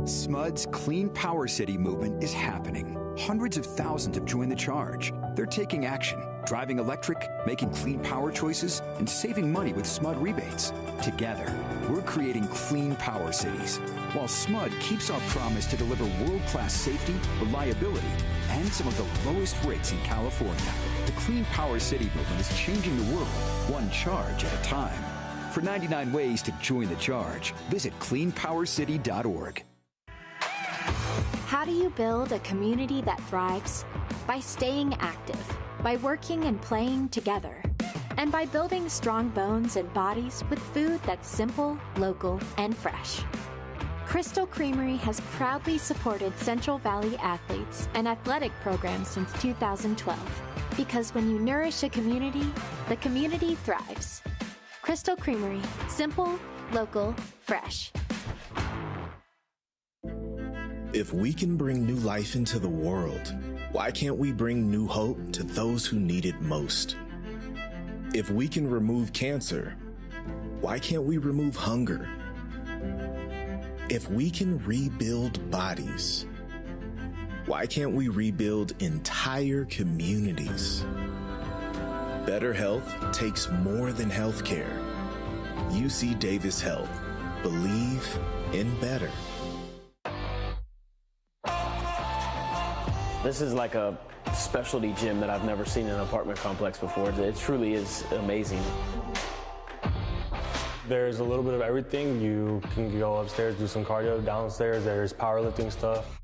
SMUD's Clean Power City movement is happening. Hundreds of thousands have joined the charge. They're taking action, driving electric, making clean power choices, and saving money with SMUD rebates. Together, we're creating clean power cities, while SMUD keeps our promise to deliver world-class safety, reliability, and some of the lowest rates in California. The Clean Power City movement is changing the world, one charge at a time. For 99 ways to join the charge, visit cleanpowercity.org. How do you build a community that thrives? By staying active, by working and playing together, and by building strong bones and bodies with food that's simple, local, and fresh. Crystal Creamery has proudly supported Central Valley athletes and athletic programs since 2012. Because when you nourish a community, the community thrives. Crystal Creamery, simple, local, fresh. If we can bring new life into the world, why can't we bring new hope to those who need it most? If we can remove cancer, why can't we remove hunger? If we can rebuild bodies, why can't we rebuild entire communities? Better health takes more than healthcare. UC Davis Health. Believe in better. This is like a specialty gym that I've never seen in an apartment complex before. It truly is amazing. There's a little bit of everything. You can go upstairs, do some cardio. Downstairs, there's powerlifting stuff.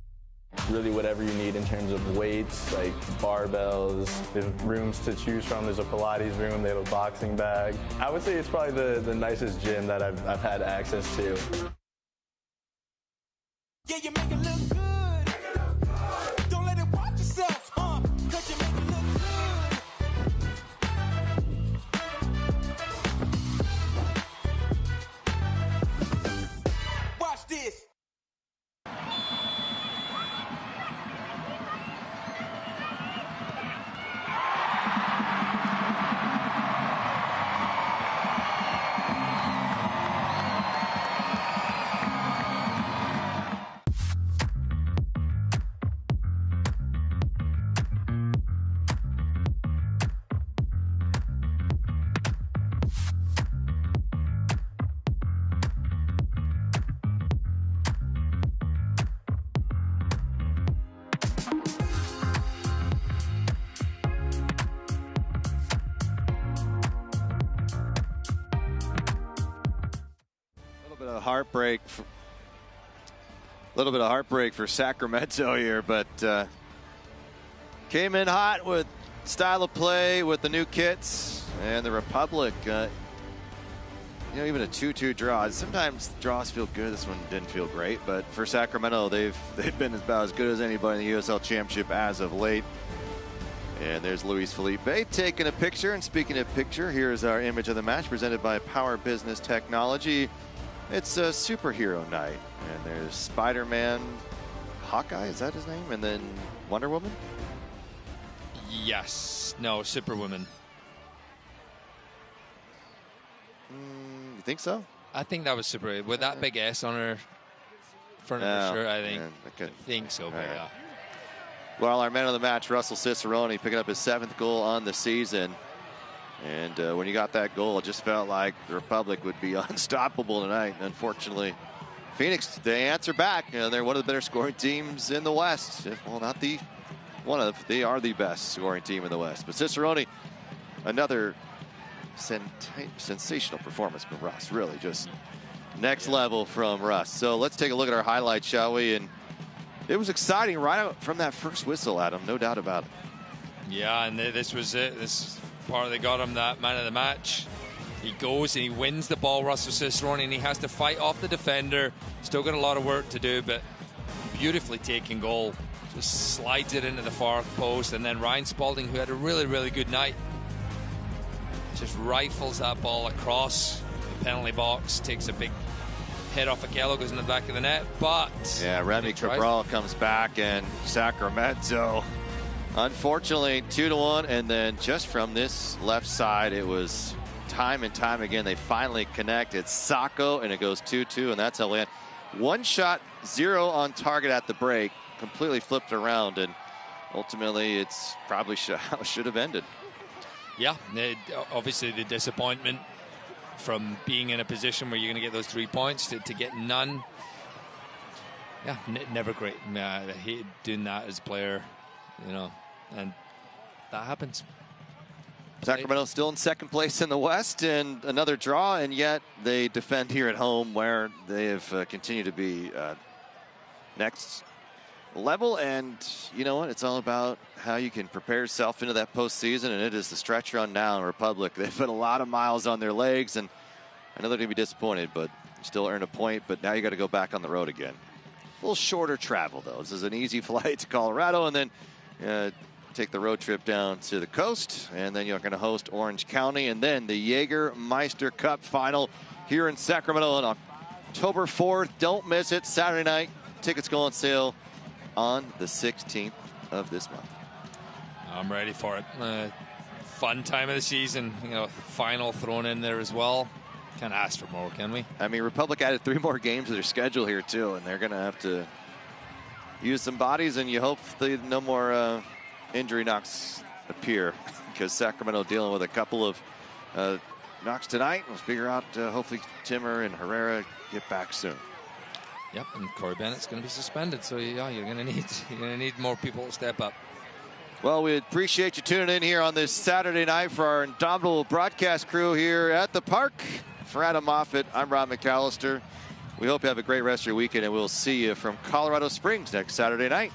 Really whatever you need in terms of weights, like barbells. There's rooms to choose from. There's a Pilates room, they have a boxing bag. I would say it's probably the nicest gym that I've had access to. Yeah, you make it look good. Don't let it watch yourself, huh? 'Cause you make it look good. Watch this. A little bit of heartbreak for Sacramento here, but came in hot with style of play with the new kits, and the Republic, even a 2-2 draw. Sometimes draws feel good. This one didn't feel great, but for Sacramento, they've been about as good as anybody in the USL Championship as of late. And there's Luis Felipe taking a picture. And speaking of picture, here's our image of the match presented by Power Business Technology. It's a superhero night. And there's Spider-Man, Hawkeye, is that his name? And then Wonder Woman? Yes. No, Superwoman. You think so? I think that was Super. With that big S on her front of her shirt, I think so. But yeah. Well, our man of the match, Russell Cicerone, picking up his 7th goal on the season. And when you got that goal, it just felt like the Republic would be unstoppable tonight. Unfortunately, Phoenix, they answer back. They're one of the better scoring teams in the West. Well, not the one of, they are the best scoring team in the West. But Cicerone, another sensational performance from Russ. Really just next level from Russ. So let's take a look at our highlights, shall we? And it was exciting right out from that first whistle, Adam, no doubt about it. Yeah, and this was it. This part they got him that man of the match. He goes and he wins the ball, Russell Cicerone, and he has to fight off the defender. Still got a lot of work to do, but beautifully taken goal. Just slides it into the far post, and then Ryan Spalding, who had a really, really good night, just rifles that ball across the penalty box, takes a big hit off Akello, goes in the back of the net, but... Yeah, Remy Cabral comes back, and Sacramento, unfortunately, 2-1, and then just from this left side, it was time and time again, they finally connect. It's Sacco, and it goes 2-2, and that's how we end. 1 shot, 0 on target at the break, completely flipped around, and ultimately, it's probably how it should have ended. Yeah, obviously the disappointment from being in a position where you're going to get those 3 points to get none. Yeah, never great. I hated doing that as a player, and that happens. Sacramento still in 2nd place in the West, and another draw, and yet they defend here at home, where they have continued to be next level. And you know what? It's all about how you can prepare yourself into that postseason, and it is the stretch run now in Republic. They've put a lot of miles on their legs, and I know they're going to be disappointed, but still earn a point. But now you got to go back on the road again. A little shorter travel, though. This is an easy flight to Colorado, and then take the road trip down to the coast, and then you're going to host Orange County, and then the Jägermeister Cup final here in Sacramento on October 4th. Don't miss it. Saturday night. Tickets go on sale on the 16th of this month. I'm ready for it. Fun time of the season. Final thrown in there as well. Can't ask for more, can we? I mean, Republic added 3 more games to their schedule here too, and they're going to have to use some bodies, and you hope no more injury knocks appear, because Sacramento dealing with a couple of knocks tonight. We'll figure out hopefully Timmer and Herrera get back soon. Yep, and Corey Bennett's going to be suspended, so yeah, you're going to need more people to step up. Well, we appreciate you tuning in here on this Saturday night for our indomitable broadcast crew here at the park. For Adam Moffat, I'm Rob McAllister. We hope you have a great rest of your weekend, and we'll see you from Colorado Springs next Saturday night.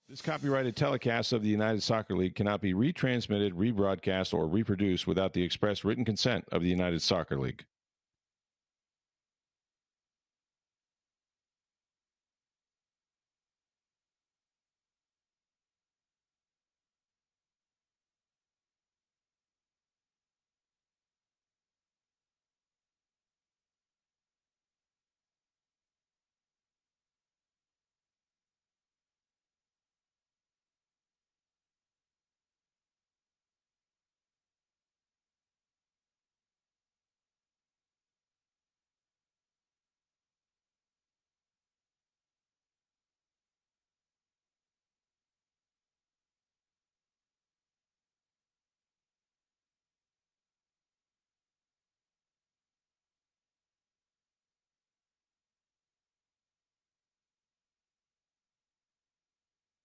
This copyrighted telecast of the United Soccer League cannot be retransmitted, rebroadcast, or reproduced without the express written consent of the United Soccer League.